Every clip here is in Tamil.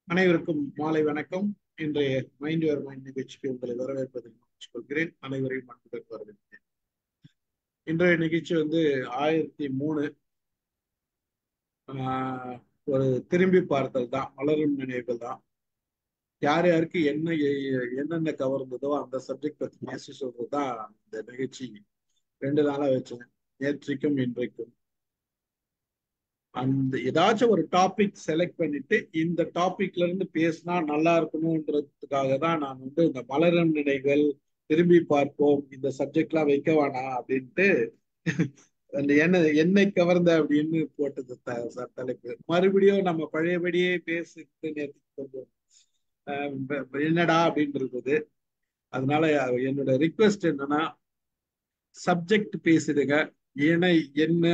அனைவருக்கும் மாலை வணக்கம். இன்றைய மைண்ட் யுவர் மைண்ட் நிகழ்ச்சிக்கு உங்களை வரவேற்பதை கொள்கிறேன். அனைவரையும் அன்புடன் வரவேற்கிறேன். இன்றைய நிகழ்ச்சி 1003 ஒரு திரும்பி பார்த்தல் தான், மலரும் நினைவுகள் தான். யார் யாருக்கு என்னென்ன கவர்ந்ததோ அந்த சப்ஜெக்ட் பத்தி பேசி சொல்றது தான் இந்த நிகழ்ச்சி. 2 நாளா வச்சேன், நேற்றைக்கும் இன்றைக்கும். அந்த ஏதாச்சும் ஒரு டாபிக் செலக்ட் பண்ணிட்டு இந்த டாபிக்ல இருந்து பேசினா நல்லா இருக்கணும்ன்றதுக்காக தான் நான் இந்த மலரும் நினைவுகள், திரும்பி பார்ப்போம், இந்த சப்ஜெக்ட் எல்லாம் வைக்க வேணாம் அப்படின்ட்டு அந்த என்னை கவர்ந்த அப்படின்னு போட்டது தலைப்பு. மறுபடியும் நம்ம பழையபடியே பேசிட்டு நேற்று கொஞ்சம் என்னடா அப்படின்னு இருந்தது. அதனால என்னோட ரிக்வெஸ்ட் என்னன்னா, சப்ஜெக்ட் பேசிடுங்க. ஏன்னா என்ன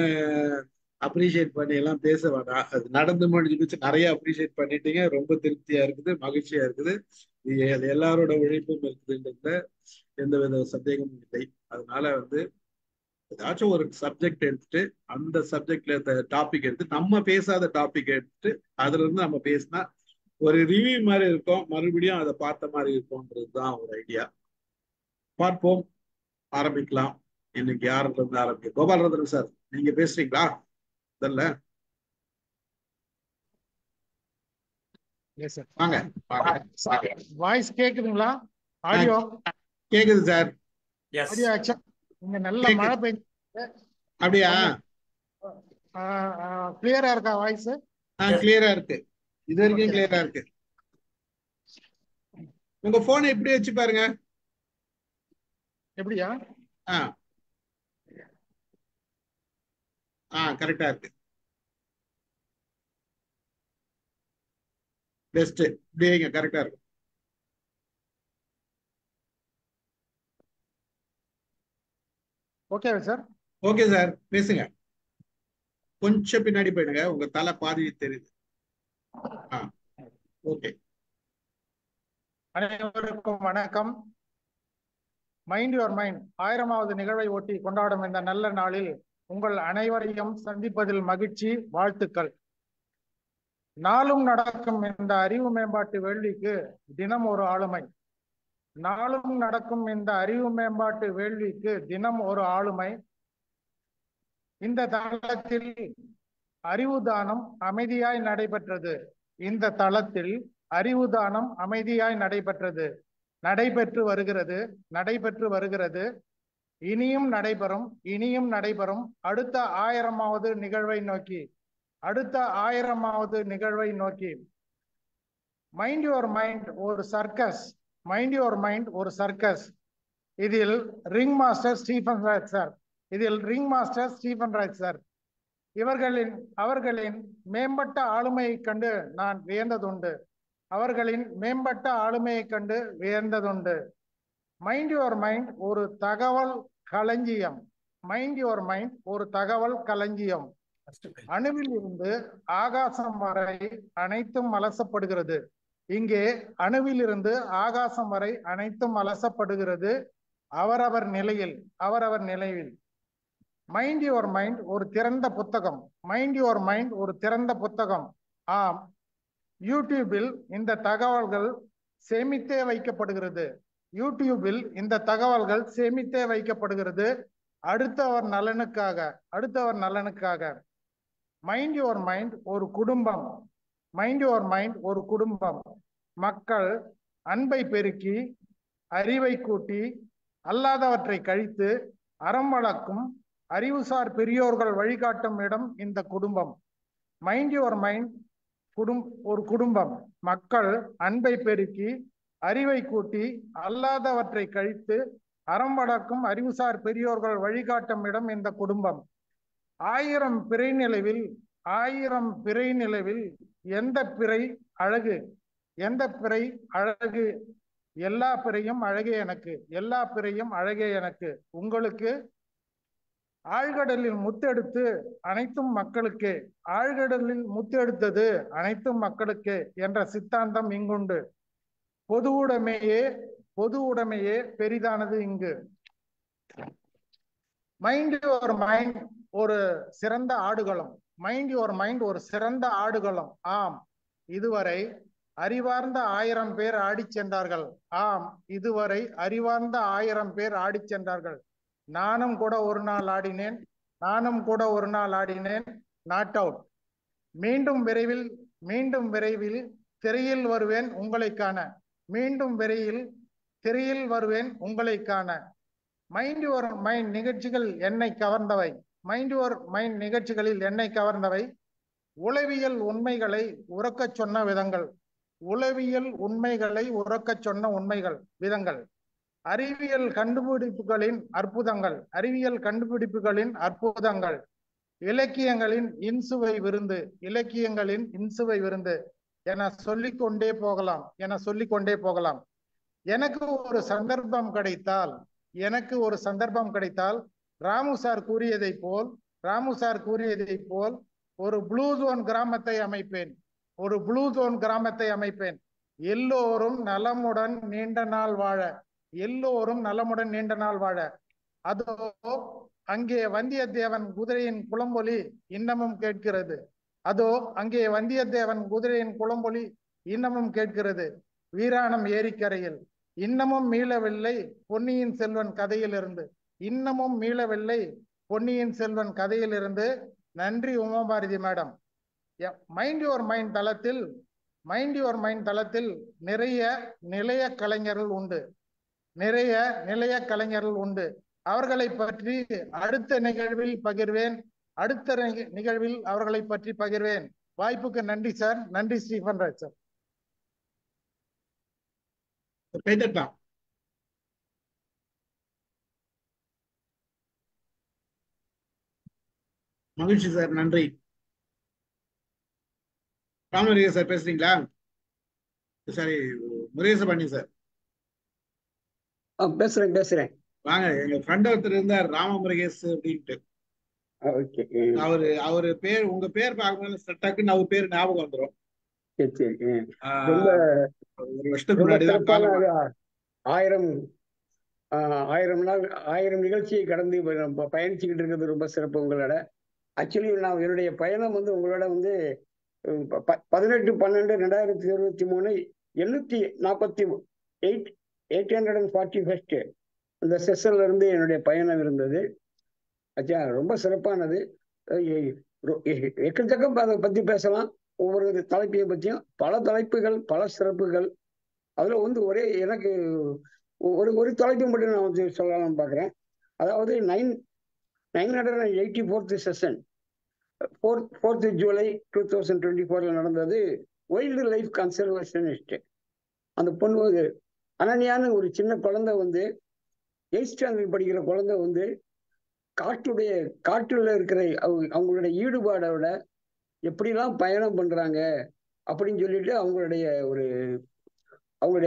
அப்ரிஷியேட் பண்ணி எல்லாம் பேச வேண்டாம். அது நடந்து முடிஞ்சு நிறைய அப்ரிஷியேட் பண்ணிட்டீங்க. ரொம்ப திருப்தியா இருக்குது, மகிழ்ச்சியா இருக்குது. எல்லாரோட உழைப்பும் இருக்குதுன்றதுல எந்தவித சந்தேகமும் இல்லை. அதனால ஏதாச்சும் ஒரு சப்ஜெக்ட் எடுத்துட்டு அந்த சப்ஜெக்ட்ல டாபிக் எடுத்து நம்ம பேசாத டாபிக் எடுத்துட்டு அதுல இருந்து நம்ம பேசினா ஒரு ரிவ்யூ மாதிரி இருக்கும், மறுபடியும் அதை பார்த்த மாதிரி இருக்கும்ன்றதுதான் ஒரு ஐடியா. பார்ப்போம், ஆரம்பிக்கலாம். இன்னைக்கு யாருல இருந்து ஆரம்பிக்க? கோபாலரத்னம் சார், நீங்க பேசுறீங்களா? தெரியல. வாங்க வாங்க. வாய்ஸ் கேக்குதுங்களா? ஆடியோ கேக்குது சார். ஆடியோ இங்க நல்ல மழை பெய்யுது. அப்படியா? கிளியரா இருக்கா வாய்ஸ்? கிளியரா இருக்கு. இது வரைக்கும் கிளியரா இருக்கு. உங்க போனை எப்படி வச்சு பாருங்க. எப்படியா? கரெக்டா இருக்கு. பெஸ்ட். இப்படியே கரெக்டா இருக்கு. Okay sir. ஓகே சார், பேசுங்க. கொஞ்சம் பின்னாடி போயிடுங்க, உங்க தலை பாதி தெரியுது. ஓகே. அனைவருக்கும் வணக்கம். மைண்ட் யுவர் மைண்ட் 1000வது நிகழ்வை ஒட்டி கொண்டாடும் இந்த நல்ல நாளில் உங்கள் அனைவரையும் சந்திப்பதில் மகிழ்ச்சி, வாழ்த்துக்கள். நாளும் நடக்கும் இந்த அறிவு மேம்பாட்டு வேள்விக்கு தினம் ஒரு ஆளுமை. நாளும் நடக்கும் இந்த அறிவு மேம்பாட்டு வேள்விக்கு தினம் ஒரு ஆளுமை. இந்த தளத்தில் அறிவு தானம் அமைதியாய் நடைபெற்றது. இந்த தளத்தில் அறிவு தானம் அமைதியாய் நடைபெற்றது, நடைபெற்று வருகிறது. இனியும் நடைபெறும். அடுத்த 1000வது நிகழ்வை நோக்கி. மைண்ட் யுவர் மைண்ட் ஒரு சர்க்கஸ். இதில் ring master Stephen Raj sir அவர்களின் மேம்பட்ட ஆளுமையை கண்டு நான் வியந்ததுண்டு. மைண்ட் யுவர் மைண்ட் ஒரு தகவல் களஞ்சியம். அணுவில் இருந்து ஆகாசம் வரை அனைத்தும் அலசப்படுகிறது. இங்கே அணுவில் இருந்து ஆகாசம் வரை அனைத்தும் அலசப்படுகிறது, அவரவர் நிலையில். மைண்ட் யுவர் மைண்ட் ஒரு திறந்த புத்தகம். ஆம், யூடியூபில் இந்த தகவல்கள் சேமித்தே வைக்கப்படுகிறது, அடுத்தவர் நலனுக்காக. மைண்ட் யுவர் மைண்ட் ஒரு குடும்பம். மக்கள் அன்பை பெருக்கி, அறிவை கூட்டி, அல்லாதவற்றை கழித்து, அறம் வளர்க்கும் அறிவுசார் பெரியோர்கள் வழிகாட்டும் இடம் இந்த குடும்பம். மைண்ட் யுவர் மைண்ட் ஒரு குடும்பம். மக்கள் அன்பை பெருக்கி, அறிவை கூட்டி, அல்லாதவற்றை கழித்து, அறம் வளர்க்கும் அறிவுசார் பெரியோர்கள் வழிகாட்டும் இடம் இந்த குடும்பம். 1000 பிறை நிலவில் எந்த பிறை அழகு? எல்லா பிறையும் அழகே எனக்கு. உங்களுக்கு ஆழ்கடலில் முத்தெடுத்து அனைத்தும் மக்களுக்கே என்ற சித்தாந்தம் இங்குண்டு. பொது உடைமையே பெரிதானது இங்கு. மைண்ட் யுவர் மைண்ட் ஒரு சிறந்த ஆடுகளம். ஆம், இதுவரை அறிவார்ந்த 1000 பேர் ஆடிச் சென்றார்கள். ஆம், இதுவரை அறிவார்ந்த 1000 பேர் ஆடிச் சென்றார்கள். நானும் கூட ஒரு நாள் ஆடினேன். Not out. மீண்டும் விரைவில் திரையில் வருவேன் உங்களை காண. மைண்ட் யுவர் மைண்ட் நிகழ்ச்சிகள் என்னை கவர்ந்தவை. உளவியல் உண்மைகளை உறக்கச் சொன்ன விதங்கள். அறிவியல் கண்டுபிடிப்புகளின் அற்புதங்கள். இலக்கியங்களின் இன்சுவை விருந்து என சொல்லிக்கொண்டே போகலாம். எனக்கு ஒரு சந்தர்ப்பம் கிடைத்தால் ராமு சார் கூறியதை போல் ஒரு ப்ளூ ஜோன் கிராமத்தை அமைப்பேன். எல்லோரும் நலமுடன் நீண்ட நாள் வாழ. அதோ அங்கே வந்தியத்தேவன் குதிரையின் குளம்பொலி இன்னமும் கேட்கிறது. வீராணம் ஏரிக்கரையில் இன்னமும் மீளவில்லை பொன்னியின் செல்வன் கதையிலிருந்து. நன்றி Umabharathi madam. Mind your mind தளத்தில் நிறைய நிலைய கலைஞர்கள் உண்டு. அவர்களை பற்றி அடுத்த நிகழ்வில் அவர்களை பற்றி பகிர்வேன். வாய்ப்புக்கு நன்றி சார். நன்றி ஸ்டீஃபன் ராஜ் சார். மகிழ்ச்சி சார், நன்றி. ராமமுருகேசன் சார் பேசுறீங்களா? சரி, முருகேசபாண்டி சார். பேசுறேன். வாங்க, எங்க ஃப்ரெண்ட் ஒருத்தர் இருந்தார் ராமமுருகேஸ் அப்படின்ட்டு. அவரு பேர், உங்க பேர் பார்க்கும்போது டக்குன்னு அவர் பேர் ஞாபகம் வந்துடும். ஒரு வருஷத்துக்கு முன்னாடி 1000 நிகழ்ச்சியை கடந்து பயணிச்சுக்கிட்டு இருக்கிறது ரொம்ப சிறப்பு உங்களோட. ஆக்சுவலி நான் என்னுடைய பயணம் உங்களோட 18/12/2023 841 இந்த செஷன்ல இருந்து என்னுடைய பயணம் இருந்தது. ஆச்சா, ரொம்ப சிறப்பானது. எக்கச்சக்கம் அதை பத்தி பேசலாம். ஒவ்வொரு தலைப்பையும் பற்றியும் பல தலைப்புகள், பல சிறப்புகள். அதுல ஒரே எனக்கு ஒரு தலைப்பை மட்டும் நான் சொல்லலாம்னு பாக்குறேன். அதாவது 984th செஷன் 4th ஜூலை 2024 நடந்தது. Wild life conservationist. அந்த பொண்ணு அனன்யான்னு ஒரு சின்ன குழந்தை 8th ஸ்டாண்டர்ட் படிக்கிற குழந்தை காட்டுல இருக்கிற அவங்களுடைய ஈடுபாடோட எப்படிலாம் பயணம் பண்றாங்க அப்படின்னு சொல்லிட்டு அவங்களுடைய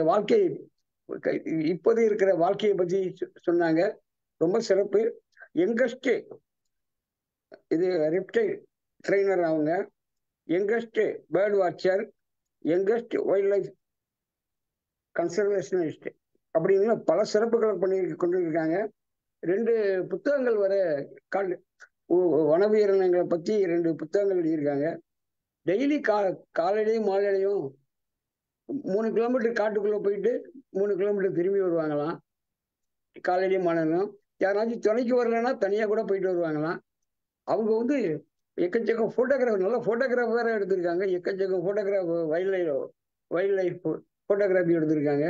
வாழ்க்கை, இப்போது இருக்கிற வாழ்க்கையை பத்தி சொன்னாங்க. ரொம்ப சிறப்பு. யங்கஸ்ட், இது ரெப்டைல் ட்ரெயினர், அவங்க youngest bird watcher, youngest wildlife conservationist அப்படின்னு பல சிறப்புகளை கொண்டிருக்காங்க. 2 புத்தகங்கள் வர வனவீரங்களை பத்தி 2 புத்தகங்கள் எழுதியிருக்காங்க. டெய்லி காலையிலையும் மாலையிலையும் 3 கிலோமீட்டர் காட்டுக்குள்ள போயிட்டு 3 கிலோமீட்டர் திரும்பி வருவாங்களாம். காலையிலையும் மாலையிலும் யாராச்சும் துணைக்கு வரலன்னா தனியா கூட போயிட்டு வருவாங்களாம். அவங்க எக்கச்சக்கம் போட்டோகிராஃப், நல்ல போட்டோகிராஃப் வேற எடுத்திருக்காங்க. எக்கச்சக்கம் போட்டோகிராஃப், வைல்ட் லைஃப் போட்டோகிராஃபி எடுத்திருக்காங்க.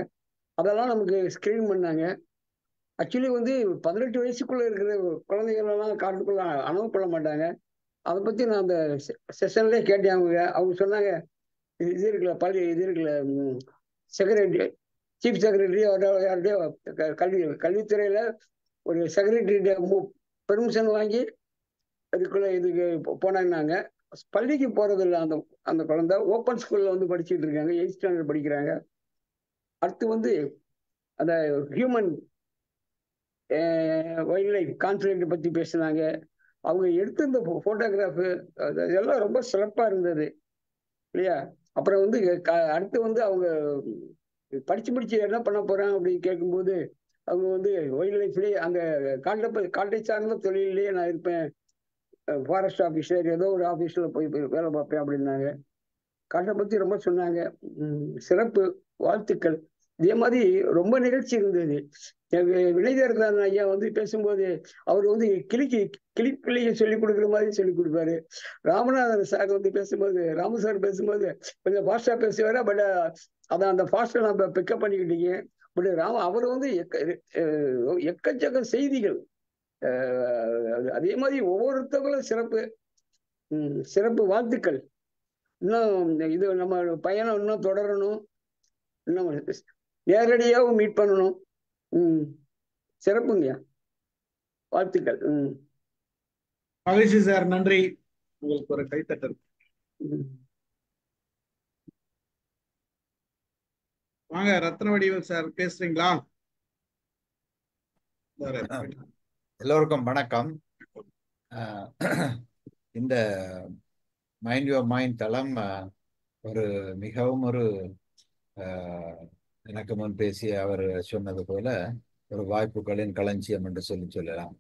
அதெல்லாம் நமக்கு ஸ்கிரீன் பண்ணாங்க. ஆக்சுவலி 18 வயசுக்குள்ள இருக்கிற குழந்தைகளெல்லாம் காட்டுக்குள்ள அனுமதி பண்ண மாட்டாங்க. அதை பத்தி நான் அந்த செஷன்லேயே கேட்டேன். அவங்க சொன்னாங்க, இது இருக்குல்ல செக்ரட்டரி, சீஃப் செக்ரட்டரி யாருடைய கல்வித்துறையில ஒரு செக்ரட்டரி பெர்மிஷன் வாங்கி இதுக்கு போனாங்க. பள்ளிக்கு போறது இல்லை அந்த குழந்தை. ஓப்பன் ஸ்கூல்ல படிச்சுட்டு இருக்காங்க. 8th ஸ்டாண்டர்ட் படிக்கிறாங்க. அடுத்து அந்த ஹியூமன் வைல்ட் லைஃப் கான்ஃபிடென்ட் பத்தி பேசினாங்க. அவங்க எடுத்த இந்த போட்டோகிராஃபு இதெல்லாம் ரொம்ப சிறப்பா இருந்தது இல்லையா? அப்புறம் அடுத்து அவங்க படிச்சு என்ன பண்ண போறாங்க அப்படின்னு கேட்கும்போது அவங்க வைல்ட் லைஃப்லேயே அந்த காட்டை சார்ந்த தொழிலே நான் இருப்பேன், ஃபாரஸ்ட் ஆஃபீஸர் ஏதோ ஒரு ஆஃபீஸில் போய் வேலை பார்ப்பேன் அப்படின்னாங்க. காட்டை பற்றி ரொம்ப சொன்னாங்க. சிறப்பு வாழ்த்துக்கள். இதே மாதிரி ரொம்ப நிகழ்ச்சி இருந்தது. வினயதர்தான் ஐயா வந்து பேசும்போது அவர் வந்து கிளிப்பிள்ளைய சொல்லிக் கொடுக்குற மாதிரி சொல்லிக் கொடுப்பாரு. ராமநாதன் சார் வந்து பேசும்போது, ராமு சார் பேசும்போது கொஞ்சம் ஃபாஸ்டா பேசுவாரு. பட் அதான் அந்த ஃபாஸ்டா நம்ம பிக்கப் பண்ணிக்கிட்டீங்க. பட் அவர் வந்து எக்கச்சக்க செய்திகள். அதே மாதிரி ஒவ்வொருத்தவங்களும் சிறப்பு. சிறப்பு வாழ்த்துக்கள். இன்னும் இது நம்ம பயணம் இன்னும் தொடரணும். இன்னும் நேரடியாகவும் மீட் பண்ணணும். சிறப்புங்கய்யா, வாழ்த்துக்கள். மகிழ்ச்சி சார், நன்றி. உங்களுக்கு ஒரு கைத்தட்டல். வாங்க ரத்னவடிவல் சார், பேசுறீங்களா? எல்லோருக்கும் வணக்கம். இந்த மைண்ட் யுவர் மைண்ட் தளம் ஒரு மிகவும் ஒரு எனக்கு முன் பேசிய அவர் சொன்னது போல ஒரு வாய்ப்புகளின் களஞ்சியம் என்று சொல்லலாம்.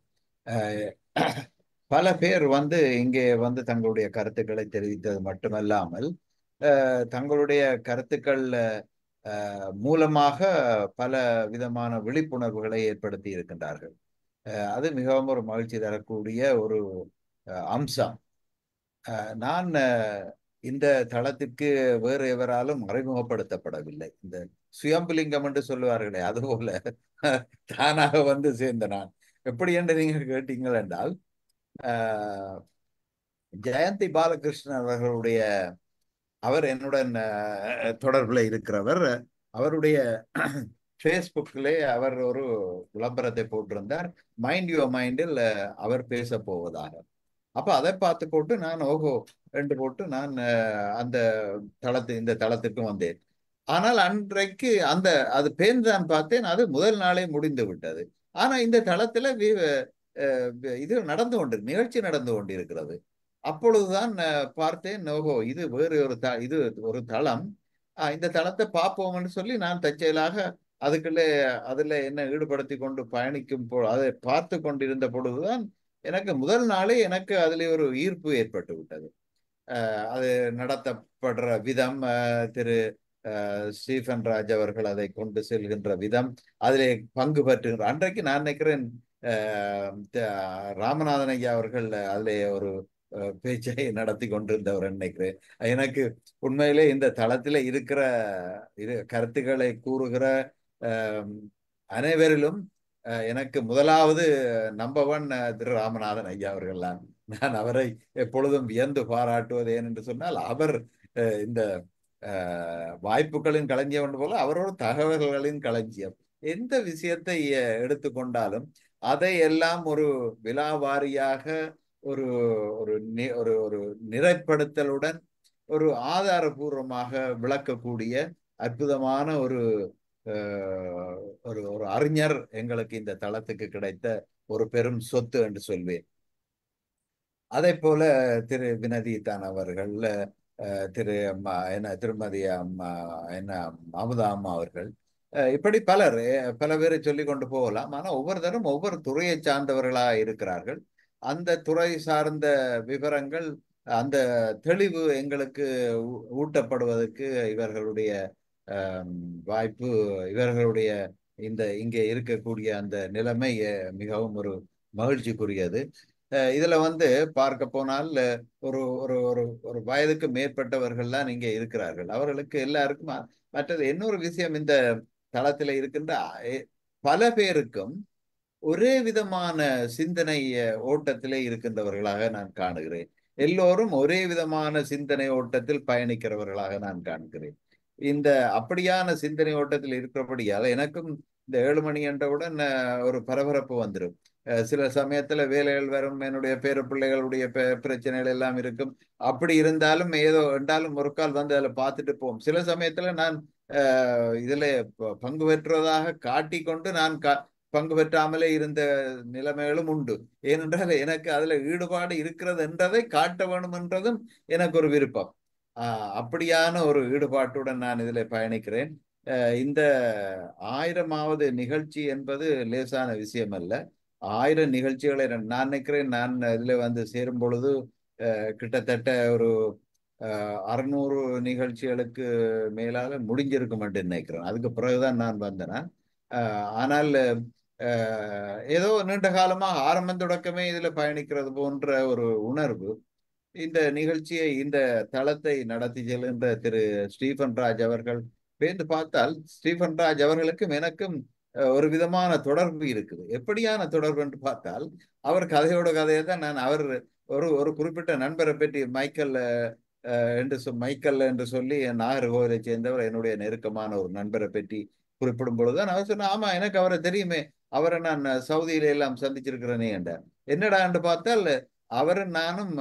பல பேர் வந்து இங்கே வந்து தங்களுடைய கருத்துக்களை தெரிவித்தது மட்டுமல்லாமல் தங்களுடைய கருத்துக்கள் மூலமாக பல விதமான விழிப்புணர்வுகளை ஏற்படுத்தி இருக்கின்றார்கள். அது மிகவும் ஒரு மகிழ்ச்சி தரக்கூடிய ஒரு அம்சம். நான் இந்த தளத்திற்கு வேறு எவராலும் அறிமுகப்படுத்தப்படவில்லை. இந்த சுயம்புலிங்கம் என்று சொல்லுவார்களே, அதுபோல தானாக வந்து சேர்ந்த நான். எப்படி என்று நீங்கள் கேட்டீங்கள் என்றால், ஜெயந்தி பாலகிருஷ்ணன் அவர்களுடைய, அவர் என்னுடன் தொடர்பில் இருக்கிறவர். அவருடைய ஃபேஸ்புக்கிலே அவர் ஒரு விளம்பரத்தை போட்டிருந்தார், மைண்ட் யுவர் மைண்டில் அவர் பேச போவதாக. அப்ப அதை பார்த்து போட்டு நான் ஓஹோ என்று போட்டு நான் அந்த இந்த தளத்துக்கு வந்தேன். ஆனால் அன்றைக்கு அது பேர்தான் பார்த்தேன், அது முதல் நாளே முடிந்து விட்டது. ஆனா இந்த தளத்துல இது நிகழ்ச்சி நடந்து கொண்டிருக்கிறது. அப்பொழுதுதான் பார்த்தேன், ஓஹோ இது வேறு இது ஒரு தளம், இந்த தளத்தை பார்ப்போம்னு சொல்லி நான் தற்செயலாக அதுல என்ன ஈடுபடுத்தி கொண்டு பயணிக்கும் அதை பார்த்து கொண்டிருந்த பொழுதுதான் எனக்கு முதல் நாளே எனக்கு அதுல ஒரு ஈர்ப்பு ஏற்பட்டு விட்டது. அது நடத்தப்படுற விதம், திரு ஸ்டீஃபன் ராஜ் அவர்கள் அதை கொண்டு செல்கின்ற விதம், அதிலே பங்கு பெற்றுகின்ற அன்றைக்கு நான் நினைக்கிறேன் ராமநாதன் ஐயா அவர்கள் அதிலே ஒரு பேச்சை நடத்தி கொண்டிருந்தவர் நினைக்கிறேன். எனக்கு உண்மையிலே இந்த தளத்தில இருக்கிற கருத்துக்களை கூறுகிற அனைவரிலும் எனக்கு முதலாவது நம்பர் 1 திரு ராமநாதன் ஐயா அவர்கள் தான். நான் அவரை எப்பொழுதும் வியந்து பாராட்டுவது ஏனென்று சொன்னால், அவர் இந்த வாய்ப்புகளின் களஞ்சியம் போல அவரோட தகவல்களின் களஞ்சியம். எந்த விஷயத்தை எடுத்துக்கொண்டாலும் அதை எல்லாம் ஒரு விலாவாரியாக ஒரு ஒரு நிறைப்படுத்தலுடன் ஒரு ஆதாரபூர்வமாக விளக்கக்கூடிய அற்புதமான ஒரு அறிஞர் எங்களுக்கு இந்த தளத்துக்கு கிடைத்த ஒரு பெரும் சொத்து என்று சொல்வேன். அதே போல திரு வினதிதான் அவர்கள், திருமதி அமுதா அம்மா அவர்கள், இப்படி பல பேரை சொல்லிக் கொண்டு போகலாம். ஆனா ஒவ்வொருத்தரும் ஒவ்வொரு துறையை சார்ந்தவர்களா இருக்கிறார்கள். அந்த துறை சார்ந்த விவரங்கள், அந்த தெளிவு எங்களுக்கு ஊட்டப்படுவதற்கு இவர்களுடைய வாய்ப்பு, இவர்களுடைய இங்கே இருக்கக்கூடிய அந்த நிலைமை மிகவும் ஒரு மகிழ்ச்சிக்குரியது. இதுல வந்து பார்க்க போனால் ஒரு ஒரு ஒரு வயதுக்கு மேற்பட்டவர்கள்லாம் இங்கே இருக்கிறார்கள். அவர்களுக்கு எல்லாருக்கும் மற்றது இன்னொரு விஷயம், இந்த தளத்தில் இருக்கின்ற பல பேருக்கும் ஒரே விதமான சிந்தனை ஓட்டத்திலே இருக்கின்றவர்களாக நான் காணுகிறேன். எல்லோரும் ஒரே விதமான சிந்தனை ஓட்டத்தில் பயணிக்கிறவர்களாக நான் காண்கிறேன். இந்த அப்படியான சிந்தனை ஓட்டத்தில் இருக்கிறபடியால் எனக்கும் இந்த 7 மணி என்றவுடன் ஒரு பரபரப்பு வந்துடும். சில சமயத்துல வேலைகள் வரும், என்னுடைய பேர பிள்ளைகளுடைய பிரச்சனைகள் எல்லாம் இருக்கும். அப்படி இருந்தாலும் ஏதோ என்றாலும் ஒரு கால் வந்து அதில் பார்த்துட்டு போவோம். சில சமயத்துல நான் இதுல பங்கு பெற்றதாக காட்டிக்கொண்டு நான் பங்கு பெற்றாமலே இருந்த நிலைமைகளும் உண்டு. ஏனென்றால் எனக்கு அதுல ஈடுபாடு இருக்கிறது என்றதை காட்ட வேணும் என்றதும் எனக்கு ஒரு விருப்பம். அப்படியான ஒரு ஈடுபாட்டுடன் நான் இதில் பயணிக்கிறேன். இந்த 1000வது நிகழ்ச்சி என்பது லேசான விஷயம் அல்ல. 1000 நிகழ்ச்சிகளை நான் நினைக்கிறேன். நான் இதில் வந்து சேரும் பொழுது கிட்டத்தட்ட ஒரு 600 நிகழ்ச்சிகளுக்கு மேலால முடிஞ்சிருக்கும் நினைக்கிறேன். அதுக்கு பிறகுதான் நான் வந்தேன். ஆனால் ஏதோ நீண்ட காலமாக ஆரம்பம் தொடக்கமே இதுல பயணிக்கிறது போன்ற ஒரு உணர்வு இந்த நிகழ்ச்சியை, இந்த தளத்தை நடத்தி செல்கின்ற திரு ஸ்டீஃபன் ராஜ் அவர்கள் பேர்ந்து பார்த்தால், ஸ்டீஃபன் ராஜ் அவர்களுக்கும் எனக்கும் ஒரு விதமான தொடர்பு இருக்குது. எப்படியான தொடர்பு என்று பார்த்தால், அவர் கதையோட கதையை தான் நான் அவர் ஒரு ஒரு குறிப்பிட்ட நண்பரை பற்றி மைக்கேல் என்று சொல்லி நாகர்கோவிலை சேர்ந்தவர், என்னுடைய நெருக்கமான ஒரு நண்பரை பற்றி குறிப்பிடும் பொழுதுதான் அவர் சொன்ன, ஆமா எனக்கு அவரை தெரியுமே, அவரை நான் சவுதியில எல்லாம் சந்திச்சிருக்கிறேனே என்றார். என்னடா என்று பார்த்தால், அவரும் நானும்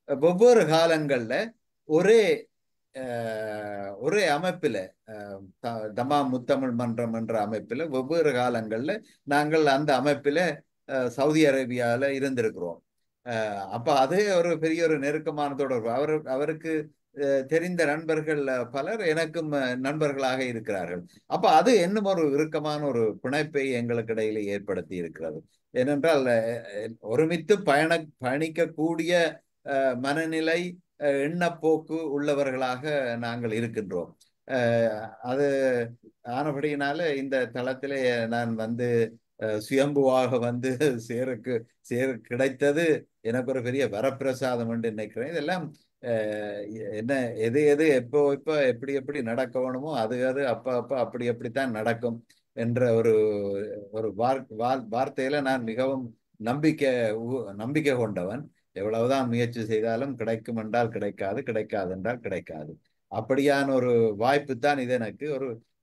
வெவ்வேறு காலங்கள்ல ஒரே ஒரே அமைப்பில தமா முத்தமிழ் மன்றம் என்ற அமைப்பில வெவ்வேறு காலங்கள்ல நாங்கள் அந்த அமைப்பில சவுதி அரேபியாவில் இருந்திருக்கிறோம். அப்ப அதே ஒரு பெரிய ஒரு நெருக்கமான தொடர்பு. அவருக்கு தெரிந்த நண்பர்கள் பலர் எனக்கும் நண்பர்களாக இருக்கிறார்கள். அப்ப அது இன்னும் ஒரு இறுக்கமான ஒரு பிணைப்பை எங்களுக்கு இடையிலே ஏற்படுத்தி இருக்கிறது. ஏனென்றால் ஒருமித்து பயணிக்கக்கூடிய மனநிலை, எண்ணப்போக்கு உள்ளவர்களாக நாங்கள் இருக்கின்றோம். அது ஆனபடியினால இந்த தளத்திலே நான் வந்து சுயம்புவாக வந்து சேர கிடைத்தது எனக்கு ஒரு பெரிய வரப்பிரசாதம் என்று நினைக்கிறேன். இதெல்லாம் என்ன எது எப்போ எப்படி நடக்க வேணுமோ அது அப்ப அப்படித்தான் நடக்கும் என்ற ஒரு ஒரு வார்த்தையில நான் மிகவும் நம்பிக்கை கொண்டவன். எவ்வளவுதான் முயற்சி செய்தாலும் கிடைக்கும் என்றால் கிடைக்காது, கிடைக்காது என்றால் கிடைக்காது. அப்படியான ஒரு வாய்ப்பு தான் இது. எனக்கு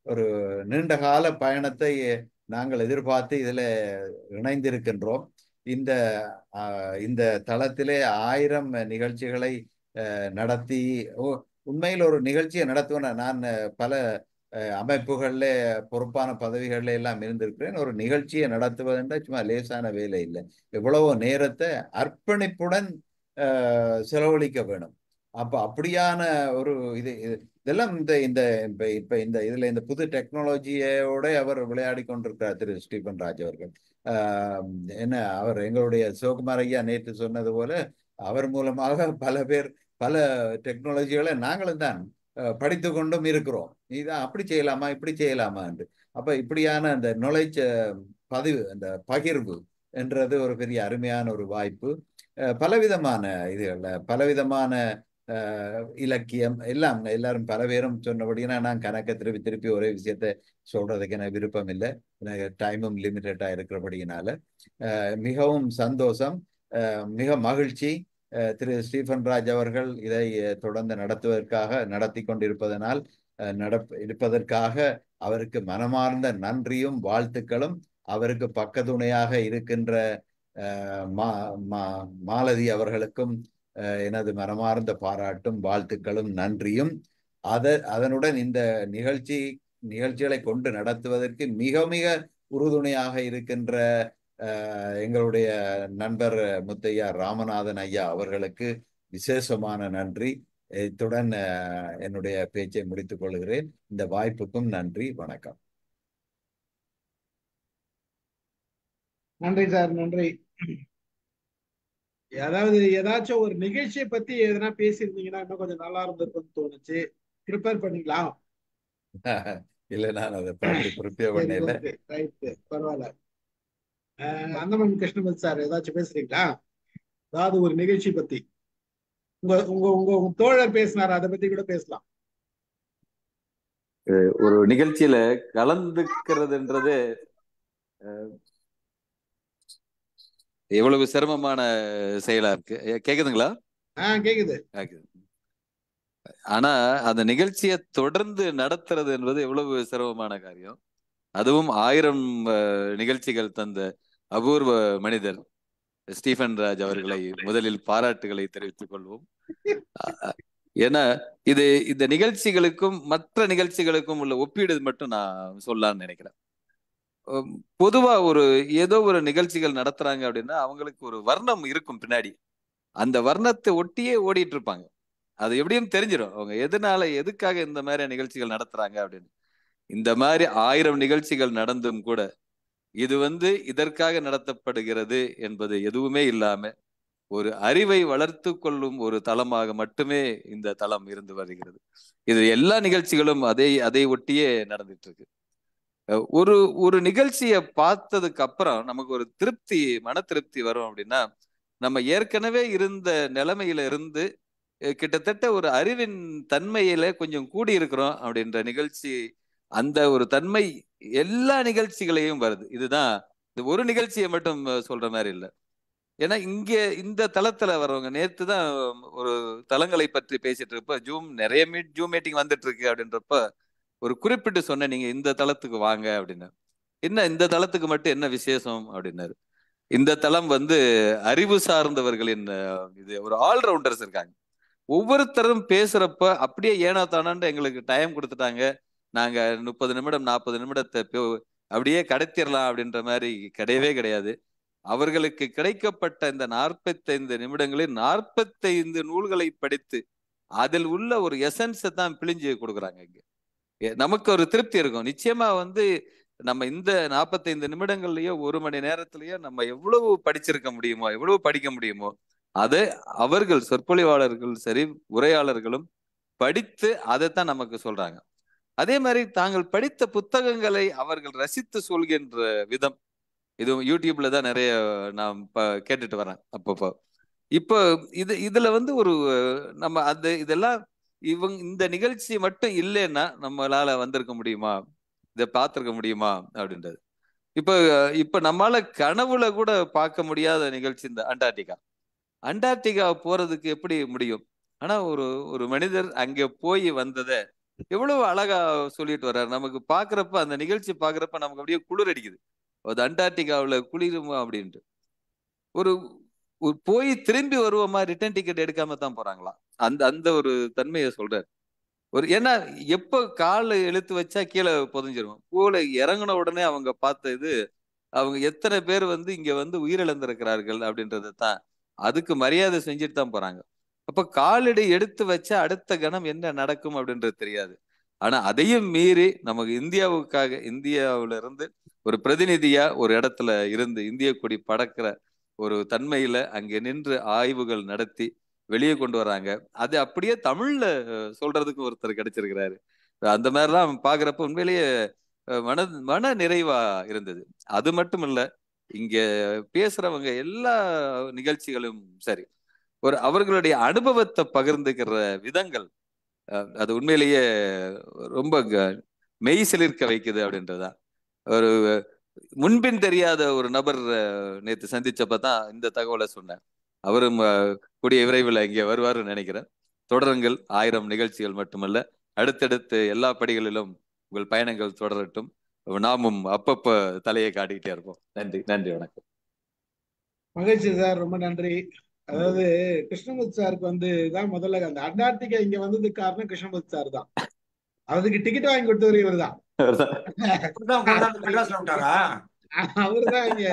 ஒரு நீண்ட கால பயணத்தை நாங்கள் எதிர்பார்த்து இதுல இணைந்திருக்கின்றோம். இந்த தளத்திலே 1000 நிகழ்ச்சிகளை நடத்தி, உண்மையில் ஒரு நிகழ்ச்சியை நடத்துவேன். நான் பல அமைப்புகள்ல பொறுப்பான பதவிகள்ல எல்லாம் இருந்திருக்கிறேன். ஒரு நிகழ்ச்சியை நடத்துவதுன்ற சும்மா லேசான வேலை இல்லை. எவ்வளவோ நேரத்தை அர்ப்பணிப்புடன் செலவழிக்க வேணும். அப்ப அப்படியான ஒரு இதெல்லாம் இதுல இந்த புது டெக்னாலஜியோட அவர் விளையாடி கொண்டிருக்கிறார் திரு ஸ்டீஃபன் ராஜ் அவர்கள். என்ன அவர் எங்களுடைய சிவகுமார் ஐயா நேற்று சொன்னது போல அவர் மூலமாக பல டெக்னாலஜிகளை நாங்களும் தான் படித்து கொண்டும் இருக்கிறோம். இதான் அப்படி செய்யலாமா இப்படி செய்யலாமா என்று. அப்ப இப்படியான அந்த நாலேஜ் அந்த பகிர்வு என்றது ஒரு பெரிய அருமையான ஒரு வாய்ப்பு. பலவிதமான இதுகள்ல பலவிதமான இலக்கியம் எல்லாம் எல்லாரும் பல பேரும் சொன்னபடினா நான் கணக்க திருப்பி ஒரே விஷயத்த சொல்றதுக்கு எனக்கு விருப்பம் இல்லை. எனக்கு டைமும் லிமிட்டடா இருக்கிறபடியினால மிகவும் சந்தோஷம், மிக மகிழ்ச்சி. திரு ஸ்டீஃபன் ராஜ் அவர்கள் இதை தொடர்ந்து நடத்தி கொண்டிருப்பதனால் இருப்பதற்காக அவருக்கு மனமார்ந்த நன்றியும் வாழ்த்துக்களும். அவருக்கு பக்கத்துணையாக இருக்கின்ற மாலதி அவர்களுக்கும் எனது மனமார்ந்த பாராட்டும் வாழ்த்துக்களும் நன்றியும். அதனுடன் இந்த நிகழ்ச்சிகளை கொண்டு நடத்துவதற்கு மிக மிக உறுதுணையாக இருக்கின்ற எங்களுடைய நண்பர் முத்தையா ராமநாதன் ஐயா அவர்களுக்கு விசேஷமான நன்றி. இத்துடன் என்னுடைய பேச்சை முடித்துக் கொள்கிறேன். இந்த வாய்ப்புக்கும் நன்றி, வணக்கம். நன்றி சார், நன்றி. அதாவது ஏதாச்சும் ஒரு நிகழ்ச்சியை பத்தி எதனா பேசியிருந்தீங்கன்னா இன்னும் கொஞ்சம் நல்லா இருந்திருக்கும்னு தோணுச்சு. ப்ரிப்பேர் பண்ணிக்கலாம். இல்ல, நான் அதை பார்த்து ப்ரிப்பேர் பண்ணல. பரவாயில்ல. அந்தமன் கிருஷ்ணமூர்த்தி சார் ஏதாச்சும் பேசுறீங்களா? அதாவது ஒரு நிகழ்ச்சி பத்தி உங்க தோழர் பேசினார், அதை பத்தி கூட பேசலாம். ஒரு நிகழ்ச்சியில கலந்துக்கிறதுன்றது எவ்வளவு சிரமமான செயலா இருக்கு. கேக்குதுங்களா? கேக்குது. ஆனா அந்த நிகழ்ச்சியை தொடர்ந்து நடத்துறது என்பது எவ்வளவு சிரமமான காரியம். அதுவும் 1000 நிகழ்ச்சிகள் தந்த அபூர்வ மனிதர் ஸ்டீஃபன் ராஜ் அவர்களை முதலில் பாராட்டுகளை தெரிவித்துக் கொள்வோம். ஏன்னா இந்த நிகழ்ச்சிகளுக்கும் மற்ற நிகழ்ச்சிகளுக்கும் உள்ள ஒப்பீடு மட்டும் நான் சொல்லலாம்னு நினைக்கிறேன். பொதுவா ஏதோ ஒரு நிகழ்ச்சிகள் நடத்துறாங்க அப்படின்னா அவங்களுக்கு ஒரு வர்ணம் இருக்கும் பின்னாடி. அந்த வர்ணத்தை ஒட்டியே ஓடிட்டு இருப்பாங்க. அது எப்படியும் தெரிஞ்சிடும் அவங்க எதுக்காக இந்த மாதிரி நிகழ்ச்சிகள் நடத்துறாங்க அப்படின்னு. இந்த மாதிரி 1000 நிகழ்ச்சிகள் நடந்தும் கூட இது இதற்காக நடத்தப்படுகிறது என்பது எதுவுமே இல்லாம ஒரு அறிவை வளர்த்து கொள்ளும் ஒரு தளமாக மட்டுமே இந்த தளம் இருந்து வருகிறது. இது எல்லா நிகழ்ச்சிகளும் அதை ஒட்டியே நடந்துட்டு இருக்கு. ஒரு ஒரு நிகழ்ச்சியை பார்த்ததுக்கு அப்புறம் நமக்கு ஒரு திருப்தி, மன திருப்தி வரும் அப்படின்னா, நம்ம ஏற்கனவே இருந்த நிலைமையில இருந்து கிட்டத்தட்ட ஒரு அறிவின் தன்மையில கொஞ்சம் கூடி இருக்கிறோம் அப்படின்ற நிகழ்ச்சி. அந்த ஒரு தன்மை எல்லா நிகழ்ச்சிகளையும் வருது. இதுதான், இது ஒரு நிகழ்ச்சியை மட்டும் சொல்ற மாதிரி இல்லை. ஏன்னா இங்க இந்த தளத்துல வரவங்க, நேத்து தான் ஒரு தளங்களை பற்றி பேசிட்டு இருப்ப, நிறைய ஜூம் மீட்டிங் வந்துட்டு இருக்கு அப்படின்றப்ப ஒரு குறிப்பிட்டு சொன்ன, நீங்க இந்த தளத்துக்கு வாங்க அப்படின்னு. என்ன இந்த தளத்துக்கு மட்டும் என்ன விசேஷம் அப்படின்னாரு. இந்த தளம் அறிவு சார்ந்தவர்களின் இது ஒரு ஆல்ரவுண்டர்ஸ் இருக்காங்க. ஒவ்வொருத்தரும் பேசுறப்ப அப்படியே ஏனா தானான்னு எங்களுக்கு டைம் கொடுத்துட்டாங்க, நாங்க 30 நிமிடம் 40 நிமிடத்தை அப்படியே கடத்திடலாம் அப்படின்ற மாதிரி கிடையவே கிடையாது. அவர்களுக்கு கிடைக்கப்பட்ட இந்த 45 நிமிடங்களில் 45 நூல்களை படித்து அதில் உள்ள ஒரு எசன்ஸை தான் பிழிஞ்சு கொடுக்குறாங்க. இங்க நமக்கு ஒரு திருப்தி இருக்கும். நிச்சயமா நம்ம இந்த 45 நிமிடங்கள்லயோ 1 மணி நேரத்திலயோ நம்ம எவ்வளவு படிச்சிருக்க முடியுமோ, எவ்வளவு படிக்க முடியுமோ, அதை அவர்கள் சொற்பொழிவாளர்கள் சரி, உரையாளர்களும் படித்து அதைத்தான் நமக்கு சொல்றாங்க. அதே மாதிரி தாங்கள் படித்த புத்தகங்களை அவர்கள் ரசித்து சொல்கின்ற விதம், இது யூடியூப்ல தான் நிறைய நான் கேட்டுட்டு வரேன் அப்பப்போ. இப்போ இதுல ஒரு நம்ம இதெல்லாம் இந்த நிகழ்ச்சி மட்டும் இல்லைன்னா நம்மளால வந்திருக்க முடியுமா, இதை பார்த்திருக்க முடியுமா அப்படின்றது. இப்ப நம்மளால கனவுல கூட பார்க்க முடியாத நிகழ்ச்சி இந்த அண்டார்டிகா போறதுக்கு எப்படி முடியும்? ஆனா ஒரு மனிதர் அங்க போய் வந்ததை எவ்வளவு அழகா சொல்லிட்டு வர்றாரு. நமக்கு பாக்குறப்ப, அந்த நிகழ்ச்சி பாக்குறப்ப நமக்கு அப்படியே குளிர் அடிக்குது. அது அண்டார்டிகாவுல குளிருமா அப்படின்ட்டு. ஒரு போய் திரும்பி வருவோமா, ரிட்டர்ன் டிக்கெட் எடுக்காம தான் போறாங்களா, அந்த அந்த ஒரு தன்மையை சொல்றாரு. ஏன்னா எப்ப காலை இழுத்து வச்சா கீழே புதஞ்சிருவோம். கீழே இறங்கின உடனே அவங்க பார்த்த அவங்க எத்தனை பேர் இங்க உயிரிழந்திருக்கிறார்கள் அப்படின்றத தான், அதுக்கு மரியாதை செஞ்சுட்டு தான் போறாங்க. அப்ப காலடி எடுத்து வச்சா அடுத்த கணம் என்ன நடக்கும் அப்படின்றது தெரியாது. ஆனா அதையும் மீறி நமக்கு இந்தியாவில இருந்து ஒரு பிரதிநிதியா ஒரு இடத்துல இருந்து இந்திய கொடி பறக்கிற ஒரு தன்மையில அங்க நின்று ஆய்வுகள் நடத்தி வெளியே கொண்டு வராங்க. அது அப்படியே தமிழ்ல சொல்றதுக்கு ஒருத்தர் கிடைச்சிருக்கிறாரு. அந்த மாதிரிலாம் பாக்குறப்ப உண்மையிலேயே மன நிறைவா இருந்தது. அது மட்டும் இல்ல, இங்க பேசுறவங்க எல்லா நிகழ்ச்சிகளும் சரி, அவர்களுடைய அனுபவத்தை பகிர்ந்துக்கிற விதங்கள், அது உண்மையிலேயே ரொம்ப மெய் சிலிர்க்க வைக்குது அப்படின்றதுதான். ஒரு முன்பின் தெரியாத ஒரு நபர் நேற்று சந்திச்சப்பதான் இந்த தகவலை சொன்னேன். அவரும் கூடிய விரைவில் இங்கே வருவாருன்னு நினைக்கிறேன். தொடருங்கள். 1000 நிகழ்ச்சிகள் மட்டுமல்ல, அடுத்தடுத்து எல்லா படிகளிலும் உங்கள் பயணங்கள் தொடரட்டும். நாமும் அப்பப்ப தலையை காட்டிக்கிட்டே இருப்போம். நன்றி, நன்றி, வணக்கம். மகிழ்ச்சி சார், ரொம்ப நன்றி. அதாவது கிருஷ்ணமூர்த்தி சாருக்கு தான் முதல்ல அந்த அண்டார்டிகா இங்க வந்ததுக்கு காரணம் கிருஷ்ணமூர்த்தி சார் தான். அதுக்கு டிக்கெட் வாங்கி கொடுத்தவர் இவர் தான். அவருதான் இங்க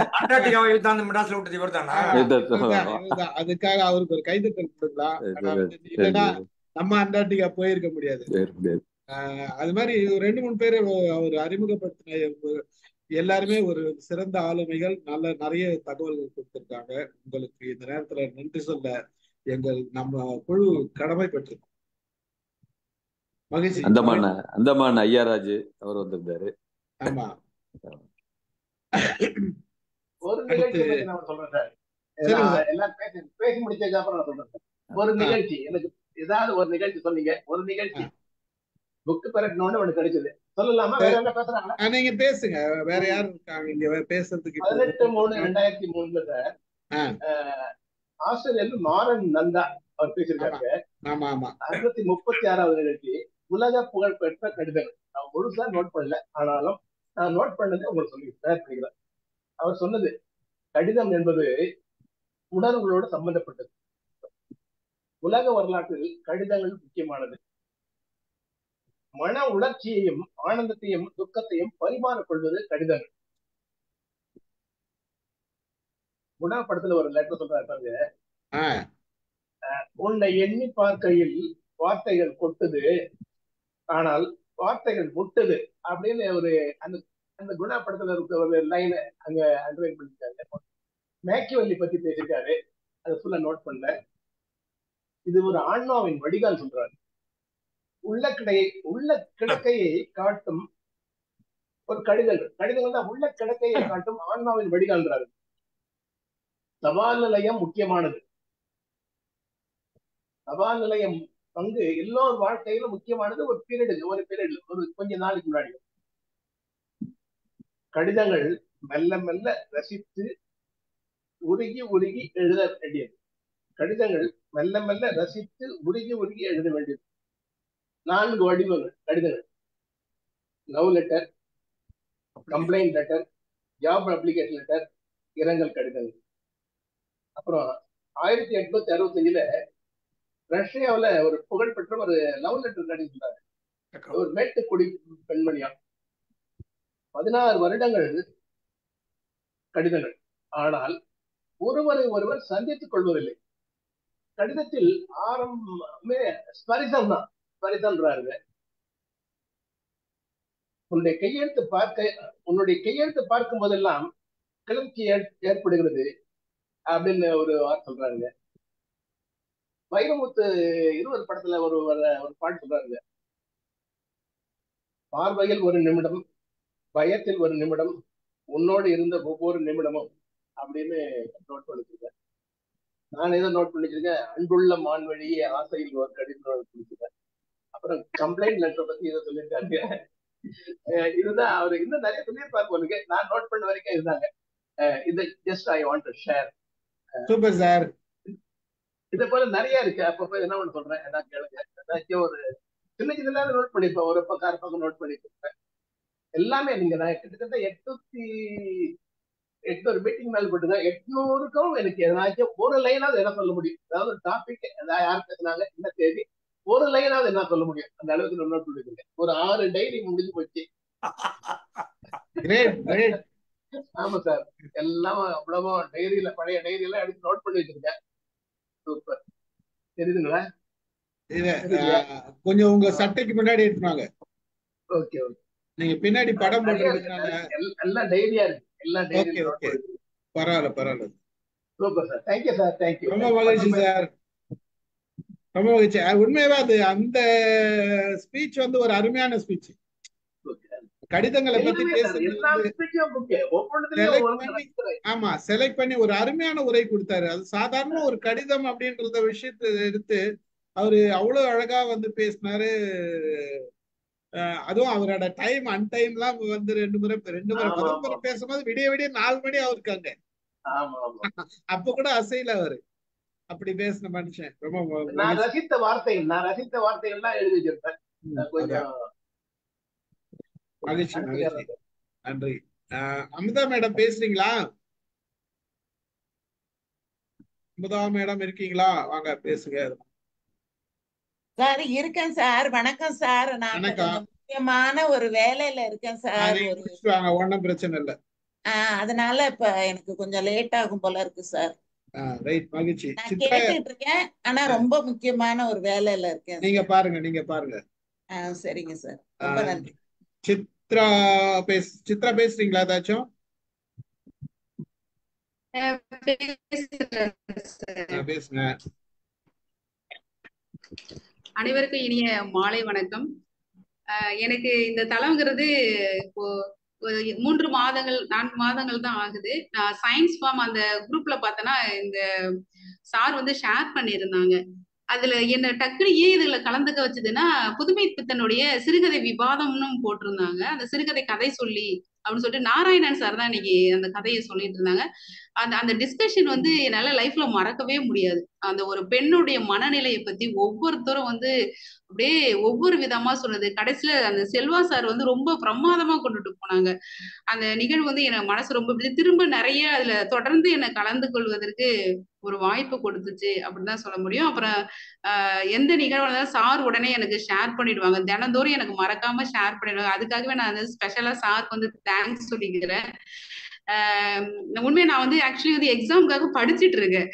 அதுக்காக அவருக்கு ஒரு கைதட்டல் கொடுக்கலாம். இல்லைன்னா நம்ம அண்டார்டிகா போயிருக்க முடியாது. அது மாதிரி 2-3 பேர் அவர் அறிமுகப்படுத்தின எல்லாருமே ஒரு சிறந்த ஆளுமைகள், நிறைய தகவல்கள் கொடுத்திருக்காங்க. உங்களுக்கு இந்த நேரத்துல நன்றி சொல்ல நம்ம குழு கடமைப்பட்டிருக்கோம். மகிழ்ச்சி. அந்தமான் ஐயாராஜ் அவர் வந்திருந்தாரு. ஆமா, ஒரு நிகழ்ச்சி நான் சொல்றேன் சார், எல்லாம் பேசி முடிச்சதுக்கு அப்புறம் நான் சொல்றேன். ஒரு நிகழ்ச்சி எனக்கு ஏதாவது ஒரு நிகழ்ச்சி சொன்னீங்க, ஒரு நிகழ்ச்சி புக் பெறணும்னு ஒண்ணு கிடைச்சது, சொல்லலாமா? வேற என்ன பேசுறாங்க? நீங்க பேசுங்க. வேற யாரும் இருக்காங்க இங்க பேசுறதுக்கு? 18/3/2003 சார், ஆஸ்திரேலியாவில் மாரன் நந்தா அவர் பேசியிருக்காங்க. 636வது நிகழ்ச்சி, உலக புகழ் பெற்ற கடிதங்கள். நான் முழுசா நோட் பண்ணல, ஆனாலும் நான் நோட் பண்ணது உங்களுக்கு சொல்லி ஷேர் பண்ணிக்கிறேன். அவர் சொன்னது, கடிதம் என்பது உணர்வுகளோடு சம்பந்தப்பட்டது. உலக வரலாற்றில் கடிதங்கள் முக்கியமானது. மன உணர்ச்சியையும் ஆனந்தத்தையும் துக்கத்தையும் பரிமாறிக்கொள்வது கடிதங்கள். குணா படத்துல ஒரு லெட்டர் சொல்றாரு, உன்னை எண்ணி பார்க்கையில் வார்த்தைகள் கொட்டுது, ஆனால் வார்த்தைகள் முட்டுது அப்படின்னு ஒரு அந்த குணா படத்துல இருக்க ஒரு லைன் அங்க அண்டர்லைன் பண்ணிருக்காங்க. மேக்கியவெல்லி பத்தி பேசியிருக்காரு. அதை ஃபுல்லா நோட் பண்ணல. இது ஒரு ஆன்மாவின் வடிகால் சொல்றாரு. உள்ள கிடக்கையை காட்டும் ஒரு கடிதங்கள் தான் உள்ள கிடக்கையை காட்டும் ஆன்மாவின் வடிகால்ன்றாரு. சவால் நிலையம் முக்கியமானது. சவால் நிலையம் பங்கு எல்லோரும் வாழ்க்கையிலும் முக்கியமானது. ஒரு பீரியட் ஒரு கொஞ்ச நாளைக்கு முன்னாடி கடிதங்கள் மெல்ல மெல்ல ரசித்து உருகி எழுத வேண்டியது. கடிதங்கள் மெல்ல மெல்ல ரசித்து உருகி எழுத வேண்டியது. 4 வடிவங்கள் கடிதங்கள்: love letter, complaint letter, job application letter, இரங்கல் கடிதங்கள். அப்புறம் 1865 ரஷ்யாவில ஒரு புகழ்பெற்ற ஒரு லவ் லெட்டர் கடிதம், ஒரு மேட்டுக்குடி பெண்மணியா, 16 வருடங்கள் கடிதங்கள். ஆனால் ஒருவரை ஒருவர் சந்தித்துக் கொள்வதில்லை. கடிதத்தில் ஆரம்பமே ஸ்பரிசம் தான். ஸ்பரிசம்ன்றாருங்க. உன்னுடைய கையெழுத்து பார்க்கும் போதெல்லாம் கிளர்ச்சி ஏற்படுகிறது அப்படின்னு ஒரு வார்த்தை சொல்றாருங்க. வைரமுத்து 20 படத்துல ஒரு பாட்டு சொல்றாருங்க. பார்வையில் ஒரு நிமிடம், பயத்தில் ஒரு நிமிடம், உன்னோடு இருந்த ஒவ்வொரு நிமிடமும் அப்படின்னு நோட் பண்ணிச்சிருக்கேன். நான் ஏதோ நோட் பண்ணிச்சிருக்கேன். அன்புள்ள மான்வழி ஆசையில் ஒரு கடிதம் கொடுத்துருக்கேன். அப்புறம் கம்ப்ளைண்ட் லெட்டர் பத்தி ஏதோ சொல்லியிருக்காங்க. இதுதான் அவரு இன்னும் நிறைய சொல்லியிருப்பாரு போலுக்கு. நான் நோட் பண்ண வரைக்கும் இருந்தாங்க. இது just I want to share. Super sir. இதை போல நிறைய இருக்கு. அப்பப்ப என்ன ஒண்ணு சொல்றேன், ஏதாவது கேளுங்க. ஏதாச்சும் ஒரு சின்ன நோட் பண்ணிருப்பேன். ஒரு பக்கம் நோட் பண்ணிட்டு இருப்பேன். எல்லாமே நீங்க நான் கிட்டத்தட்ட 800 மீட்டிங் மேல் போட்டுங்க. 800க்கும் எனக்கு ஏதாச்சும் ஒரு லைனாவது என்ன சொல்ல முடியும். அதாவது டாபிக் ஏதாவது யார் பேசினாங்க, என்ன தேதி, ஒரு லைனாவது என்ன சொல்ல முடியும். அந்த அளவுக்கு நான் நோட் பண்ணிருக்கேன். ஒரு 6 டைரி முடிஞ்சு போச்சு. ஆமா சார், எல்லாம் அவ்வளவோ டைரியில, பழைய டைரியில எடுத்து நோட் பண்ணி வச்சிருக்கேன். சூப்பர். தெரியுதுங்களா? கொஞ்சம் உங்க சட்டைக்கு முன்னாடி எடுத்துனாங்க. Okay okay. நீங்க பின்னாடி படம் போடுறதுனால எல்லாம் டைரியா இருக்கு. எல்லாம் டைரி. ஓகே, பரவாயில்ல. Super sir. Thank you sir. Thank you. ரொம்ப மகிழ்ச்சி சார். ரொம்ப மகிழ்ச்சி. உண்மையாவே அது அந்த ஸ்பீச் வந்து ஒரு அருமையான ஸ்பீச். கடிதங்களை பத்தி ஆமா செலக்ட் பண்ணி ஒரு அருமையான உரை கொடுத்தாரு. அது சாதாரண ஒரு கடிதம் அப்படின்றத விஷயத்தை எடுத்து அவரு அவ்வளவு அழகா வந்து பேசினாரு. அதுவும் அவரோட டைம் அன்டைம் எல்லாம் வந்து 2 முறை முதல் முறை பேசும்போது விடிய 4 மணி அவருக்காங்க. அப்ப கூட அசையில அவரு அப்படி பேசின மனுஷன். ரொம்ப நான் ரசித்த வார்த்தைகள் எல்லாம் எழுதி வச்சிருப்பேன். மகிழ்ச்சி. நன்றி. அமுதா மேடம் பேசுறீங்களா? அமுதா மேடம் இருக்கீங்களா? வாங்க பேசுங்க சார். இருக்கேன் சார். வணக்கம் சார். நான் முக்கியமான ஒரு வேலையில இருக்கேன் சார். ஒன்னும் பிரச்சனை இல்ல. அதனால இப்ப எனக்கு கொஞ்சம் லேட் ஆகும் போல இருக்கு சார். மகிழ்ச்சி. நான் கேட்டுட்டு இருக்கேன். ஆனா ரொம்ப முக்கியமான ஒரு வேலையில இருக்கேன். நீங்க பாருங்க. சரிங்க சார். ரொம்ப நன்றி. சித்ரா பேசுறீங்களா? ஏதாச்சும் பேசுங்க. அனைவருக்கும் இனிய மாலை வணக்கம். எனக்கு இந்த தளம்ங்கிறது இப்போ 3 மாதங்கள் 4 மாதங்கள் தான் ஆகுது. நான் சயின்ஸ் ஃபார்ம் அந்த குரூப்ல பார்த்தேன்னா இந்த சார் வந்து ஷேர் பண்ணியிருந்தாங்க. அதுல என்ன டக்குனு ஏன் இதுல கலந்துக்க வச்சதுன்னா, புதுமை பித்தனுடைய சிறுகதை விவாதம்னு போட்டிருந்தாங்க. அந்த சிறுகதை கதை சொல்லி அப்படின்னு சொல்லிட்டு நாராயணன் சார் தான் இன்னைக்கு அந்த கதையை சொல்லிட்டு இருந்தாங்க. அந்த டிஸ்கஷன் வந்து என்னால லைஃப்ல மறக்கவே முடியாது. அந்த ஒரு பெண்ணுடைய மனநிலையை பத்தி ஒவ்வொருத்தரும் வந்து அப்படியே ஒவ்வொரு விதமா சொன்னது. கடைசியில அந்த செல்வா சார் வந்து ரொம்ப பிரமாதமா கொண்டுட்டு போனாங்க. அந்த நிகழ்வு வந்து எனக்கு மனசு ரொம்ப திரும்ப நிறைய அதுல தொடர்ந்து என்னை கலந்து கொள்வதற்கு ஒரு வாய்ப்பு கொடுத்துச்சு அப்படின்னு தான் சொல்ல முடியும். அப்புறம் எந்த நிகழ்வு சார் உடனே எனக்கு ஷேர் பண்ணிடுவாங்க. தினந்தோறும் எனக்கு மறக்காம ஷேர் பண்ணிடுவாங்க. அதுக்காகவே நான் வந்து ஸ்பெஷலா சாருக்கு வந்து தேங்க்ஸ் சொல்லிக்கிறேன். உண்மையை நான் வந்து ஆக்சுவலி வந்து எக்ஸாமுக்காக படிச்சுட்டு இருக்கேன்.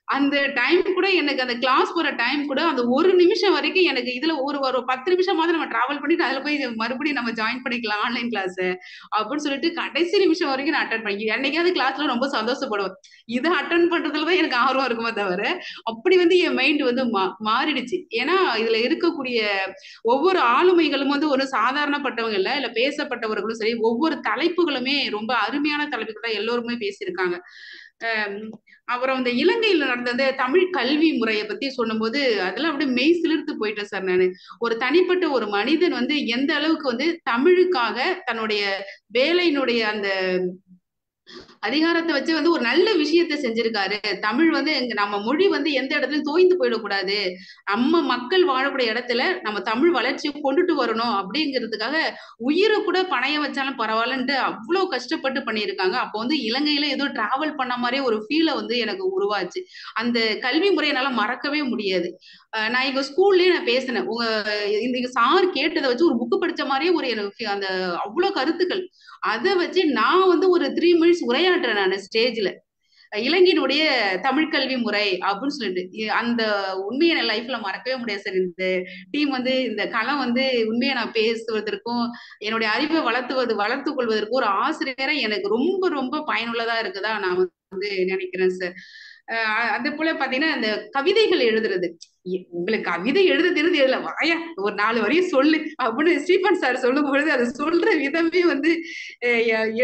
அந்த டைம் கூட எனக்கு அந்த கிளாஸ் போற டைம் கூட அந்த ஒரு நிமிஷம் வரைக்கும் எனக்கு இதுல ஒரு ஒரு 10 நிமிஷமாவது நம்ம டிராவல் பண்ணிட்டு அதுல போய் மறுபடியும் நம்ம ஜாயின் பண்ணிக்கலாம் ஆன்லைன் கிளாஸ் அப்படின்னு சொல்லிட்டு கடைசி நிமிஷம் வரைக்கும் நான் அட்டன் பண்ணி என்னைக்காவது கிளாஸ்ல ரொம்ப சந்தோஷப்படுவேன். இதை அட்டன் பண்றதுலதான் எனக்கு ஆர்வம் இருக்குமே தவிர அப்படி வந்து என் மைண்ட் வந்து மாறிடுச்சு. ஏன்னா இதுல இருக்கக்கூடிய ஒவ்வொரு ஆளுமைகளும் வந்து ஒரு சாதாரணப்பட்டவங்க இல்ல பேசப்பட்டவர்களும் சரி, ஒவ்வொரு தலைப்புகளுமே ரொம்ப அருமையான தலைப்புகள் தான் எல்லோருமே பேசியிருக்காங்க. அப்புறம் இந்த இலங்கையில நடந்த தமிழ் கல்வி முறையை பத்தி சொல்லும்போது அதெல்லாம் அப்படியே மெய் சிலிர்த்து போயிட்டேன் சார். நானு ஒரு தனிப்பட்ட ஒரு மனிதன் வந்து எந்த அளவுக்கு வந்து தமிழுக்காக தன்னுடைய வேலையினுடைய அந்த அதிகாரத்தை வச்சு வந்து ஒரு நல்ல விஷயத்த செஞ்சிருக்காரு. தமிழ் வந்து நம்ம மொழி வந்து எந்த இடத்துலயும் தோய்ந்து போயிடக்கூடாது, நம்ம மக்கள் வாழக்கூடிய இடத்துல நம்ம தமிழ் வளர்ச்சியை கொண்டுட்டு வரணும் அப்படிங்கிறதுக்காக உயிரை கூட பணைய வச்சாலும் பரவாயில்லன்ட்டு அவ்வளவு கஷ்டப்பட்டு பண்ணியிருக்காங்க. அப்போ வந்து இலங்கையில ஏதோ டிராவல் பண்ண மாதிரியே ஒரு ஃபீலை வந்து எனக்கு உருவாச்சு. அந்த கல்வி முறையை என்னால மறக்கவே முடியாது. நான் எங்க ஸ்கூல்லயே நான் பேசினேன். இந்த சார் கேட்டதை வச்சு ஒரு புக்கு படிச்ச மாதிரியே ஒரு எனக்கு அந்த அவ்வளவு கருத்துக்கள். அதை வச்சு நான் வந்து ஒரு 3 மினிட்ஸ் உரையாற்றுறேன் நான் ஸ்டேஜ்ல. இலங்கையினுடைய தமிழ் கல்வி முறை அப்படின்னு சொல்லிட்டு அந்த உண்மையை என் லைஃப்ல மறக்கவே முடியாது சார். இந்த டீம் வந்து இந்த களம் வந்து உண்மையை நான் பேசுவதற்கும் என்னுடைய அறிவை வளர்த்து கொள்வதற்கும் ஒரு ஆசிரியரை எனக்கு ரொம்ப ரொம்ப பயனுள்ளதா இருக்குதா நான் வந்து நினைக்கிறேன் சார். அதே போல பாத்தீங்கன்னா இந்த கவிதைகள் எழுதுறது, உங்களுக்கு கவிதை எழுத தெரிஞ்சு எழுதல வாயா ஒரு 4 வரையும் சொல்லு அப்படின்னு ஸ்டீஃபன் சார் சொல்லும் பொழுது அதை சொல்ற விதமே வந்து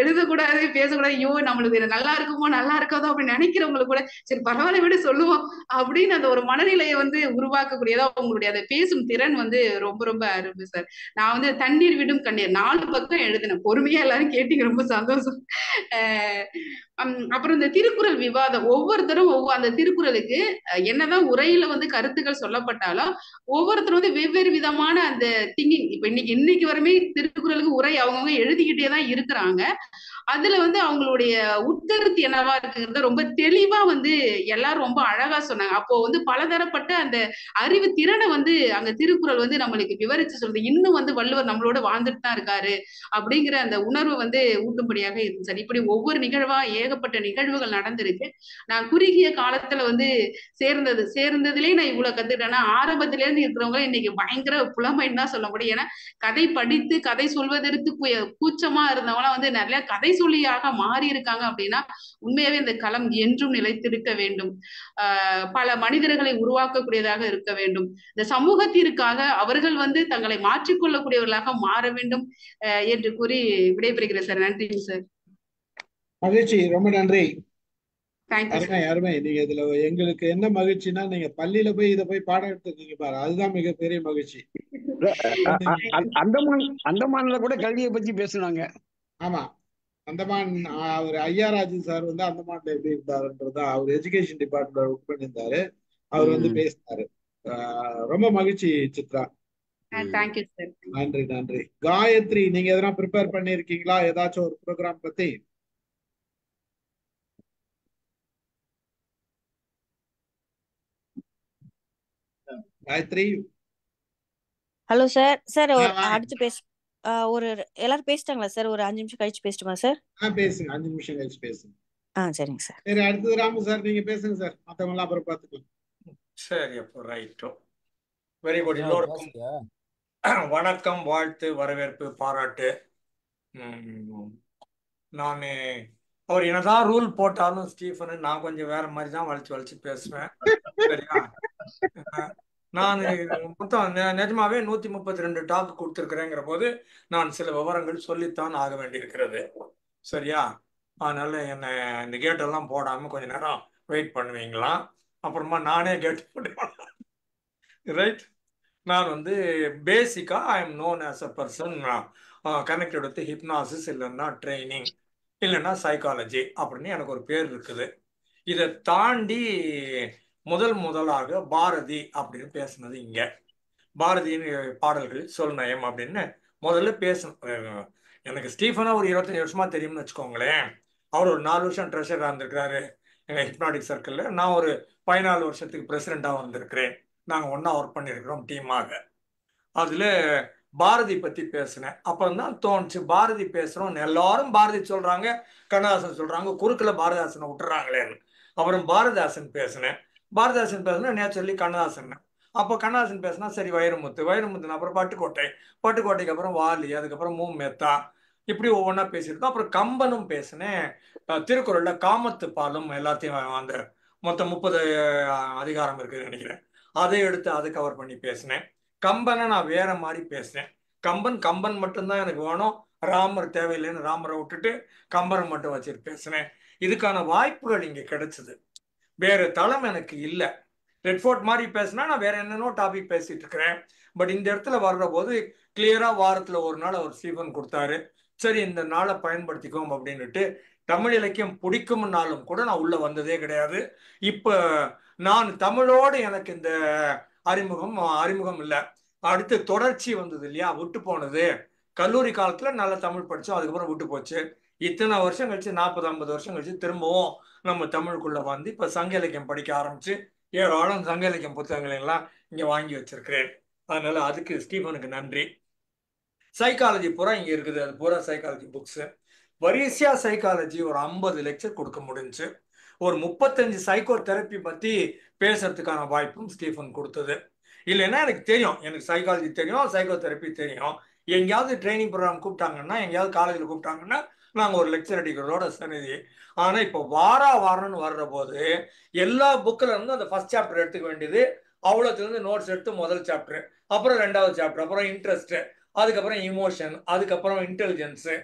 எழுதக்கூடாது பேசக்கூடாது, ஐயோ நம்மளுக்கு நல்லா இருக்காதோ அப்படின்னு நினைக்கிறவங்களுக்கு கூட சரி பரவாயில்ல விட சொல்லுவோம் அப்படின்னு அந்த ஒரு மனநிலையை வந்து உருவாக்கக்கூடியதா உங்களுடைய அதை பேசும் திறன் வந்து ரொம்ப ரொம்ப அருமை சார். நான் வந்து தண்ணீர் விடும் கண்ணீர் 4 பக்கம் எழுதினேன். பொறுமையா எல்லாரும் கேட்டீங்க, ரொம்ப சந்தோஷம். அப்புறம் இந்த திருக்குறள் விவாதம், ஒவ்வொருத்தரும் அந்த திருக்குறளுக்கு என்னதான் உரையில வந்து கருத்துக்கள் சொல்லப்பட்டாலும் ஒவ்வொருத்தரும் வந்து வெவ்வேறு விதமான அந்த திங்கிங். இப்ப இன்னைக்கு வரைமே திருக்குறளுக்கு உரை அவங்கவுங்க எழுதிக்கிட்டே தான் இருக்கிறாங்க. அதுல வந்து அவங்களுடைய உட்கருத்து என்னவா இருக்குங்கிறத ரொம்ப தெளிவா வந்து எல்லாரும் ரொம்ப அழகா சொன்னாங்க. அப்போ வந்து பலதரப்பட்ட அந்த அறிவு திறனை வந்து அங்க திருக்குறள் வந்து நம்மளுக்கு விவரிச்சு சொல்றது. இன்னும் வந்து வள்ளுவர் நம்மளோட வாழ்ந்துட்டு தான் இருக்காரு அப்படிங்கிற அந்த உணர்வு வந்து ஊட்டும்படியாக இருந்துச்சு. இப்படி ஒவ்வொரு நிகழ்வா ஏகப்பட்ட நிகழ்வுகள் நடந்திருக்கு. நான் குறுகிய காலத்துல வந்து சேர்ந்ததுலயே நான் இவ்வளவு கத்துக்கிட்டேன்னா ஆரம்பத்தில இருந்து இருக்கிறவங்க இன்னைக்கு பயங்கர புலமைன்னு தான் சொல்ல முடியும். ஏன்னா கதை படித்து கதை சொல்வதற்கு கூச்சமா இருந்தவங்களாம் வந்து நிறைய கதை சொல்லியாக மாறி இருக்காங்க. அப்படின்னா உண்மையாவே இந்த களம் என்றும் நிலைத்திருக்க வேண்டும். பல மனிதர்களை உருவாக்கக்கூடியதாக இருக்க வேண்டும். இந்த சமூகத்திற்காக அவர்கள் வந்து தங்களை மாற்றிக்கொள்ளக்கூடியவர்களாக மாற வேண்டும் என்று கூறி விடைபெறுகிறேன் சார். நன்றிங்க சார். மகிழ்ச்சி, ரொம்ப நன்றி. தேங்க்யூ. அருமை. நீங்க இதுல எங்களுக்கு என்ன மகிழ்ச்சின்னா நீங்க பள்ளியில போய் இதை போய் பாடம் எடுத்துருக்கீங்க பாரு, அதுதான் மிகப்பெரிய மகிழ்ச்சி. அந்தமான்ல கூட கல்வியை பத்தி பேசுனாங்க. ஆமா, அந்தமான் அவர் ஐயாராஜன் சார் வந்து அந்தமான்ல எப்படி இருந்தாருன்றதா அவர் எஜுகேஷன் டிபார்ட்மெண்ட் ஒர்க் பண்ணியிருந்தாரு. அவர் வந்து பேசினாரு. ரொம்ப மகிழ்ச்சி சித்ரா. Thank you sir. நன்றி. காயத்ரி, நீங்க எதனா ப்ரிப்பேர் பண்ணிருக்கீங்களா ஏதாச்சும் ஒரு ப்ரோக்ராம் பத்தி? காயத்ரி. Hello sir. சார் அடுத்து ஒரு எல்லாரும் பேசிட்டாங்களா சார்? ஒரு 5 நிமிஷம் கழிச்சு பேசட்டுமா சார்? பேசுங்க, 5 நிமிஷம் கழிச்சு பேசுங்க. சரிங்க சார். சரி, அடுத்தது ராமு சார், நீங்க பேசுங்க சார். மத்தவங்க எல்லாம் அப்புறம் பார்த்துக்கலாம். சரி, அப்போ ரைட்டோ. Very good. எல்லோருக்கும் வணக்கம், வாழ்த்து, வரவேற்பு, பாராட்டு. நான் அவர் என்னதான் ரூல் போட்டாலும் ஸ்டீஃபனு நான் கொஞ்சம் வேற மாதிரி தான் வளைச்சு பேசுவேன். சரியா? நான் மொத்தம் நிஜமாவே 132 டாக் கொடுத்துருக்கிறேங்கிற போது நான் சில விவரங்கள் சொல்லித்தான் ஆக வேண்டியிருக்கிறது. சரியா? அதனால என்னை இந்த கேட்டெல்லாம் போடாமல் கொஞ்சம் நேரம் வெயிட் பண்ணுவீங்களா? அப்புறமா நானே கேட்டு போடுவேன். ரைட். நான் வந்து பேசிக்காக I am known as a person connected with hypnosis, இல்லைன்னா ட்ரைனிங், இல்லைன்னா சைக்காலஜி அப்படின்னு எனக்கு ஒரு பேர் இருக்குது. இதை தாண்டி முதலாக பாரதி அப்படின்னு பேசுனது இங்கே. பாரதியின் பாடல்கள் சொல் நயம் அப்படின்னு முதல்ல பேசணும். எனக்கு ஸ்டீஃபனா ஒரு 25 வருஷமா தெரியும்னு வச்சுக்கோங்களேன். அவர் ஒரு 4 வருஷம் ட்ரெஷராக இருந்திருக்கிறாரு எங்கள் ஹிப்னாட்டிக் சர்க்கிளில். நான் ஒரு 14 வருஷத்துக்கு பிரசிடெண்ட்டாக வந்திருக்கிறேன். நாங்கள் ஒன்றா ஒர்க் பண்ணியிருக்கிறோம் டீமாக. அதில் பாரதி பற்றி பேசினேன். அப்புறம் தான் தோணுச்சு பாரதி பேசுகிறோம், எல்லாரும் பாரதி சொல்கிறாங்க, கண்ணதாசன் சொல்கிறாங்க, குறுக்கில் பாரதிதாசனை விட்டுறாங்களேன்னு. அப்புறம் பாரதிதாசன் பேசினேன். பாரதிதாசன் பேசுனா நேச்சுரலி கண்ணதாசன். அப்போ கண்ணதாசன் பேசினா சரி வைரமுத்து அப்புறம் பட்டுக்கோட்டைக்கு அப்புறம் வாலி, அதுக்கப்புறம் மேத்தா, இப்படி ஒவ்வொன்றா பேசியிருக்கோம். அப்புறம் கம்பனும் பேசினேன். திருக்குறள்ல காமத்து பாலும் எல்லாத்தையும் அந்த மொத்தம் 30 அதிகாரம் இருக்குன்னு நினைக்கிறேன், அதை எடுத்து அதை கவர் பண்ணி பேசினேன். கம்பனை நான் வேற மாதிரி பேசினேன். கம்பன் மட்டும்தான் எனக்கு வேணும், ராமர் தேவையில்லைன்னு ராமரை விட்டுட்டு கம்பனை மட்டும் வச்சுட்டு பேசினேன். இதுக்கான வாய்ப்புகள் இங்க கிடைச்சது. வேற தளம் எனக்கு இல்லை. ரெட்ஃபோர்ட் மாதிரி பேசினா நான் வேற என்னென்னோ டாபிக் பேசிட்டு இருக்கிறேன். பட் இந்த இடத்துல வர்ற போது கிளியரா வாரத்துல ஒரு நாள் அவர் ஸ்டீஃபன் கொடுத்தாரு. சரி, இந்த நாளை பயன்படுத்திக்கோம் அப்படின்னுட்டு. தமிழ் இலக்கியம் பிடிக்கும்னாலும் கூட நான் உள்ள வந்ததே கிடையாது. இப்ப நான் தமிழோடு எனக்கு இந்த அறிமுகம் இல்லை. அடுத்து தொடர்ச்சி வந்தது இல்லையா, விட்டு போனது. கல்லூரி காலத்துல நல்ல தமிழ் படிச்சோம், அதுக்கப்புறம் விட்டு போச்சு. இத்தனை வருஷம் கழிச்சு 40-50 வருஷம் கழிச்சு திரும்பவும் நம்ம தமிழுக்குள்ள வந்து இப்ப சங்க இலக்கியம் படிக்க ஆரம்பிச்சு ஏராளம் சங்க இலக்கியம் புத்தகங்களை எல்லாம் இங்க வாங்கி வச்சிருக்கிறேன். அதனால அதுக்கு ஸ்டீஃபனுக்கு நன்றி. சைக்காலஜி பூரா இங்க இருக்குது, அது பூரா சைக்காலஜி புக்ஸ். வரிசையா சைக்காலஜி ஒரு 50 லெக்சர் கொடுக்க முடிஞ்சு. ஒரு 35 சைக்கோ தெரப்பி பத்தி பேசுறதுக்கான வாய்ப்பும் ஸ்டீஃபன் கொடுத்தது. இல்லைன்னா எனக்கு தெரியும், எனக்கு சைக்காலஜி தெரியும், சைக்கோ தெரப்பி தெரியும். எங்கேயாவது ட்ரைனிங் ப்ரோக்ராம் கூப்பிட்டாங்கன்னா, எங்கேயாவது காலேஜில் கூப்பிட்டாங்கன்னா நாங்கள் ஒரு லெக்சர் அடிக்கிறதோட சரி. ஆனால் இப்போ வாரம்னு வர்ற போது எல்லா புக்கில் இருந்து அந்த ஃபர்ஸ்ட் சாப்டர் எடுத்துக்க வேண்டியது, அவ்வளோத்துலேருந்து நோட்ஸ் எடுத்து முதல் சாப்டர், அப்புறம் 2வது சாப்டர், அப்புறம் இன்ட்ரெஸ்ட், அதுக்கப்புறம் இமோஷன், அதுக்கப்புறம் இன்டெலிஜென்ஸு,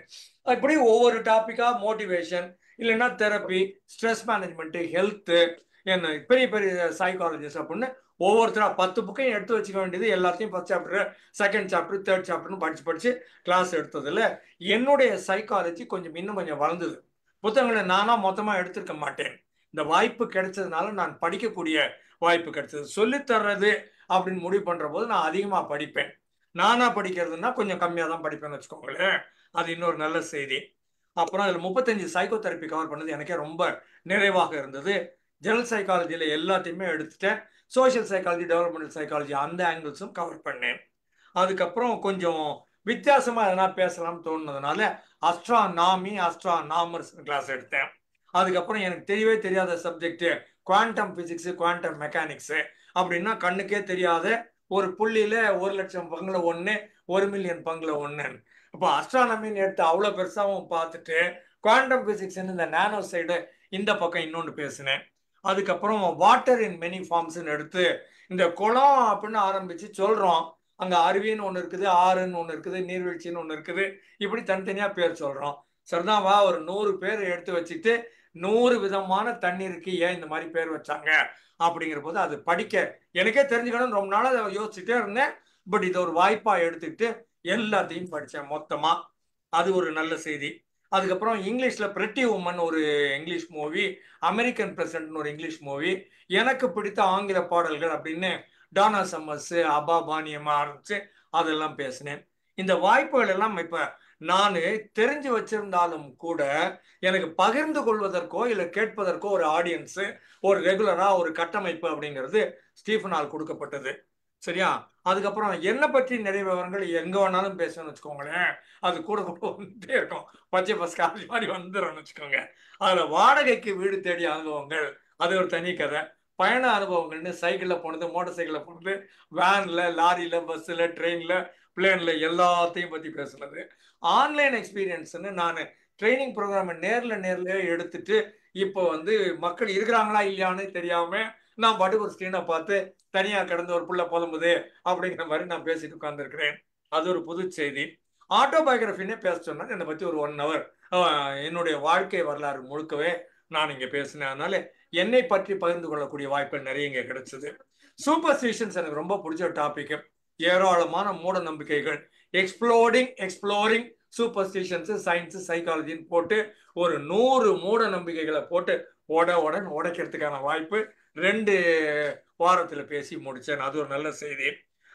இப்படி ஒவ்வொரு டாப்பிக்காக மோட்டிவேஷன், இல்லைன்னா தெரப்பி, ஸ்ட்ரெஸ் மேனேஜ்மெண்ட்டு, ஹெல்த்து, என்ன பெரிய பெரிய சைக்காலஜிஸ்ட் அப்படின்னு ஒவ்வொருத்தரா 10 புக்கையும் எடுத்து வச்சுக்க வேண்டியது. எல்லாத்தையும் first chapter, second chapter, third சாப்டர்னு படிச்சு கிளாஸ் எடுத்ததில் என்னுடைய சைக்காலஜி இன்னும் கொஞ்சம் வளர்ந்தது. புத்தகங்களை நானா மொத்தமா எடுத்திருக்க மாட்டேன். இந்த வாய்ப்பு கிடைச்சதுனால நான் படிக்கக்கூடிய வாய்ப்பு கிடைச்சது. சொல்லித்தர்றது அப்படின்னு முடிவு பண்ற போது நான் அதிகமா படிப்பேன். நானா படிக்கிறதுனா கொஞ்சம் கம்மியா தான் படிப்பேன்னு வச்சுக்கோங்களேன். அது இன்னொரு நல்ல செய்தி. அப்புறம் அதில் 35 சைக்கோ தெரப்பி கவர் பண்ணது எனக்கே ரொம்ப நிறைவாக இருந்தது. ஜெனரல் சைக்காலஜியில எல்லாத்தையுமே எடுத்துட்டேன். சோசியல் சைக்காலஜி, டெவலப்மெண்டல் சைக்காலஜி அந்த ஆங்கிள்ஸும் கவர் பண்ணேன். அதுக்கப்புறம் கொஞ்சம் வித்தியாசமா எதனா பேசலாம்னு தோணுனதுனால அஸ்ட்ரானாமர்ஸ் கிளாஸ் எடுத்தேன். அதுக்கப்புறம் எனக்கு தெரியவே தெரியாத subject quantum physics, quantum mechanics. அப்படின்னா கண்ணுக்கே தெரியாத ஒரு புள்ளியில 1,00,000 பங்குல 1, 1,000,000 பங்குல 1. இப்போ அஸ்ட்ரானமின்னு எடுத்து அவ்வளோ பெருசாகவும் பார்த்துட்டு குவாண்டம் பிசிக்ஸ் இந்த நானோ சைடு இந்த பக்கம் இன்னொன்று பேசினேன். அதுக்கப்புறம் வாட்டர் இன் மெனி ஃபார்ம்ஸ்ன்னு எடுத்து இந்த குளம் அப்படின்னு ஆரம்பிச்சு சொல்றோம். அங்க அருவின்னு ஒன்று இருக்குது, ஆறுன்னு ஒன்று இருக்குது, நீர்வீழ்ச்சின்னு ஒன்று இருக்குது, இப்படி தனித்தனியா பேர் சொல்றோம். சரிதான், வா ஒரு 100 பேர் எடுத்து வச்சுட்டு 100 விதமான தண்ணீருக்கு ஏன் இந்த மாதிரி பேர் வச்சாங்க அப்படிங்கிற போது அது படிக்க எனக்கே தெரிஞ்சுக்கணும்னு ரொம்ப நாள் அதை யோசிச்சுட்டே இருந்தேன். பட் இதை ஒரு வாய்ப்பா எடுத்துக்கிட்டு எல்லாத்தையும் படித்தேன் மொத்தமா. அது ஒரு நல்ல செய்தி. அதுக்கப்புறம் இங்கிலீஷ்ல பிரெட்டி உமன் ஒரு இங்கிலீஷ் மூவி, அமெரிக்கன் பிரசிடென்ட்னு ஒரு இங்கிலீஷ் மூவி, எனக்கு பிடித்த ஆங்கில பாடல்கள் அப்படின்னு டானா சம்மர்ஸ், அபா பானியமா ஆரம்பிச்சு அதெல்லாம் பேசினேன். இந்த வாய்ப்புகள் எல்லாம் இப்ப நான் தெரிஞ்சு வச்சிருந்தாலும் கூட எனக்கு பகிர்ந்து கொள்வதற்கோ இல்லை கேட்பதற்கோ ஒரு ஆடியன்ஸ், ஒரு ரெகுலரா ஒரு கட்டமைப்பு அப்படிங்கிறது ஸ்டீஃபனால் கொடுக்கப்பட்டது. சரியா? அதுக்கப்புறம் என்னை பற்றி நிறைய விவரங்கள் எங்க வேணாலும் பேசணும்னு வச்சுக்கோங்களேன், அது கூட வந்துட்டே இருக்கும். பச்சை பஸ் காலேஜ் மாதிரி வந்துடும்னு வச்சுக்கோங்க. அதுல வாடகைக்கு வீடு தேடிய அனுபவங்கள் அது ஒரு தனி கதை. பயண அனுபவங்கள்னு சைக்கிள்ல போனது, மோட்டார் சைக்கிள்ல போனது, வேன்ல, லாரியில, பஸ்ல, ட்ரெயின்ல, பிளேன்ல எல்லாத்தையும் பத்தி பேசுனது. ஆன்லைன் எக்ஸ்பீரியன்ஸ்ன்னு நான் ட்ரைனிங் ப்ரோக்ராம் நேர்ல எடுத்துட்டு இப்போ மக்கள் இருக்கிறாங்களா இல்லையான்னு தெரியாம நான் பாட்டுக்கு ஒரு ஸ்கிரீனை பார்த்து தனியா கிடந்து ஒரு புள்ள புலம்புது அப்படிங்கிற மாதிரி நான் பேசிட்டு உட்கார்ந்துருக்கிறேன். அது ஒரு புது செய்தி. ஆட்டோபயோகிராஃபின்னே பேச சொன்னா என்னை பத்தி ஒரு 1 hour என்னுடைய வாழ்க்கை வரலாறு முழுக்கவே நான் இங்க பேசினேன். அதனால என்னை பற்றி பகிர்ந்து கொள்ளக்கூடிய வாய்ப்புகள் நிறைய இங்க கிடைச்சது. சூப்பர்ஸ்டிஷன்ஸ் எனக்கு ரொம்ப பிடிச்ச டாபிக். ஏராளமான மூட நம்பிக்கைகள், எக்ஸ்ப்ளோரிங் சூப்பர்ஸ்டிஷன்ஸ், சயின்ஸ், சைக்காலஜின்னு போட்டு ஒரு 100 மூட நம்பிக்கைகளை போட்டு உடைக்கிறதுக்கான வாய்ப்பு 2 வாரத்துல பேசி முடிச்சேன். அது ஒரு நல்ல செய்தி.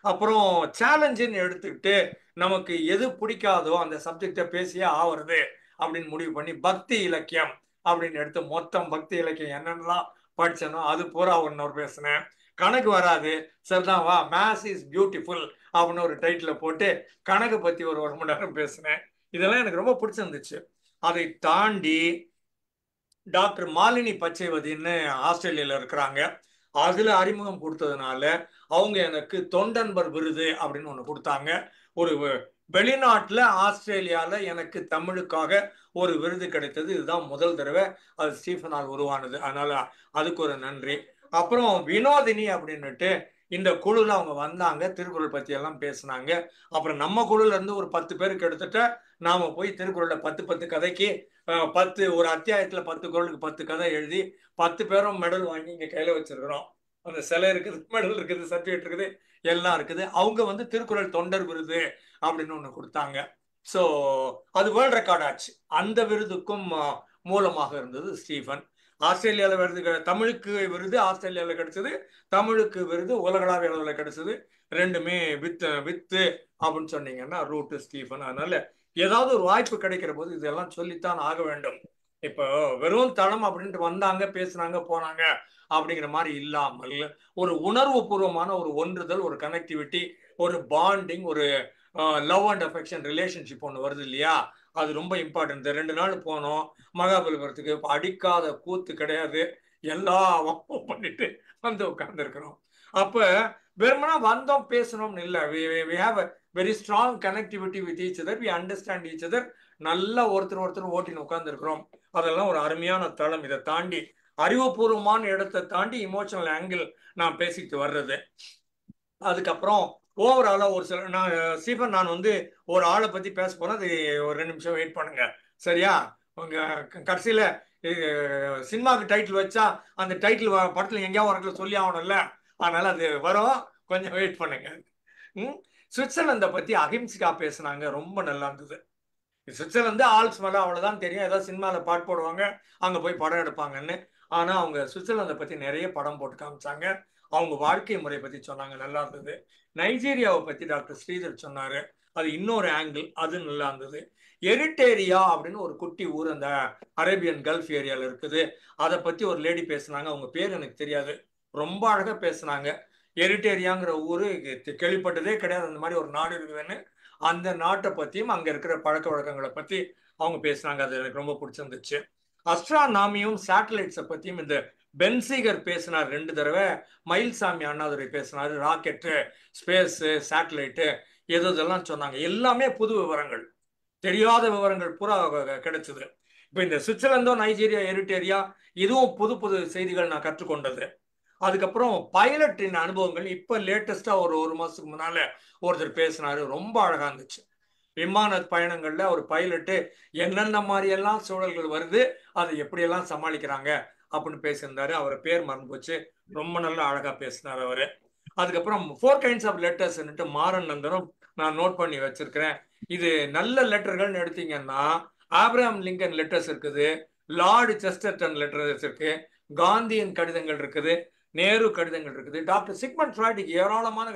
அப்புறம் சேலஞ்சுன்னு எடுத்துக்கிட்டு நமக்கு எது பிடிக்காதோ அந்த சப்ஜெக்டை பேசியே ஆவறது அப்படின்னு முடிவு பண்ணி பக்தி இலக்கியம் அப்படின்னு எடுத்து மொத்தம் பக்தி இலக்கியம் என்னென்னலாம் படிச்சனோ அது பூரா 1 hour பேசினேன். கணக்கு வராது, சரிதான் வா மேத்ஸ் இஸ் பியூட்டிஃபுல் அப்படின்னு ஒரு டைட்டில் போட்டு கணக்கு பத்தி ஒரு 1 மணி நேரம் பேசினேன். இதெல்லாம் எனக்கு ரொம்ப பிடிச்சிருந்துச்சு. அதை தாண்டி டாக்டர் மாலினி பச்சைவதின்னு ஆஸ்திரேலியால இருக்கிறாங்க. அதுல அறிமுகம் கொடுத்ததுனால அவங்க எனக்கு தொண்டன்பர் விருது அப்படின்னு ஒண்ணு கொடுத்தாங்க. ஒரு வெளிநாட்டுல ஆஸ்திரேலியால எனக்கு தமிழுக்காக ஒரு விருது கிடைத்தது. இதுதான் முதல் தடவை அது ஸ்டீஃபனால் உருவானது. அதனால அதுக்கு ஒரு நன்றி. அப்புறம் வினோதினி அப்படின்னுட்டு இந்த குழுல அவங்க வந்தாங்க, திருக்குறள் பத்தி எல்லாம் பேசினாங்க. அப்புறம் நம்ம குழுல இருந்து ஒரு 10 பேருக்கு எடுத்துட்டு நாம போய் திருக்குறள்ல 10 கதைக்கு 10 ஒரு அத்தியாயத்துல 10 குறளுக்கு 10 கதை எழுதி 10 பேரும் மெடல் வாங்கி இங்க கையில வச்சிருக்கிறோம். அந்த சிலை இருக்குது, மெடல் இருக்குது, சர்டிஃபிகேட் இருக்குது, எல்லாம் இருக்குது. அவங்க வந்து திருக்குறள் தொண்டர் விருது அப்படின்னு ஒண்ணு கொடுத்தாங்க. ஸோ அது வேர்ல்ட் ரெக்கார்ட் ஆச்சு. அந்த விருதுக்கும் மூலமாக இருந்தது ஸ்டீஃபன். ஆஸ்திரேலியாவில் விருது, தமிழுக்கு விருது ஆஸ்திரேலியாவில் கிடைச்சது, தமிழுக்கு விருது உலகளாவிய அளவில் கிடைச்சது. ரெண்டுமே வித்து அப்படின்னு சொன்னீங்கன்னா ரூட் ஸ்டீஃபன். அதனால ஏதாவது ஒரு வாய்ப்பு கிடைக்கிற போது இதெல்லாம் சொல்லித்தான் ஆக வேண்டும். இப்போ வெறும் தளம் அப்படின்ட்டு வந்தாங்க, பேசுனாங்க, போனாங்க அப்படிங்கிற மாதிரி இல்லாமல் ஒரு உணர்வு பூர்வமான ஒரு ஒன்றுதல், ஒரு கனெக்டிவிட்டி, ஒரு பாண்டிங், ஒரு லவ் அண்ட் அஃபெக்ஷன் ரிலேஷன்ஷிப் ஒன்று வருது இல்லையா, அது ரொம்ப இம்பார்ட்டன்ட். 2 நாள் போனோம் மகாபலிபுரத்துக்கு, அடிக்காத கூத்து கிடையாது, எல்லா ஒர்க்கும் பண்ணிட்டு வந்து உட்கார்ந்துருக்கிறோம். அப்ப வெறுமனா வந்தோம் பேசணும்னு இல்லை, we have a very strong connectivity with each other, we understand each other. நல்லா ஒருத்தர் ஓட்டின்னு உட்கார்ந்துருக்கிறோம். அதெல்லாம் ஒரு அருமையான தளம். இதை தாண்டி அறிவுபூர்வமான இடத்தை தாண்டி இமோஷனல் ஆங்கிள் நான் பேசிட்டு வர்றது. அதுக்கப்புறம் ஓவராலா ஒரு சில ஸ்டீஃபன் நான் வந்து ஒரு ஆளை பத்தி பேச போனா அது ஒரு 2 நிமிஷம் வெயிட் பண்ணுங்க, சரியா? உங்க கடைசியில சினிமாவுக்கு டைட்டில் வச்சா அந்த டைட்டில் படத்துல எங்கேயாவது ஒரு இடத்துல சொல்லி ஆகணும்ல, அதனால அது வரும், கொஞ்சம் வெயிட் பண்ணுங்க. சுவிட்சர்லாந்தை பத்தி அஹிம்சிகா பேசுனாங்க, ரொம்ப நல்லா இருந்தது. சுவிட்சர்லாந்து ஆல்ஸ் மேல அவ்வளவுதான் தெரியும், ஏதாவது சினிமால பாட்டு போடுவாங்க, அங்க போய் படம் எடுப்பாங்கன்னு. ஆனா அவங்க சுவிட்சர்லாந்தை பத்தி நிறைய படம் போட்டு காமிச்சாங்க, அவங்க வாழ்க்கை முறை பத்தி சொன்னாங்க, நல்லா இருந்தது. நைஜீரியாவை பத்தி டாக்டர் ஸ்ரீதர் சொன்னாரு, அது இன்னொரு ஆங்கிள், அது நல்லா இருந்தது. எரிட்டேரியா அப்படின்னு ஒரு குட்டி ஊர் அந்த அரேபியன் கல்ஃப் ஏரியால இருக்குது, அதை பத்தி ஒரு லேடி பேசுனாங்க, அவங்க பேர் எனக்கு தெரியாது, ரொம்ப அழகா பேசுனாங்க. எரிட்டேரியாங்கிற ஊரு கேள்விப்பட்டதே கிடையாது, அந்த மாதிரி ஒரு நாடு இருக்குதுன்னு. அந்த நாட்டை பத்தியும் அங்க இருக்கிற பழக்க வழக்கங்களை பத்தி அவங்க பேசுனாங்க, அது எனக்கு ரொம்ப பிடிச்சிருந்துச்சு. அஸ்ட்ரானாமியும் சேட்டலைட்ஸை பத்தியும் இந்த பென்சீகர் பேசினார் 2 தடவை, மயில்சாமி அண்ணாதுரை பேசினாரு, ராக்கெட்டு, ஸ்பேஸ், சேட்டலைட்டு, இதெல்லாம் சொன்னாங்க. எல்லாமே புது விவரங்கள், தெரியாத விவரங்கள் பூரா கிடைச்சது. இப்போ இந்த சுவிட்சர்லாந்தோ, நைஜீரியா, எரிட்டேரியா, இதுவும் புது புது செய்திகள் நான் கற்றுக்கொண்டது. அதுக்கப்புறம் பைலட்டின் அனுபவங்கள் இப்ப லேட்டஸ்டா ஒரு மாசத்துக்கு முன்னால ஒருத்தர் பேசினாரு, ரொம்ப அழகா இருந்துச்சு. விமான பயணங்கள்ல ஒரு பைலட்டு என்னென்ன மாதிரி எல்லாம் சூழல்கள் வருது, அதை எப்படியெல்லாம் சமாளிக்கிறாங்க அப்படின்னு பேசியிருந்தாரு. அவர் பேர் மறந்து போச்சு, ரொம்ப நல்லா அழகா பேசினார் அவரு. அதுக்கப்புறம் 4 kinds of letters மாறன் நந்தனும் நான் நோட் பண்ணி வச்சிருக்கிறேன். இது நல்ல லெட்டர்கள்னு எடுத்தீங்கன்னா ஆப்ரஹாம் லிங்கன் லெட்டர்ஸ் இருக்குது, லார்டு செஸ்டர்டன் லெட்டர்ஸ் இருக்கு, காந்தியின் கடிதங்கள் இருக்குது, நேரு கடிதங்கள் இருக்குது, டாக்டர் சிக்மண்ட் ஃப்ராய்டுக்கு ஏராளமான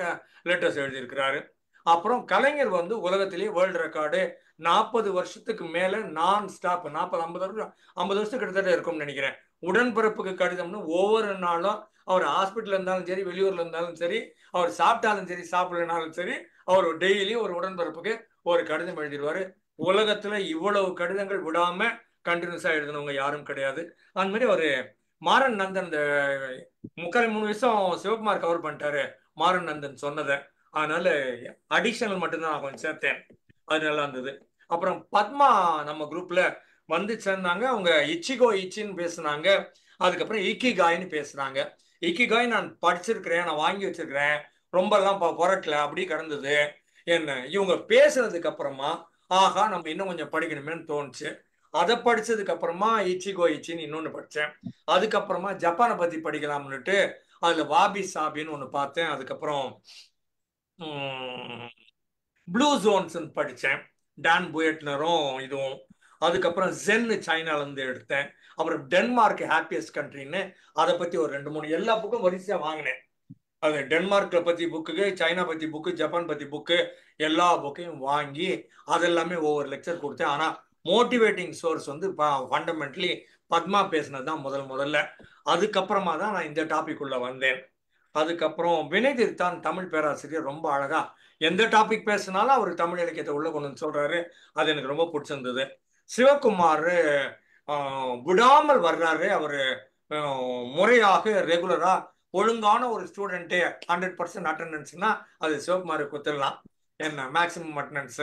லெட்டர்ஸ் எழுதியிருக்கிறாரு. அப்புறம் கலைஞர் வந்து உலகத்திலேயே வேர்ல்டு ரெக்கார்டு 40 வருஷத்துக்கு மேல நான் ஸ்டாப், 50 வருஷத்துக்கு கிட்டத்தட்ட இருக்கும்னு நினைக்கிறேன். உடன்பிறப்புக்கு கடிதம்னு ஒவ்வொரு நாளும் அவர் ஹாஸ்பிட்டல் இருந்தாலும் சரி, வெளியூர்ல இருந்தாலும் சரி, அவர் சாப்பிட்டாலும் சரி, சாப்பிடலனாலும் சரி, அவர் டெய்லி ஒரு உடன்பிறப்புக்கு ஒரு கடிதம் எழுதிடுவாரு. உலகத்துல இவ்வளவு கடிதங்கள் விடாம கண்டினியூஸா எழுதினவங்க யாரும் கிடையாது. அந்த மாதிரி ஒரு மாறன் நந்தன் இந்த 3 வருஷம் சிவகுமார் கவர் பண்ணிட்டாரு மாறன் நந்தன் சொன்னதை, அதனால அடிஷனல் மட்டும்தான் நான் கொஞ்சம் சேர்த்தேன், அது நல்லா இருந்தது. அப்புறம் பத்மா நம்ம குரூப்ல வந்து சேர்ந்தாங்க, அவங்க இச்சின்னு பேசுனாங்க. அதுக்கப்புறம் இக்கிகாய்னு பேசுனாங்க. இக்கிகாய் நான் படிச்சிருக்கிறேன், நான் வாங்கி வச்சிருக்கிறேன், ரொம்ப எல்லாம் புரட்டல, அப்படி கிடந்தது. என்ன இவங்க பேசுனதுக்கு அப்புறமா ஆஹா நம்ம இன்னும் கொஞ்சம் படிக்கணுமேன்னு தோணுச்சு. அதை படிச்சதுக்கு அப்புறமா இச்சின்னு இன்னொன்னு படிச்சேன். அதுக்கப்புறமா ஜப்பானை பத்தி படிக்கலாம்னுட்டு அதுல வாபி சாபின்னு ஒண்ணு பார்த்தேன். அதுக்கப்புறம் ப்ளூ ஜோன்ஸ் படிச்சேன், டான் புயட்னரும் இதுவும். அதுக்கப்புறம் ஜென் சைனால இருந்து எடுத்தேன். அப்புறம் டென்மார்க் ஹாப்பியஸ்ட் கண்ட்ரின்னு அதை பத்தி ஒரு 2-3 எல்லா புக்கும் வரிசையா வாங்கினேன். அது டென்மார்க்ல பத்தி புக்கு, சைனா பத்தி புக்கு, ஜப்பான் பத்தி புக்கு, எல்லா புக்கையும் வாங்கி அதெல்லாமே ஒவ்வொரு லெக்சர் கொடுத்தேன். ஆனா மோட்டிவேட்டிங் சோர்ஸ் வந்து ஃபண்டமெண்டலி பத்மா பேசினதுதான் முதல்ல. அதுக்கப்புறமா தான் நான் இந்த டாபிக் உள்ள வந்தேன். அதுக்கப்புறம் வினய்தீர்த்தான் தமிழ் பேராசிரியர் ரொம்ப அழகா எந்த டாபிக் பேசினாலும் அவர் தமிழ் இலக்கியத்தை உள்ள கொண்டு வந்து சொல்றாரு, அது எனக்கு ரொம்ப பிடிச்சிருந்தது. சிவகுமார் விடாமல் வர்றாரு, அவரு முறையாக ரெகுலரா ஒழுங்கான ஒரு ஸ்டூடெண்ட்டே 100% அட்டண்டன்ஸ்னா அது சிவகுமாரை குத்துடலாம். என்ன மேக்சிமம் அட்டண்டன்ஸ்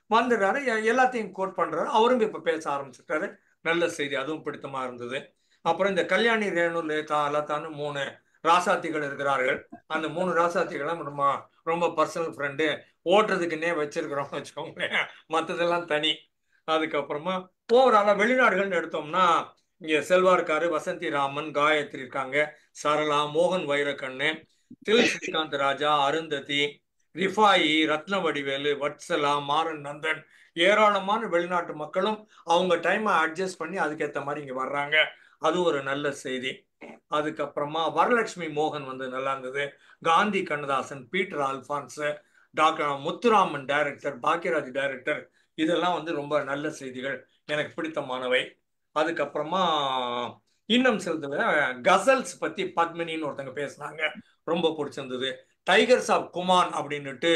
வந்துடுறாரு, எல்லாத்தையும் கோட் பண்றாரு. அவரும் இப்ப பேச ஆரம்பிச்சுட்டாரு. நல்ல செய்தி, அதுவும் பிடித்தமா இருந்தது. அப்புறம் இந்த கல்யாணி, ரேணு, லேகா, லதான்னு 3 ராசாத்திகள் இருக்கிறார்கள். அந்த 3 ராசாத்திகளும் ரொம்ப ரொம்ப பர்சனல் ஃப்ரெண்டு, ஓட்டுறதுக்குன்னே வச்சிருக்கிறோம்னு வச்சுக்கோங்களேன், மற்றதெல்லாம் தனி. அதுக்கப்புறமா ஓவராலா வெளிநாடுகள்னு எடுத்தோம்னா இங்க செல்வா இருக்காரு, வசந்தி ராமன், காயத்ரி இருக்காங்க, சரளா, மோகன் வைரக்கண்ணு, தில் ஸ்ரீகாந்த் ராஜா, அருந்ததி, ரிஃபாயி, ரத்னவடிவேலு, வட்சலா, மாறன் நந்தன், ஏராளமான வெளிநாட்டு மக்களும் அவங்க டைமை அட்ஜஸ்ட் பண்ணி அதுக்கேற்ற மாதிரி இங்க வர்றாங்க. அது ஒரு நல்ல செய்தி. அதுக்கப்புறமா வரலட்சுமி மோகன் வந்து நல்லா இருந்தது. Gandhi Kannadasan, Peter Albanese, doctor Muthuraman director, Bhagyaraj director, இதெல்லாம் வந்து ரொம்ப நல்ல செய்திகள், எனக்கு பிடித்தமானவை. அதுக்கப்புறமா இன்னும் சிலதுல கசல்ஸ் பத்தி பத்மினின்னு ஒருத்தங்க பேசினாங்க, ரொம்ப பிடிச்சிருந்தது. டைகர்ஸ் ஆஃப் குமான் அப்படின்னுட்டு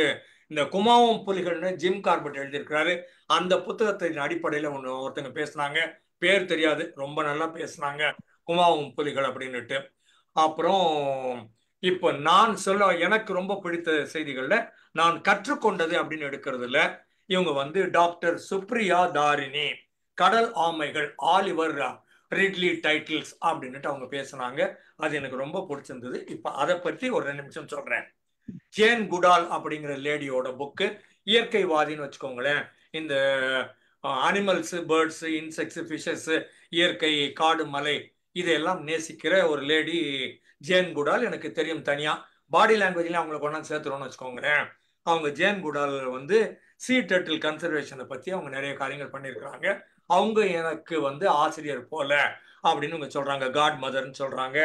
இந்த குமாவும் புலிகள்னு ஜிம் கார்பெட் எழுதியிருக்கிறாரு. அந்த புத்தகத்தின் அடிப்படையில் ஒருத்தங்க பேசினாங்க, பேர் தெரியாது, ரொம்ப நல்லா பேசினாங்க, குமாவும் புலிகள் அப்படின்னுட்டு. அப்புறம் இப்போ நான் சொல்ல எனக்கு ரொம்ப பிடித்த செய்திகள்ல நான் கற்றுக்கொண்டது அப்படின்னு எடுக்கிறதுல இவங்க வந்து டாக்டர் சுப்ரியா தாரிணி, கடல் ஆமைகள், ஆலிவர் ரிட்லி டைட்டில்ஸ் அப்படின்னுட்டு அவங்க பேசுனாங்க. அது எனக்கு ரொம்ப பிடிச்சிருந்தது. இப்போ அதை பற்றி ஒரு 2 நிமிஷம் சொல்றேன். ஜேன் குடால் அப்படிங்கிற லேடியோட புக்கு, இயற்கைவாதின்னு வச்சுக்கோங்களேன். இந்த அனிமல்ஸ், பேர்ட்ஸ், இன்செக்ட்ஸ், ஃபிஷஸ், இயற்கை, காடு, மலை இதையெல்லாம் நேசிக்கிற ஒரு லேடி ஜேன் குடால். எனக்கு தெரியும், தனியா பாடி லாங்குவேஜ்ல அவங்களை கொண்டாந்து சேர்த்துறோம்னு வச்சுக்கோங்களேன். அவங்க ஜேன் குடால் வந்து சீ டர்ட்டில் கன்சர்வேஷனை பத்தி அவங்க நிறைய காரியங்கள் பண்ணியிருக்கிறாங்க. அவங்க எனக்கு வந்து ஆசிரியர் போல அப்படின்னு இவங்க சொல்றாங்க, காட் மதர்ன்னு சொல்றாங்க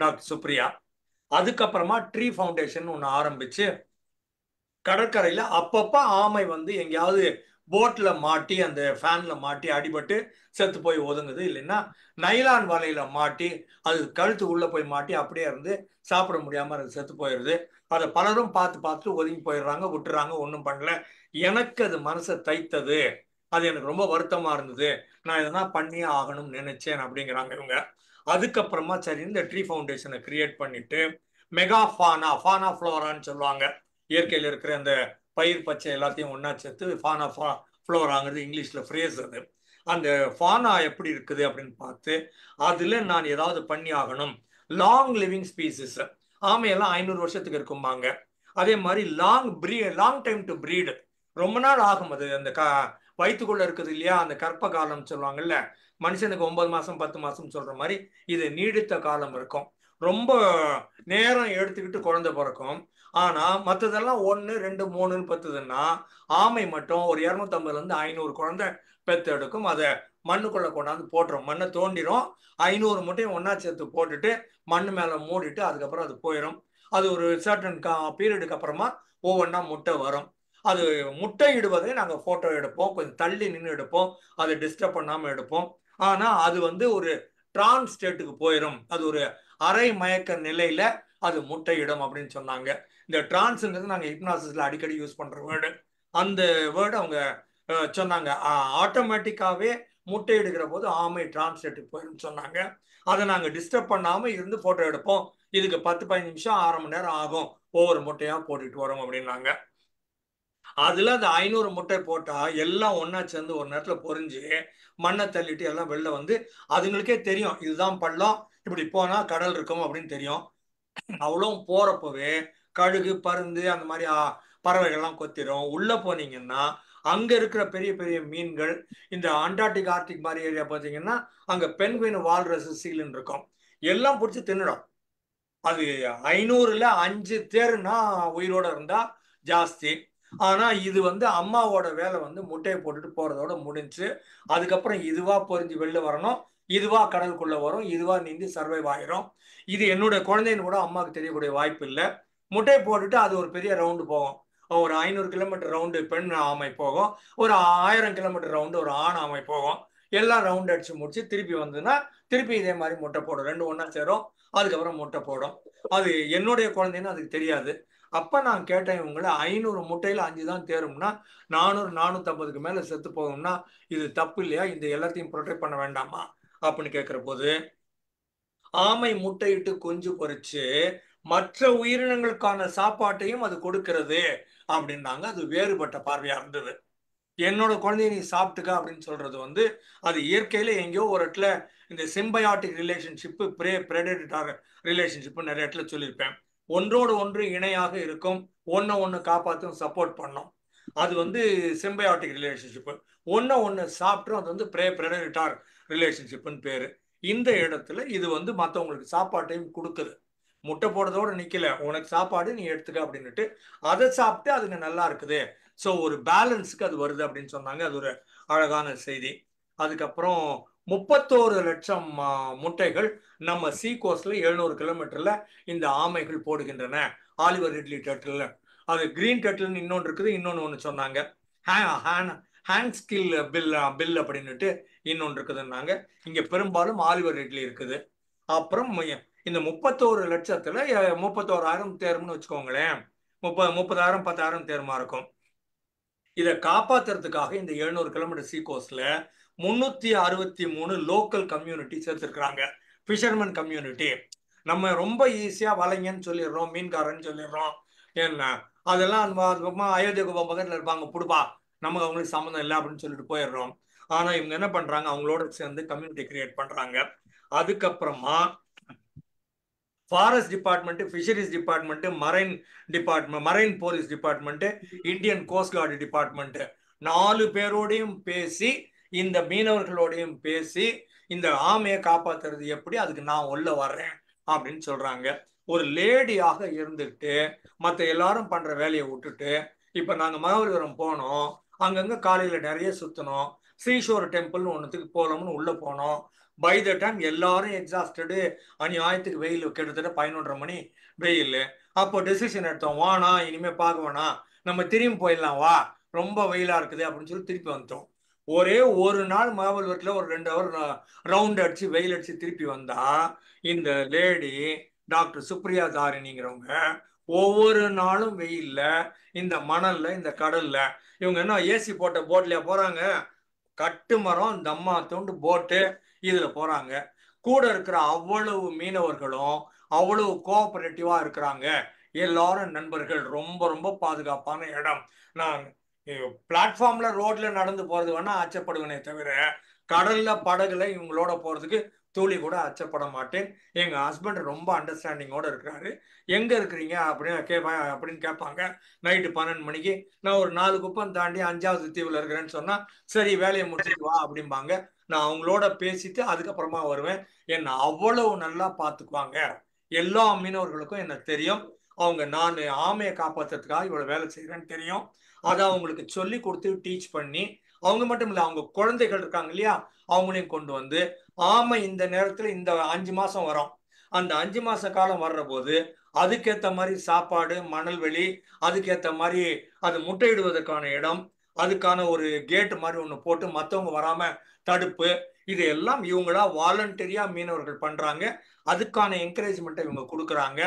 டாக்டர் சுப்ரியா. அதுக்கப்புறமா ட்ரீ ஃபவுண்டேஷன் ஒன்று ஆரம்பிச்சு கடற்கரையில அப்பப்ப ஆமை வந்து எங்கேயாவது போட்ல மாட்டி அந்த ஃபேன்ல மாட்டி அடிபட்டு செத்து போய் ஒதுங்குது, இல்லைன்னா நைலான் வலையில மாட்டி அது கழுத்து உள்ள போய் மாட்டி அப்படியே இருந்து சாப்பிட முடியாம அது செத்து போயிடுது. அதை பலரும் பார்த்து ஒதுங்கி போயிடுறாங்க, விட்டுறாங்க, ஒன்றும் பண்ணல. எனக்கு அது மனசை தைத்தது, அது எனக்கு ரொம்ப வருத்தமா இருந்தது, நான் இதெல்லாம் பண்ணியே ஆகணும்னு நினைச்சேன் அப்படிங்கிறாங்க இவங்க. அதுக்கப்புறமா சரி இந்த ட்ரீ ஃபவுண்டேஷனை கிரியேட் பண்ணிட்டு மெகா ஃபானா ஃப்ளோரான்னு சொல்லுவாங்க, இயற்கையில் இருக்கிற அந்த பயிர் பச்சை எல்லாத்தையும் ஒன்னா சேர்த்து ஃபானா ஃப்ளோராங்கிறது இங்கிலீஷ்ல ஃப்ரேஸ். அது அந்த ஃபானா எப்படி இருக்குது அப்படின்னு பார்த்து அதுல நான் ஏதாவது பண்ணி ஆகணும். லாங் லிவிங் ஸ்பீசிஸ், ஆமையெல்லாம் 500 வருஷத்துக்கு இருக்கும்பாங்க. அதே மாதிரி லாங் டைம் டு ப்ரீடு, ரொம்ப நாள் ஆகும். அது அந்த வயிற்றுக்குள்ள இருக்குது இல்லையா, அந்த கற்ப காலம் சொல்லுவாங்கல்ல, மனுஷனுக்கு 9 மாசம் 10 மாசம் சொல்ற மாதிரி இது நீடித்த காலம் இருக்கும். ரொம்ப நேரம் எடுத்துக்கிட்டு குழந்தை பிறக்கும். ஆனா மற்றதெல்லாம் 1, 2, 3ன்னு பத்துதுன்னா ஆமை மட்டும் ஒரு 250 இருந்து 500 குழந்தை பெத்து எடுக்கும். அதை மண்ணுக்குள்ள கொண்டாந்து போட்டுரும், மண்ணை தோண்டிரும், 500 முட்டையும் ஒன்னா சேர்த்து போட்டுட்டு மண்ணு மேல மூடிட்டு அதுக்கப்புறம் அது போயிடும். அது ஒரு சர்டன் பீரியடுக்கு அப்புறமா ஒவ்வொன்றா முட்டை வரும். அது முட்டை இடுவதை நாங்கள் போட்டோ எடுப்போம், கொஞ்சம் தள்ளி நின்று எடுப்போம், அதை டிஸ்டர்ப் பண்ணாம எடுப்போம். ஆனா அது வந்து ஒரு டிரான்ஸ் ஸ்டேட்டுக்கு போயிடும், அது ஒரு அரை மயக்க நிலையில அது முட்டையிடும் அப்படின்னு சொன்னாங்க. இந்த டிரான்ஸ்ங்கிறது நாங்கள் ஹிப்னாசிஸ்ல அடிக்கடி யூஸ் பண்ற வேர்டு. அந்த வேர்டு அவங்க சொன்னாங்க, ஆட்டோமேட்டிக்காவே முட்டை எடுக்கிற போது ஆமை டிரான்ஸ் ஸ்டேட்டுக்கு போயிடும் சொன்னாங்க. அதை நாங்கள் டிஸ்டர்ப் பண்ணாம இருந்து போட்டோ எடுப்போம். இதுக்கு 10-15 நிமிஷம் 1/2 மணி நேரம் ஆகும், ஒவ்வொரு முட்டையா போட்டுட்டு வரோம் அப்படின்னாங்க. அதுல அந்த 500 முட்டை போட்டா எல்லாம் ஒன்னா சேர்ந்து ஒரு நேரத்துல பொறிஞ்சு மண்ணை தள்ளிட்டு எல்லாம் வெளில வந்து அதுங்களுக்கே தெரியும் இதுதான் பள்ளம், இப்படி போனா கடல் இருக்கும் அப்படின்னு தெரியும். அவ்வளவு போறப்பவே கழுகு, பருந்து, அந்த மாதிரி பறவைகள்லாம் கொத்திரும். உள்ள போனீங்கன்னா அங்க இருக்கிற பெரிய பெரிய மீன்கள், இந்த அண்டார்டிக் ஆர்டிக் மாதிரி ஏரியா பார்த்தீங்கன்னா அங்க பென்குயின், வால்ரஸ், சீலன் இருக்கும், எல்லாம் பிடிச்சி தின்னுடும். அது 500ல் 5 தேர்னா உயிரோட இருந்தா ஜாஸ்தி. ஆனா இது வந்து அம்மாவோட வேலை வந்து முட்டையை போட்டுட்டு போறதோட முடிஞ்சு, அதுக்கப்புறம் இதுவா பொறிஞ்சு வெளில வரணும், இதுவா கடலுக்குள்ள வரும், இதுவா நீந்தி சர்வைவ் ஆயிரும். இது என்னோட குழந்தைன்னு கூட அம்மாவுக்கு தெரியக்கூடிய வாய்ப்பு இல்லை. முட்டையை போட்டுட்டு அது ஒரு பெரிய ரவுண்டு போகும், ஒரு 500 கிலோமீட்டர் ரவுண்டு பெண் ஆமை போகும், ஒரு 1000 கிலோமீட்டர் ரவுண்டு ஒரு ஆண் ஆமை போகும். எல்லாம் ரவுண்ட் அடிச்சு முடிச்சு திருப்பி வந்ததுன்னா திருப்பி இதே மாதிரி முட்டை போடும், 2 ஒண்ணா சேரும், அதுக்கப்புறம் முட்டை போடும். அது என்னுடைய குழந்தைன்னு அதுக்கு தெரியாது. அப்ப நான் கேட்டேன் இவங்களை, 500 முட்டையில 5 தான் தேரும்னா 400-450க்கு மேல செத்து போகும்னா இது தப்பு இல்லையா, இந்த எல்லாத்தையும் ப்ரொடெக்ட் பண்ண வேண்டாமா அப்படின்னு கேட்கிற போது, ஆமை முட்டையிட்டு குஞ்சு பொறிச்சு மற்ற உயிரினங்களுக்கான சாப்பாட்டையும் அது கொடுக்கிறது அப்படின்னாங்க. அது வேறுபட்ட பார்வையா இருந்தது. என்னோட குழந்தைய நீ சாப்பிட்டுக்க அப்படின்னு சொல்றது வந்து அது இயற்கையில எங்கேயோ ஒரு இடத்துல இந்த சிம்பயாட்டிக் ரிலேஷன்ஷிப் பிரெடேட்டர் ரிலேஷன்ஷிப் நிறைய இடத்துல சொல்லியிருப்பேன். ஒன்றோடு ஒன்று இணையாக இருக்கும், ஒன்னு காப்பாற்றும், சப்போர்ட் பண்ணும். அது வந்து சிம்பயாட்டிக் ரிலேஷன்ஷிப். ஒன்னு சாப்பிட்டும் அது வந்து பிரெடேட்டர் ரிலேஷன்ஷிப்னு பேரு. இந்த இடத்துல இது வந்து மற்றவங்களுக்கு சாப்பாட்டையும் கொடுக்குது. முட்டை போடுறதோட நிக்கல, உனக்கு சாப்பாடு நீ எடுத்துக்க அப்படின்னுட்டு அதை சாப்பிட்டு அதுங்க நல்லா இருக்குது. ஸோ ஒரு பேலன்ஸுக்கு அது வருது அப்படின்னு சொன்னாங்க. அது ஒரு அழகான செய்தி. அதுக்கப்புறம் 31 லட்சம் முட்டைகள் நம்ம சீ கோஸ்ட்ல 700 கிலோமீட்டர்ல இந்த ஆமைகள் போடுகின்றன. ஆலிவர் ரிட்லி டர்ட்டில், அது கிரீன் டர்ட்டில்னு இன்னொன்று இருக்குது, இன்னொன்னு ஒன்று சொன்னாங்க. ஹேண்ட் ஸ்கில் பில் அப்படின்னுட்டு இன்னொன்று இருக்குதுன்னாங்க. இங்க பெரும்பாலும் ஆலிவர் ரிட்லி இருக்குது. அப்புறம் இந்த 31 லட்சத்துல 31,000 தேர்வுன்னு வச்சுக்கோங்களேன். 30,000 10,000 தேர்மா இருக்கும். இதை காப்பாத்துறதுக்காக இந்த 700 கிலோமீட்டர் சீ கோஸ்ட்ல 363 லோக்கல் கம்யூனிட்டி சேர்த்திருக்கிறாங்க. Fisherman community. நம்ம ரொம்ப ஈஸியா வலைங்கன்னு சொல்லிடுறோம், மீன்காரன்னு சொல்லிடுறோம். என்ன அதெல்லாம் அயோத்தியா குப்பம் பக்கத்துல இருப்பாங்க, புடுப்பா, நமக்கு அவங்களுக்கு சம்மந்தம் இல்லை அப்படின்னு சொல்லிட்டு போயிடுறோம். ஆனா இவங்க என்ன பண்றாங்க, அவங்களோட சேர்ந்து கம்யூனிட்டி கிரியேட் பண்றாங்க. அதுக்கப்புறமா forest department, fisheries department, marine police department, Indian cost card department 4 பேரோடையும் பேசி, இந்த மீனவர்களோடையும் பேசி இந்த ஆமையை காப்பாத்துறது எப்படி, அதுக்கு நான் உள்ள வர்றேன் அப்படின்னு சொல்றாங்க. ஒரு லேடியாக இருந்துட்டு மற்ற எல்லாரும் பண்ற வேலையை விட்டுட்டு இப்ப நாங்க மகாபலிபுரம் போனோம். அங்கங்க காலையில நிறைய சுத்தணும். ஸ்ரீஷோர் டெம்பிள்னு ஒன்னுத்துக்கு போகலாம்னு உள்ள போனோம். பை த டைம் எல்லாரும் எக்ஸாஸ்டடு, அநியாயத்துக்கு வெயில், கிட்டத்தட்ட 11:30 மணி வெயில். அப்போ டெசிஷன் எடுத்தோம், வானா இனிமே பார்க்க வேணாம், நம்ம திரும்பி போயிடலாம், வா ரொம்ப வெயிலா இருக்குது அப்படின்னு சொல்லி திருப்பி வந்துட்டோம். ஒரே ஒரு நாள் மகாபலிபுரத்துல ஒரு 2 ஹவர் ரவுண்ட் அடிச்சு வெயில் அடிச்சு திருப்பி வந்தா இந்த லேடி டாக்டர் சுப்ரியா தாரிணிங்கிறவங்க ஒவ்வொரு நாளும் வெயில்ல, இந்த மணல்ல, இந்த கடல்ல, இவங்க என்ன ஏசி போட்ட போட்லயா போறாங்க, கட்டு மரம் தம்மா தோண்டு போட்டு இதுல போறாங்க. கூட இருக்கிற அவ்வளவு மீனவர்களும் அவ்வளவு கோஆபரேட்டிவா இருக்கிறாங்க. எல்லாரும் நண்பர்கள். ரொம்ப ரொம்ப பாதுகாப்பான இடம். நான் பிளாட்ஃபார்ம்ல ரோட்ல நடந்து போறது வேணா அச்சப்படுவேனே தவிர கடல்ல படகுல இவங்களோட போறதுக்கு துளி கூட அச்சப்பட மாட்டேன். எங்க ஹஸ்பண்ட் ரொம்ப அண்டர்ஸ்டாண்டிங்கோட இருக்கிறாரு. எங்க இருக்கிறீங்க அப்படின்னு கேட்பாங்க. நைட்டு 12 மணிக்கு நான் ஒரு 4 குப்பம் தாண்டி 5வது தீவுல இருக்கிறேன்னு சொன்னா, சரி வேலையை முடிச்சுட்டு வா அப்படிம்பாங்க. நான் அவங்களோட பேசிட்டு அதுக்கப்புறமா வருவேன். என்னை அவ்வளவு நல்லா பார்த்துக்குவாங்க. எல்லா மீனவர்களுக்கும் என்ன தெரியும். அவங்க நான் ஆமையை காப்பாத்துறதுக்காக இவ்வளவு வேலை செய்யறேன்னு தெரியும். அதை அவங்களுக்கு சொல்லி கொடுத்து டீச் பண்ணி, அவங்க மட்டும் இல்லை, அவங்க குழந்தைகள் இருக்காங்க இல்லையா, அவங்களையும் கொண்டு வந்து ஆமை இந்த நேரத்துல இந்த 5 மாசம் வரும். அந்த 5 மாச காலம் வர்ற போது அதுக்கேற்ற மாதிரி சாப்பாடு, மணல்வெளி, அதுக்கேற்ற மாதிரி அது முட்டையிடுவதற்கான இடம், அதுக்கான ஒரு கேட் மாதிரி ஒன்று போட்டு மற்றவங்க வராம தடுப்பு, இது எல்லாம் இவங்களா வாலண்டரியா மீனவர்கள் பண்றாங்க. அதுக்கான என்கரேஜ்மெண்ட்டை இவங்க கொடுக்குறாங்க.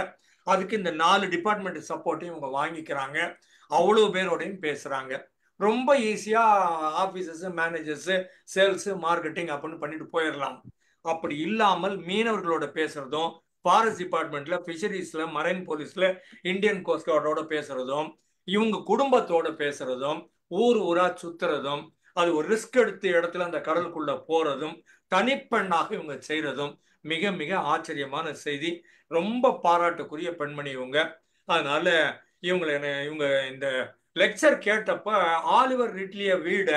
அதுக்கு இந்த 4 டிபார்ட்மெண்ட் சப்போர்ட்டையும் இவங்க வாங்கிக்கிறாங்க. அவ்வளவு பேரோடையும் பேசுறாங்க. ரொம்ப ஈஸியா ஆபீசர்ஸ், மேனேஜர்ஸ், சேல்ஸ், மார்க்கெட்டிங் அப்படின்னு பண்ணிட்டு போயிடலாம். அப்படி இல்லாமல் மீனவர்களோட பேசுறதும், ஃபாரஸ்ட் டிபார்ட்மெண்ட்ல, ஃபிஷரிஸ்ல, மரைன் போலீஸ்ல, இந்தியன் கோஸ்ட் கார்டோட பேசுறதும், இவங்க குடும்பத்தோட பேசுறதும், ஊர் ஊரா சுத்துறதும், அது ஒரு ரிஸ்க் எடுத்த இடத்துல அந்த கடலுக்குள்ள போறதும், தனிப்பெண்ணாக இவங்க செய்யறதும் மிக மிக ஆச்சரியமான செய்தி. ரொம்ப பாராட்டுக்குரிய பெண்மணி இவங்க. அதனால இவங்க இந்த லெக்சர் கேட்டப்ப ஆலிவர் ரிட்லிய வீட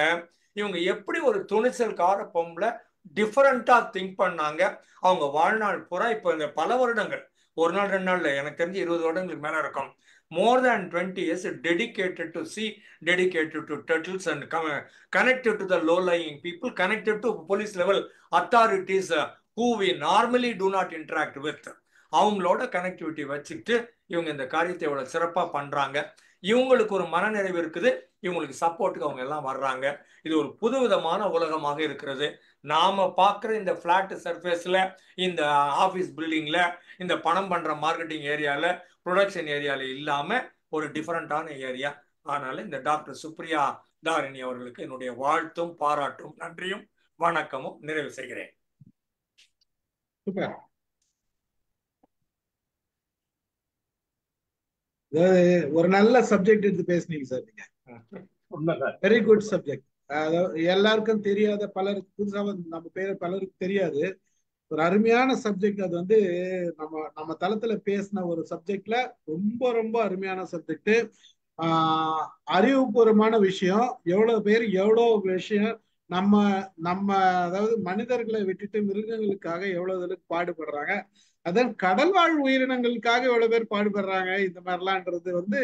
இவங்க எப்படி ஒரு துணிச்சல்கார பொம்பளை டிஃபரெண்டா திங்க் பண்ணாங்க. அவங்க வாழ்நாள் பூரா இப்ப இந்த பல வருடங்கள், ஒரு நாள் 2 நாள்ல, எனக்கு தெரிஞ்சு 20 வருடங்களுக்கு மேல இருக்கும். More than 20 years dedicated to sea, dedicated to turtles and connected to the low-lying people, connected to police level authorities who we normally do not interact with. அவங்களோட கனெக்டிவிட்டி வச்சுட்டு இவங்க இந்த காரியத்தை இவ்வளவு சிறப்பா பண்றாங்க. இவங்களுக்கு ஒரு மனநிறைவு இருக்குது, இவங்களுக்கு சப்போர்ட்டுக்கு அவங்க எல்லாம் வர்றாங்க. இது ஒரு புதுவிதமான உலகமாக இருக்கிறது. நாம பார்க்குற இந்த பிளாட் சர்ஃபேஸ்ல, இந்த ஆபீஸ் பில்டிங்ல, இந்த பணம் பண்ற மார்க்கெட்டிங் ஏரியால, ப்ரொடக்ஷன் ஏரியால இல்லாம ஒரு டிஃபரெண்டான ஏரியா. அதனால இந்த டாக்டர் சுப்ரியா தாரிணி அவர்களுக்கு என்னுடைய வாழ்த்தும் பாராட்டும் நன்றியும் வணக்கமும் நிறைவு செய்கிறேன். சூப்பர். அதாவது ஒரு நல்ல சப்ஜெக்ட் எடுத்து பேசுனீங்க சார் நீங்க. உண்மைதான். Very good subject. அதாவது எல்லாருக்கும் தெரியாத, பலருக்கு புதுசா நம்ம பேர் பலருக்கு தெரியாது. ஒரு அருமையான சப்ஜெக்ட். அது வந்து நம்ம நம்ம தளத்துல பேசின ஒரு சப்ஜெக்ட்ல ரொம்ப ரொம்ப அருமையான சப்ஜெக்ட். அறிவுபூர்வமான விஷயம். எவ்வளவு பேர் எவ்வளவு விஷயம் நம்ம நம்ம அதாவது மனிதர்களை விட்டுட்டு மிருகங்களுக்காக எவ்வளவு அளவுக்கு பாடுபடுறாங்க, அதான் கடல் வாழ் உயிரினங்களுக்காக எவ்வளவு பேர் பாடுபடுறாங்க, இந்த மாதிரிலாம்ன்றது வந்து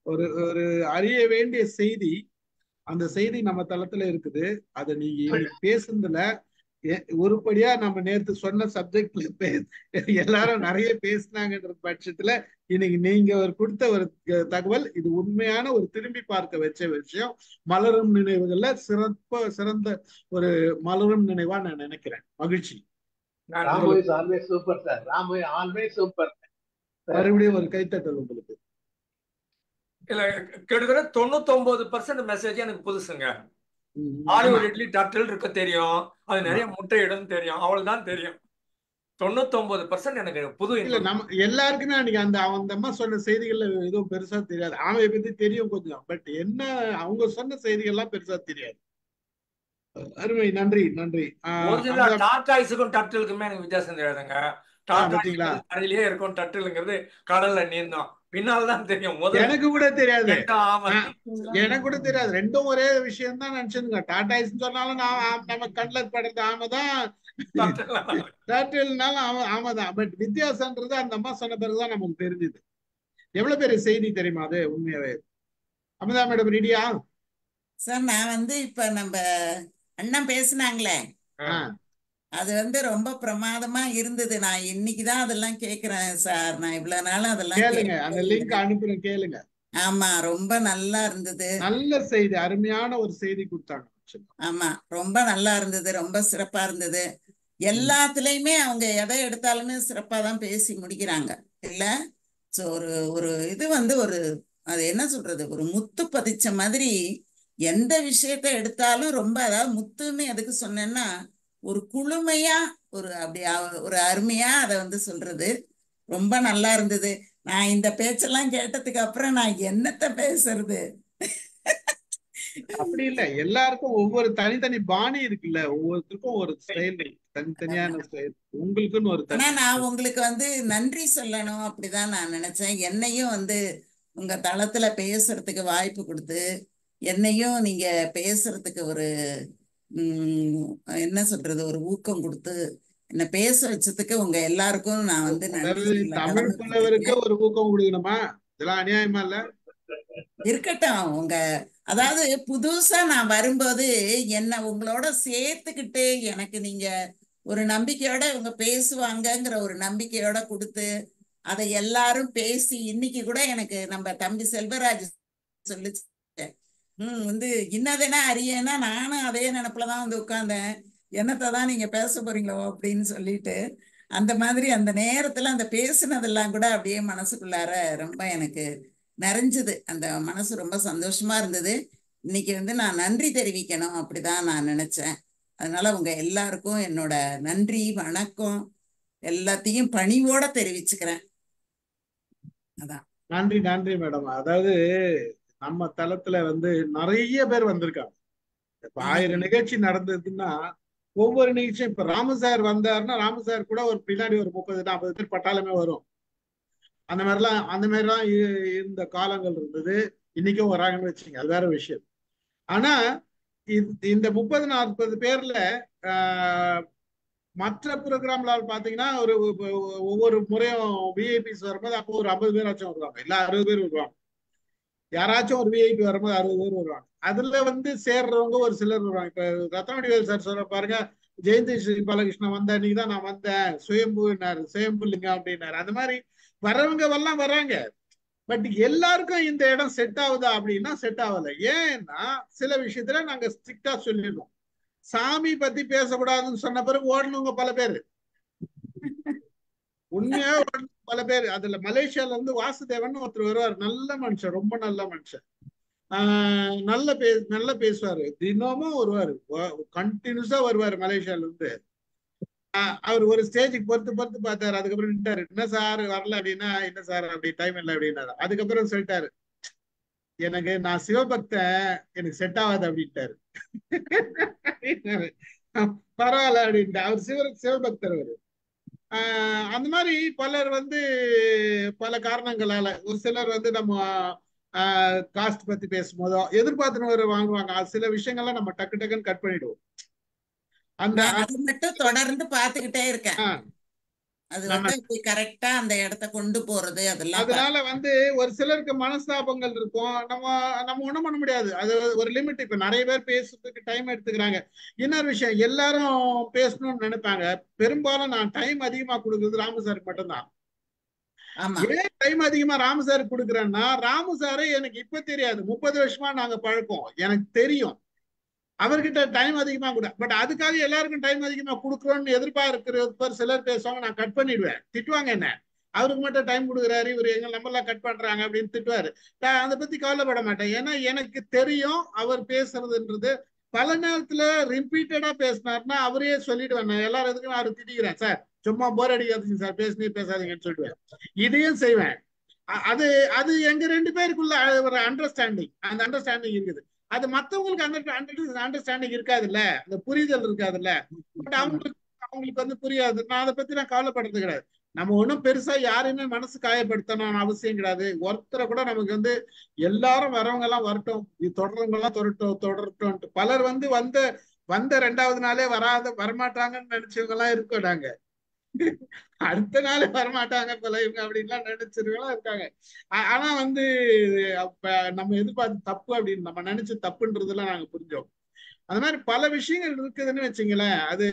ஒரு ஒரு அறிய வேண்டிய செய்தி. அந்த செய்தி நம்ம தளத்துல இருக்குது. அதை நீங்க இன்னைக்கு பேசுனதுல உருப்படியா நம்ம நேத்து சொன்ன சப்ஜெக்ட்ல எல்லாரும் நிறைய பேசினாங்கன்ற பட்சத்துல இன்னைக்கு நீங்க ஒரு கொடுத்த ஒரு தகவல், இது உண்மையான ஒரு திரும்பி பார்க்க வச்ச விஷயம். மலரும் நினைவுகள்ல சிறந்த ஒரு மலரும் நினைவா நான் நினைக்கிறேன். மகிழ்ச்சி. மறுபடியும் ஒரு கைத்தட்டல் உங்களுக்கு. இல்ல, கிட்டத்தட்ட 99% மெசேஜ் எனக்கு புதுசுங்க. ஹாலிவுட் இட்லி டர்ட்டில் இருக்க தெரியும், அது நிறைய முட்டை இடம் தெரியும், அவ்வளவுதான் தெரியும். 99% எனக்கு புது. இல்ல, நம்ம எல்லாருக்குமே அன்னைக்கு அந்த அம்மா சொன்ன செய்திகள்ல எதுவும் பெருசா தெரியாது. ஆமையை பத்தி தெரியும் கொஞ்சம், பட் என்ன அவங்க சொன்ன செய்திகள்லாம் பெருசா தெரியாது. அருமை, நன்றி நன்றி. டார்டாய்ஸுக்கும் டர்ட்டிலுக்குமே எனக்கு வித்தியாசம் தெரியாதுங்க. டார்டாய்ஸ் கரையிலேயே இருக்கும், டர்ட்டிலுங்கிறது கடல்ல நீந்தோம். பின்னால்தான் தெரியும். எனக்கு கூட தெரியாது, எனக்கு கூட தெரியாது. ரெண்டும் ஒரே விஷயம் தான் நினைச்சுங்க. டாடாய்ஸ் சொன்னாலும் நம்ம கண்ணில் படுறது ஆமைதான், டாட்டில்னாலும் ஆமைதான். பட் வித்தியாசம்ன்றது அந்த அம்மா சொன்ன பிறகுதான் நமக்கு தெரிஞ்சுது. எவ்வளவு பெரிய செய்தி தெரியுமா அது உண்மையாவே. அமுதா மேடம் ரெடியா? சார் நான் வந்து இப்ப நம்ம அண்ணன் பேசினாங்களே, அது வந்து ரொம்ப பிரமாதமா இருந்தது. நான் இன்னைக்குதான் அதெல்லாம் கேக்குறேன் சார். நான் இவ்வளவு நாளும் அதெல்லாம் கேளுங்க, அந்த லிங்க் அனுப்புறேன் கேளுங்க. ஆமா, ரொம்ப நல்லா இருந்தது. நல்ல செய்தி, அருமையான ஒரு செய்தி கொடுத்தாங்க. ஆமா, ரொம்ப நல்லா இருந்தது, ரொம்ப சிறப்பா இருந்தது. எல்லாத்துலயுமே அவங்க எதை எடுத்தாலுமே சிறப்பா தான் பேசி முடிக்கிறாங்க இல்ல. சோ ஒரு ஒரு இது வந்து ஒரு அது என்ன சொல்றது, ஒரு முத்து பதிச்ச மாதிரி எந்த விஷயத்த எடுத்தாலும் ரொம்ப, அதாவது முத்துன்னு எதுக்கு சொன்னேன்னா ஒரு குளுமையா ஒரு அப்படி ஒரு அருமையா அதை வந்து சொல்றது ரொம்ப நல்லா இருந்தது. நான் இந்த பேச்செல்லாம் கேட்டதுக்கு அப்புறம் நான் என்னத்த பேசுறது? அப்படி இல்ல, எல்லாருக்கும் ஒவ்வொரு தனித்தனி பாணி இருக்குல்ல, ஒவ்வொருத்தருக்கும் ஒரு ஸ்டைல், தனித்தனியான ஸ்டைல். உங்களுக்குன்னு ஒரு ஆனா நான் உங்களுக்கு வந்து நன்றி சொல்லணும் அப்படிதான் நான் நினைச்சேன். என்னையும் வந்து உங்க தளத்துல பேசுறதுக்கு வாய்ப்பு கொடுத்து, என்னையும் நீங்க பேசுறதுக்கு ஒரு என்ன சொல்றது, ஒரு ஊக்கம் கொடுத்து என்ன பேச வச்சதுக்கு உங்க எல்லாருக்கும் நான் வந்து நன்றி. தமிழ் புலவருக்கு ஒரு ஊக்கம் கொடுக்கணுமா? இதெல்லாம் அநியாயமா இல்ல? இருக்கட்டும். உங்க அதாவது புதுசா நான் வரும்போது என்ன உங்களோட சேர்த்துக்கிட்டு எனக்கு நீங்க ஒரு நம்பிக்கையோட இவங்க பேசுவாங்கங்கிற ஒரு நம்பிக்கையோட கொடுத்து அதை எல்லாரும் பேசி இன்னைக்கு கூட எனக்கு நம்ம தம்பி செல்வராஜ் சொல்லிச்சு வந்து இன்னதென அறியேன்னா நானும் அதே நினைப்புலதான் வந்து உட்கார்ந்தேன், என்னத்தை தான் நீங்க பேச போறீங்களோ அப்படின்னு சொல்லிட்டு. அந்த மாதிரி அந்த நேரத்துல அந்த பேசுனதெல்லாம் கூட அப்படியே மனசுக்குள்ளார ரொம்ப எனக்கு நிறைஞ்சது. அந்த மனசு ரொம்ப சந்தோஷமா இருந்தது. இன்னைக்கு வந்து நான் நன்றி தெரிவிக்கணும் அப்படிதான் நான் நினைச்சேன். அதனால உங்க எல்லாருக்கும் என்னோட நன்றி வணக்கம் எல்லாத்தையும் பணிவோட தெரிவிச்சுக்கிறேன். அதான். நன்றி நன்றி மேடம். அதாவது நம்ம தளத்துல வந்து நிறைய பேர் வந்திருக்காங்க. இப்ப 1000 நிகழ்ச்சி நடந்ததுன்னா ஒவ்வொரு நிகழ்ச்சியும், இப்ப ராமு சார் வந்தாருன்னா ராமு சார் கூட ஒரு பின்னாடி ஒரு 30-40 பேர் பட்டாளமே வரும். அந்த மாதிரிலாம் இருந்த காலங்கள் இருந்தது. இன்னைக்கும் வராங்கன்னு வச்சுங்க, அது வேற விஷயம். ஆனா இந்த 30-40 பேர்ல மற்ற ப்ரோக்ராம்ல பாத்தீங்கன்னா ஒரு ஒவ்வொரு முறையும் விஐபிஸ் வரும்போது அப்போ ஒரு 50 பேராச்சும் வருவாங்க, இல்ல 60 பேர் வருவாங்க. யாராச்சும் ஒரு விஐபி வரும்போது 60 பேர் வருவாங்க. அதுல வந்து சேர்றவங்க ஒரு சிலர் வருவாங்க. இப்ப ரத்னவடிவேல் சார் சொல்ற பாருங்க, ஜெயந்தி ஸ்ரீ பாலகிருஷ்ணன் வந்த அன்னைக்கு தான் நான் வந்தேன், சுயம்புலிங்க அப்படின்னாரு. அந்த மாதிரி வரவங்க எல்லாம் வராங்க. பட் எல்லாருக்கும் இந்த இடம் செட் ஆகுதா அப்படின்னா செட் ஆகல. ஏன்னா சில விஷயத்துல நாங்க ஸ்ட்ரிக்டா சொல்லிடுறோம். சாமி பத்தி பேசக்கூடாதுன்னு சொன்ன பிறகு ஓடணுங்க பல பேர், உண்மையா பல பேர். அதுல மலேசியால இருந்து வாசுதேவன் ஒருத்தர் வருவார், நல்ல மனுஷன், ரொம்ப நல்ல மனுஷன். நல்லா பேசுவாரு, தினமும் வருவாரு, கண்டினியூஸா வருவாரு மலேசியால இருந்து. அவர் ஒரு ஸ்டேஜுக்கு பொறுத்து பார்த்தாரு. அதுக்கப்புறம் நின்ட்டாரு. என்ன சார் வரல அப்படின்னா, என்ன சார் அப்படி டைம் இல்லை அப்படின்னாரு. அதுக்கப்புறம் சொல்லிட்டாரு, எனக்கு நான் சிவபக்தன், எனக்கு செட் ஆகாது அப்படின்ட்டாரு. பரவாயில்ல அப்படின்ட்டு. அவர் சிவபக்தர் அவரு. அந்த மாதிரி பலர் வந்து பல காரணங்களால, ஒரு சிலர் வந்து நம்ம காஸ்ட் பத்தி பேசும்போதோ எதிர்பார்த்துன்னு வாங்குவாங்க. சில விஷயங்கள்லாம் நம்ம டக்கு டக்குன்னு கட் பண்ணிடுவோம். அந்த அது மட்டும் தொடர்ந்து பார்த்துக்கிட்டே இருக்கேன். அது நம்ம வந்து கரெக்டா அந்த இடத்த கொண்டு போறது அதெல்லாம் அதனால வந்து ஒரு சிலருக்கு மனஸ்தாபங்கள் இருக்கும். நம்ம ஒண்ணும் பண்ண முடியாது. அது ஒரு லிமிட். இப்ப நிறைய பேர் பேசுறதுக்கு டைம் எடுத்துக்கிறாங்க. இன்னொரு விஷயம், எல்லாரும் பேசணும்னு நினைப்பாங்க. பெரும்பாலும் நான் டைம் அதிகமா கொடுக்குறது ராமு சாருக்கு மட்டும்தான். ஏன் டைம் அதிகமா ராமு சாருக்கு கொடுக்குறேன்னா, ராமு சாரை எனக்கு இப்ப தெரியாது, 30 வருஷமா நாங்க பழக்கம், எனக்கு தெரியும். அவர்கிட்ட டைம் அதிகமா கூட, பட் அதுக்காக எல்லாருக்கும் டைம் அதிகமா கொடுக்குறோம்னு எதிர்பார்க்கிற சிலர் பேசுவாங்க. நான் கட் பண்ணிடுவேன், திட்டுவாங்க என்ன, அவருக்கு மட்டும் டைம் கொடுக்குறாரு, இவர் எங்க நம்மளாம் கட் பண்றாங்க அப்படின்னு திட்டுவாரு. நான் அதை பத்தி கவலைப்பட மாட்டேன். ஏன்னா எனக்கு தெரியும் அவர் பேசுறதுன்றது. பல நேரத்துல ரிப்பீட்டடா பேசினாருன்னா அவரே சொல்லிடுவேன், நான் எல்லாரும் எதுக்கு நான் அவரு திட்டிக்கிறேன், சார் சும்மா போர் அடிக்காதீங்க சார், பேசாதீங்கன்னு சொல்லிடுவேன். இதையும் செய்வேன். அது அது எங்க 2 பேருக்குள்ள ஒரு அண்டர்ஸ்டாண்டிங், அந்த அண்டர்ஸ்டாண்டிங் இருக்குது. அது மத்தவங்களுக்கு அந்த அண்டர்ஸ்டாண்டிங் இருக்காதுல்ல, அந்த புரிதல் இருக்காதுல்ல. பட் அவங்களுக்கு வந்து புரியாது. நான் அதை பத்தி நான் கவலைப்படுறது கிடையாது. நம்ம ஒண்ணும் பெருசா யாரையுமே மனசு காயப்படுத்தணும்னு அவசியம் கிடையாது. ஒருத்தரை கூட நமக்கு வந்து எல்லாரும் வரவங்க எல்லாம் வரட்டும், இது தொடர்றவங்க எல்லாம் தொடரட்டும். பலர் வந்து வந்த 2வது நாளே வரமாட்டாங்கன்னு நினைச்சவங்க எல்லாம் இருக்கோம். நாங்க அடுத்த நாள் வரமாட்டாங்க போல இவங்க அப்படின்லாம் நினைச்சிருக்கலாம் இருக்காங்க. ஆனா வந்து அப்ப நம்ம எதிர்பார்த்து தப்பு அப்படின்னு நம்ம நினைச்சு தப்புன்றதெல்லாம் நாங்க புரிஞ்சோம். அந்த மாதிரி பல விஷயங்கள் இருக்குதுன்னு வச்சுங்களேன். அது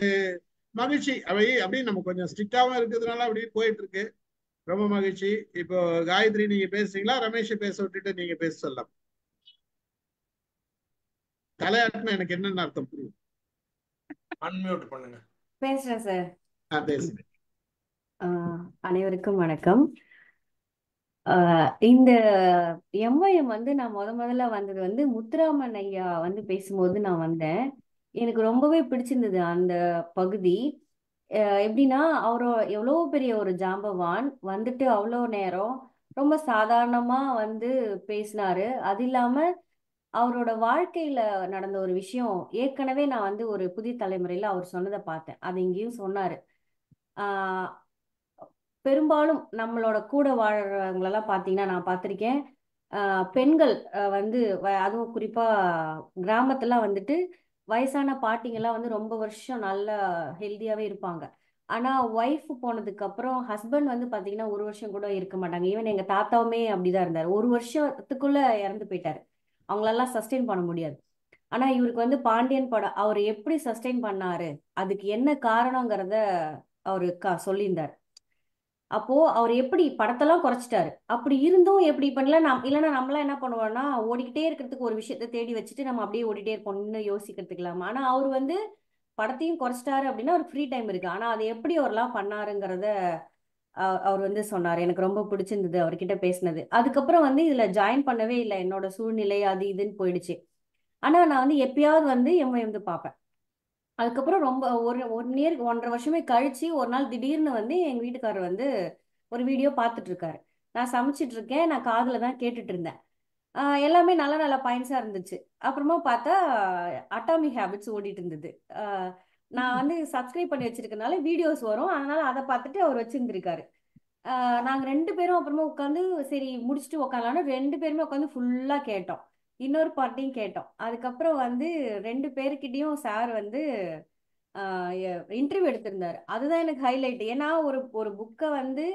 மகிழ்ச்சி. அவை அப்படி நம்ம கொஞ்சம் ஸ்ட்ரிக்டாவும் இருக்கிறதுனால அப்படி போயிட்டு இருக்கு. ரொம்ப மகிழ்ச்சி. இப்போ காயத்ரி நீங்க பேசுறீங்களா, ரமேஷை பேச விட்டுட்டு நீங்க பேச சொல்லலாம். தலையாட்டினா எனக்கு என்னன்னு அர்த்தம் புரியும். அன்மியூட் பண்ணுங்க. பேசுறேன் சார். பேசுங்க. அனைவருக்கும் வணக்கம். இந்த எம்ஒஎம் வந்து நான் முதல்ல வந்தது வந்து முத்துராமன் ஐயா வந்து பேசும்போது நான் வந்தேன். எனக்கு ரொம்பவே பிடிச்சிருந்தது அந்த பகுதி. எப்படின்னா அவரோ எவ்வளோ பெரிய ஒரு ஜாம்பவான் வந்துட்டு அவ்வளோ நேரம் ரொம்ப சாதாரணமா வந்து பேசினாரு. அது இல்லாம அவரோட வாழ்க்கையில நடந்த ஒரு விஷயம் ஏற்கனவே நான் வந்து ஒரு புதிய தலைமுறையில அவர் சொன்னதை பார்த்தேன். அது இங்கேயும் சொன்னாரு. ஆஹ் பெரும்பாலும் நம்மளோட கூட வாழ்றவங்களெல்லாம் பார்த்தீங்கன்னா நான் பார்த்திருக்கேன். பெண்கள் வந்து அதுவும் குறிப்பா கிராமத்துலாம் வந்துட்டு வயசான பாட்டிங்கெல்லாம் வந்து ரொம்ப வருஷம் நல்லா ஹெல்த்தியாவே இருப்பாங்க. ஆனா ஒய்ஃப் போனதுக்கு அப்புறம் ஹஸ்பண்ட் வந்து பாத்தீங்கன்னா ஒரு வருஷம் கூட இருக்க மாட்டாங்க. ஈவன் எங்க தாத்தாவுமே அப்படிதான் இருந்தாரு. ஒரு வருஷத்துக்குள்ள இறந்து போயிட்டாரு. அவங்களெல்லாம் சஸ்டெயின் பண்ண முடியாது. ஆனா இவருக்கு வந்து பாண்டியன் படம் அவர் எப்படி சஸ்டெயின் பண்ணாரு, அதுக்கு என்ன காரணங்கிறத அவரு சொல்லியிருந்தார். அப்போ அவர் எப்படி படத்தெல்லாம் குறைச்சிட்டாரு. அப்படி இருந்தும் எப்படி பண்ணல, இல்லைன்னா நம்மளாம் என்ன பண்ணுவோம்னா ஓடிக்கிட்டே இருக்கிறதுக்கு ஒரு விஷயத்த தேடி வச்சுட்டு நம்ம அப்படியே ஓடிட்டே இருப்போம், இன்னும் யோசிக்கிறதுக்கு இல்லாம. ஆனா அவர் வந்து படத்தையும் குறைச்சிட்டாரு அப்படின்னா ஒரு ஃப்ரீ டைம் இருக்கு. ஆனா அதை எப்படி அவர்லாம் பண்ணாருங்கிறத அவர் வந்து சொன்னார். எனக்கு ரொம்ப பிடிச்சிருந்தது அவர்கிட்ட பேசினது. அதுக்கப்புறம் வந்து இதுல ஜாயின் பண்ணவே இல்லை, என்னோட சூழ்நிலை அது இதுன்னு போயிடுச்சு. ஆனா நான் வந்து எப்பயாவது வந்து வந்து பார்ப்பேன். அதுக்கப்புறம் ரொம்ப ஒரு 1 இயர் 1.5 வருஷமே கழிச்சு ஒரு நாள் திடீர்னு வந்து எங்க வீட்டுக்காரர் வந்து ஒரு வீடியோ பார்த்துட்டு இருக்காரு. நான் சமைச்சிட்டு இருக்கேன், நான் காதுல தான் கேட்டுட்டு இருந்தேன். எல்லாமே நல்ல நல்ல பாயிண்ட்ஸா இருந்துச்சு. அப்புறமா பார்த்தா அட்டாமிக் ஹேபிட்ஸ் ஓடிட்டு இருந்தது. நான் வந்து சப்ஸ்கிரைப் பண்ணி வச்சிருக்கனால வீடியோஸ் வரும், அதனால அதை பார்த்துட்டு அவர் வச்சிருந்திருக்காரு. நாங்க 2 பேரும் அப்புறமா உட்காந்து சரி முடிச்சுட்டு உட்காரலாம்னு 2 பேருமே உட்காந்து ஃபுல்லா கேட்டோம். இன்னொரு பார்ட்டியும் கேட்டோம். அதுக்கப்புறம் வந்து 2 பேருக்கிட்டையும் சார் வந்து இன்டர்வியூ எடுத்திருந்தாரு. அதுதான் எனக்கு ஹைலைட். ஏன்னா ஒரு ஒரு புக்கை வந்து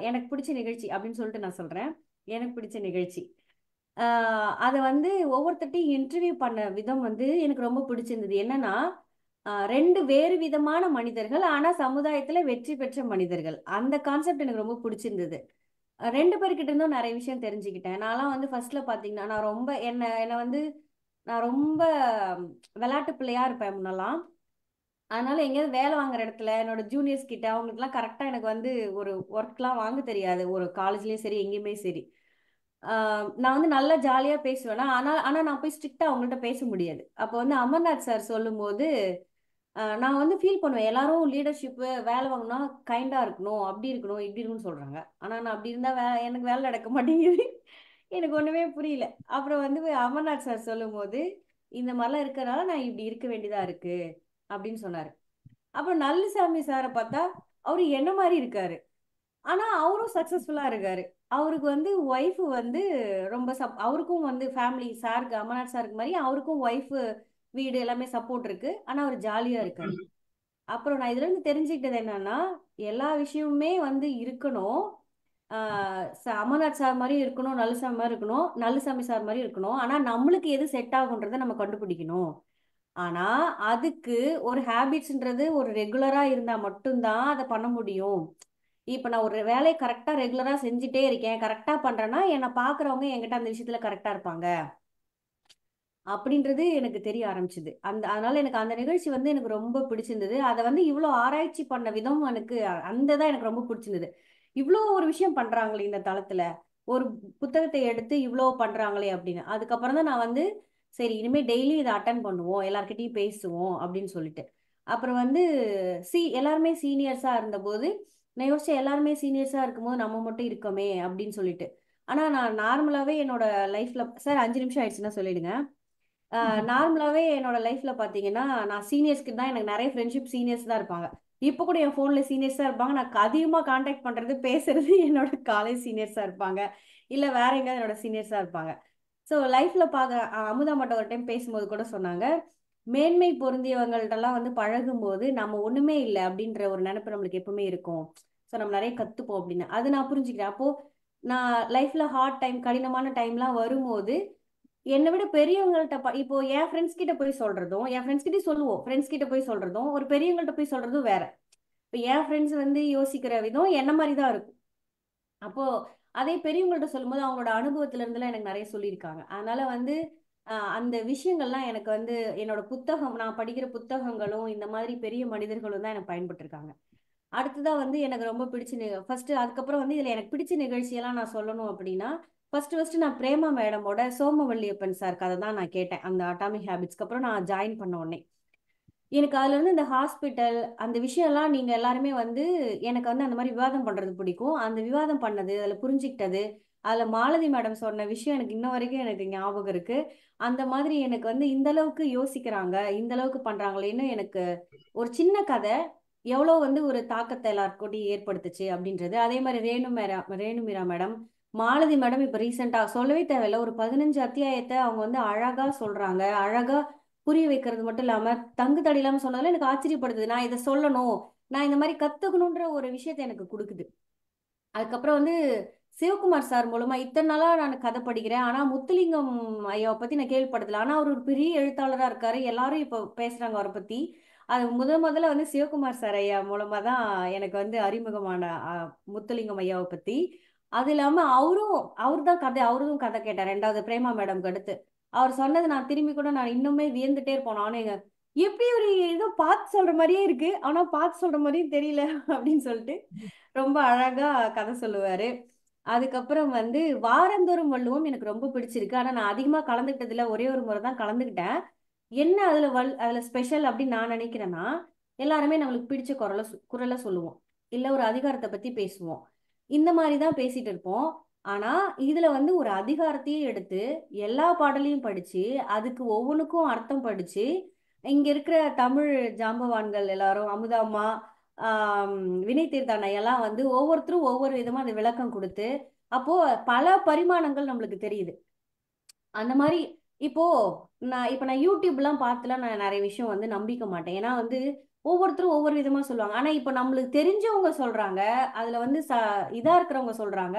எனக்கு பிடிச்ச நிகழ்ச்சி அப்படின்னு சொல்லிட்டு நான் சொல்றேன். எனக்கு பிடிச்ச நிகழ்ச்சி அதை வந்து ஒவ்வொருத்தட்டையும் இன்டர்வியூ பண்ண விதம் வந்து எனக்கு ரொம்ப பிடிச்சிருந்தது. என்னன்னா 2 வேறு விதமான மனிதர்கள், ஆனா சமுதாயத்துல வெற்றி பெற்ற மனிதர்கள். அந்த கான்செப்ட் எனக்கு ரொம்ப பிடிச்சிருந்தது. 2 பேர்கிட்ட இருந்தும் நிறைய விஷயம் தெரிஞ்சுக்கிட்டேன். நான்லாம் வந்து ஃபர்ஸ்ட்ல பாத்தீங்கன்னா நான் ரொம்ப என்ன வந்து நான் ரொம்ப விளையாட்டு பிள்ளையா இருப்பேன் முன்னெல்லாம். அதனால எங்கேயாவது வேலை வாங்குற இடத்துல என்னோட ஜூனியர்ஸ் கிட்ட அவங்களுக்குலாம் கரெக்டா எனக்கு வந்து ஒரு ஒர்க்லாம் வாங்க தெரியாது. ஒரு காலேஜ்லயும் சரி எங்கேயுமே சரி. நான் வந்து நல்லா ஜாலியா பேசுவேன். ஆனா நான் போய் ஸ்ட்ரிக்டா அவங்கள்ட்ட பேச முடியாது. அப்போ வந்து அமர்நாத் சார் சொல்லும் போது நான் வந்து ஃபீல் பண்ணுவேன் எல்லாரும் லீடர்ஷிப்பு வேலை வாங்கினா கைண்டா இருக்கணும், அப்படி இருக்கணும், இப்படி இருக்கணும்னு சொல்றாங்க. ஆனா நான் அப்படி இருந்தா எனக்கு வேலை நடக்க மாட்டேங்குது. எனக்கு ஒண்ணுமே புரியல. அப்புறம் வந்து அமர்நாத் சார் சொல்லும் போது இந்த மாதிரிலாம் இருக்கறனால நான் இப்படி இருக்க வேண்டியதா இருக்கு அப்படின்னு சொன்னாரு. அப்புறம் நல்லுசாமி சாரை பார்த்தா அவரு என்ன மாதிரி இருக்காரு, ஆனா அவரும் சக்சஸ்ஃபுல்லா இருக்காரு. அவருக்கு வந்து ஒய்ஃப் வந்து ரொம்ப அவருக்கும் வந்து ஃபேமிலி சாருக்கு அமர்நாத் சாருக்கு மாதிரி அவருக்கும் ஒய்ஃப் வீடு எல்லாமே சப்போர்ட் இருக்கு. ஆனா அவர் ஜாலியா இருக்காரு. அப்புறம் நான் இதுல இருந்து தெரிஞ்சுக்கிட்டது என்னன்னா, எல்லா விஷயமுமே வந்து இருக்கணும். அமர்நாத் சார் மாதிரி இருக்கணும், நல்லுசாமி மாதிரி இருக்கணும், நல்லுசாமி சார் மாதிரி இருக்கணும். ஆனா நம்மளுக்கு எது செட் ஆகுன்றதை நம்ம கண்டுபிடிக்கணும். ஆனா அதுக்கு ஒரு ஹேபிட்ஸ்ன்றது ஒரு ரெகுலரா இருந்தா மட்டும்தான் அதை பண்ண முடியும். இப்ப நான் ஒரு வேலையை கரெக்டா ரெகுலரா செஞ்சுட்டே இருக்கேன், கரெக்டா பண்றேன்னா என்னை பாக்குறவங்க என்கிட்ட அந்த விஷயத்துல கரெக்டா இருப்பாங்க அப்படின்றது எனக்கு தெரிய ஆரம்பிச்சுது. அதனால எனக்கு அந்த நிகழ்ச்சி வந்து எனக்கு ரொம்ப பிடிச்சிருந்தது. அதை வந்து இவ்வளவு ஆராய்ச்சி பண்ண விதம் எனக்கு தான் எனக்கு ரொம்ப பிடிச்சிருந்தது. இவ்வளோ ஒரு விஷயம் பண்றாங்களே இந்த தளத்துல, ஒரு புத்தகத்தை எடுத்து இவ்வளோ பண்றாங்களே அப்படின்னு. அதுக்கப்புறம் தான் நான் வந்து சரி இனிமே டெய்லி இதை அட்டன் பண்ணுவோம், எல்லார்கிட்டயும் பேசுவோம் அப்படின்னு சொல்லிட்டு. அப்புறம் வந்து எல்லாருமே சீனியர்ஸா இருந்தபோது நான் யோசிச்சேன், எல்லாருமே சீனியர்ஸா இருக்கும்போது நம்ம மட்டும் இருக்கோமே அப்படின்னு சொல்லிட்டு. ஆனா நான் நார்மலாவே என்னோட லைஃப்ல சார் 5 நிமிஷம் ஆயிடுச்சுன்னா சொல்லிடுங்க. நார்மலாவே என்னோட லைஃப்ல பாத்தீங்கன்னா நான் சீனியர்ஸ்க்கு தான் எனக்கு நிறைய ஃப்ரெண்ட்ஷிப் சீனியர்ஸ் தான் இருப்பாங்க. இப்போ கூட என் ஃபோன்ல சீனியர்ஸ் தான் இருப்பாங்க. நான் அதிகமா கான்டாக்ட் பண்றது பேசுறது என்னோட காலேஜ் சீனியர்ஸா இருப்பாங்க, இல்ல வேற எங்கேயாவது என்னோட சீனியர்ஸா இருப்பாங்க. ஸோ லைஃப்ல அமுதா மட்டும் ஒரு டைம் பேசும்போது கூட சொன்னாங்க, மேன்மை பொருந்தியவங்கள்ட்டெல்லாம் வந்து பழகும்போது நம்ம ஒண்ணுமே இல்லை அப்படின்ற ஒரு நினைப்பு நம்மளுக்கு எப்பவுமே இருக்கும். ஸோ நம்ம நிறைய கத்துப்போம் அப்படின்னு அது நான் புரிஞ்சுக்கிறேன். அப்போ நான் லைஃப்ல ஹார்ட் டைம் கடினமான டைம்லாம் வரும்போது என்னை விட பெரியவங்கள்ட்ட இப்போ என் ஃப்ரெண்ட்ஸ் கிட்ட போய் சொல்றதும், என் ஃப்ரெண்ட்ஸ் கிட்ட சொல்லுவோம், ஃப்ரெண்ட்ஸ் கிட்ட போய் சொல்றதும் ஒரு பெரியவங்கள்ட்ட போய் சொல்றதும் வேற. இப்போ என் ஃப்ரெண்ட்ஸ் வந்து யோசிக்கிற விதம் என்ன மாதிரி தான் இருக்கும். அப்போ அதே பெரியவங்கள்ட்ட சொல்லும்போது அவங்களோட அனுபவத்துல இருந்துலாம் எனக்கு நிறைய சொல்லியிருக்காங்க. அதனால வந்து அந்த விஷயங்கள்லாம் எனக்கு வந்து என்னோட புத்தகம், நான் படிக்கிற புத்தகங்களும் இந்த மாதிரி பெரிய மனிதர்களும் தான் எனக்கு பயன்பட்டு இருக்காங்க. அடுத்ததா வந்து எனக்கு ரொம்ப பிடிச்ச ஃபர்ஸ்ட் அதுக்கப்புறம் வந்து இதுல எனக்கு பிடிச்ச நிகழ்ச்சியெல்லாம் நான் சொல்லணும் அப்படின்னா, ஃபர்ஸ்ட் நான் பிரேமா மேடமோட சோமவல்லியப்பன் சார் கதை தான் நான் கேட்டேன். அந்த அட்டாமிக் ஹேபிட்ஸ்க்கு அப்புறம் நான் ஜாயின் பண்ண உடனே எனக்கு அதுல இருந்து இந்த ஹாஸ்பிட்டல் அந்த விஷயம் எல்லாம் நீங்க எல்லாருமே வந்து எனக்கு வந்து அந்த மாதிரி விவாதம் பண்றது பிடிக்கும். அந்த விவாதம் பண்ணது, அதுல புரிஞ்சுக்கிட்டது, அதுல மாலதி மேடம் சொன்ன விஷயம் எனக்கு இன்ன வரைக்கும் எனக்கு ஞாபகம் இருக்கு. அந்த மாதிரி எனக்கு வந்து இந்த அளவுக்கு யோசிக்கிறாங்க, இந்த அளவுக்கு பண்றாங்களேன்னு எனக்கு ஒரு சின்ன கதை எவ்வளவு வந்து ஒரு தாக்கத்தை எல்லாருக்கூடயும் ஏற்படுத்துச்சு அப்படின்றது. அதே மாதிரி ரேணுமீரா மேடம், மாலதி மேடம் இப்ப ரீசெண்டா சொல்லவே தேவையில்ல, ஒரு 15 அத்தியாயத்தை அவங்க வந்து அழகா சொல்றாங்க. அழகா புரிய வைக்கிறது மட்டும் இல்லாம தங்கு தடை இல்லாம சொன்னதுல எனக்கு ஆச்சரியப்படுது. நான் இதை சொல்லணும், நான் இந்த மாதிரி கத்துக்கணுன்ற ஒரு விஷயத்தை எனக்கு கொடுக்குது. அதுக்கப்புறம் வந்து சிவகுமார் சார் மூலமா இத்தனை நாளா நான் கதை படிக்கிறேன், ஆனா முத்துலிங்கம் ஐயாவை பத்தி நான் கேள்விப்பட்டதில்ல. ஆனா அவர் ஒரு பெரிய எழுத்தாளரா இருக்காரு, எல்லாரும் இப்ப பேசுறாங்க அவரை பத்தி. அது முதல்ல வந்து சிவகுமார் சார் ஐயா மூலமா தான் எனக்கு வந்து அறிமுகமான முத்துலிங்கம் ஐயாவை பத்தி. அது இல்லாம அவரும் கதை கேட்டார் 2வது பிரேமா மேடம்க்கு அடுத்து. அவர் சொன்னது நான் திரும்பி கூட நான் இன்னுமே வியந்துட்டே இருப்போம் நானும். எப்படி ஒரு ஏதோ பார்த்து சொல்ற மாதிரியே இருக்கு, ஆனா பார்த்து சொல்ற மாதிரியும் தெரியல அப்படின்னு சொல்லிட்டு ரொம்ப அழகா கதை சொல்லுவாரு. அதுக்கப்புறம் வந்து வாரந்தோறும் வள்ளுவம் எனக்கு ரொம்ப பிடிச்சிருக்கு. ஆனா நான் அதிகமா கலந்துக்கிட்டதுல ஒரே ஒரு முறை தான் கலந்துக்கிட்டேன். என்ன அதுல ஸ்பெஷல் அப்படின்னு நான் நினைக்கிறேன்னா, எல்லாருமே நம்மளுக்கு பிடிச்ச குரலை சொல்லுவோம், இல்ல ஒரு அதிகாரத்தை பத்தி பேசுவோம், இந்த மாதிரி தான் பேசிட்டு இருப்போம். ஆனா இதுல வந்து ஒரு அதிகாரத்தையே எடுத்து எல்லா பாடலையும் படிச்சு அதுக்கு ஒவ்வொன்றுக்கும் அர்த்தம் படிச்சு இங்க இருக்கிற தமிழ் ஜாம்பவான்கள் எல்லாரும் அமுதாம்மா, ஆஹ் வினய் தீர்த்தான எல்லாம் வந்து ஒவ்வொருத்தரும் ஒவ்வொரு விதமா அது விளக்கம் கொடுத்து அப்போ பல பரிமாணங்கள் நம்மளுக்கு தெரியுது. அந்த மாதிரி இப்போ நான் யூடியூப் எல்லாம் பார்த்துலாம் நான் நிறைய விஷயம் வந்து நம்பிக்க மாட்டேன். ஏன்னா வந்து ஒவ்வொருத்தரும் ஒவ்வொரு விதமா சொல்லுவாங்க. ஆனா இப்போ நம்மளுக்கு தெரிஞ்சவங்க சொல்றாங்க, அதுல வந்து இதா இருக்கிறவங்க சொல்றாங்க.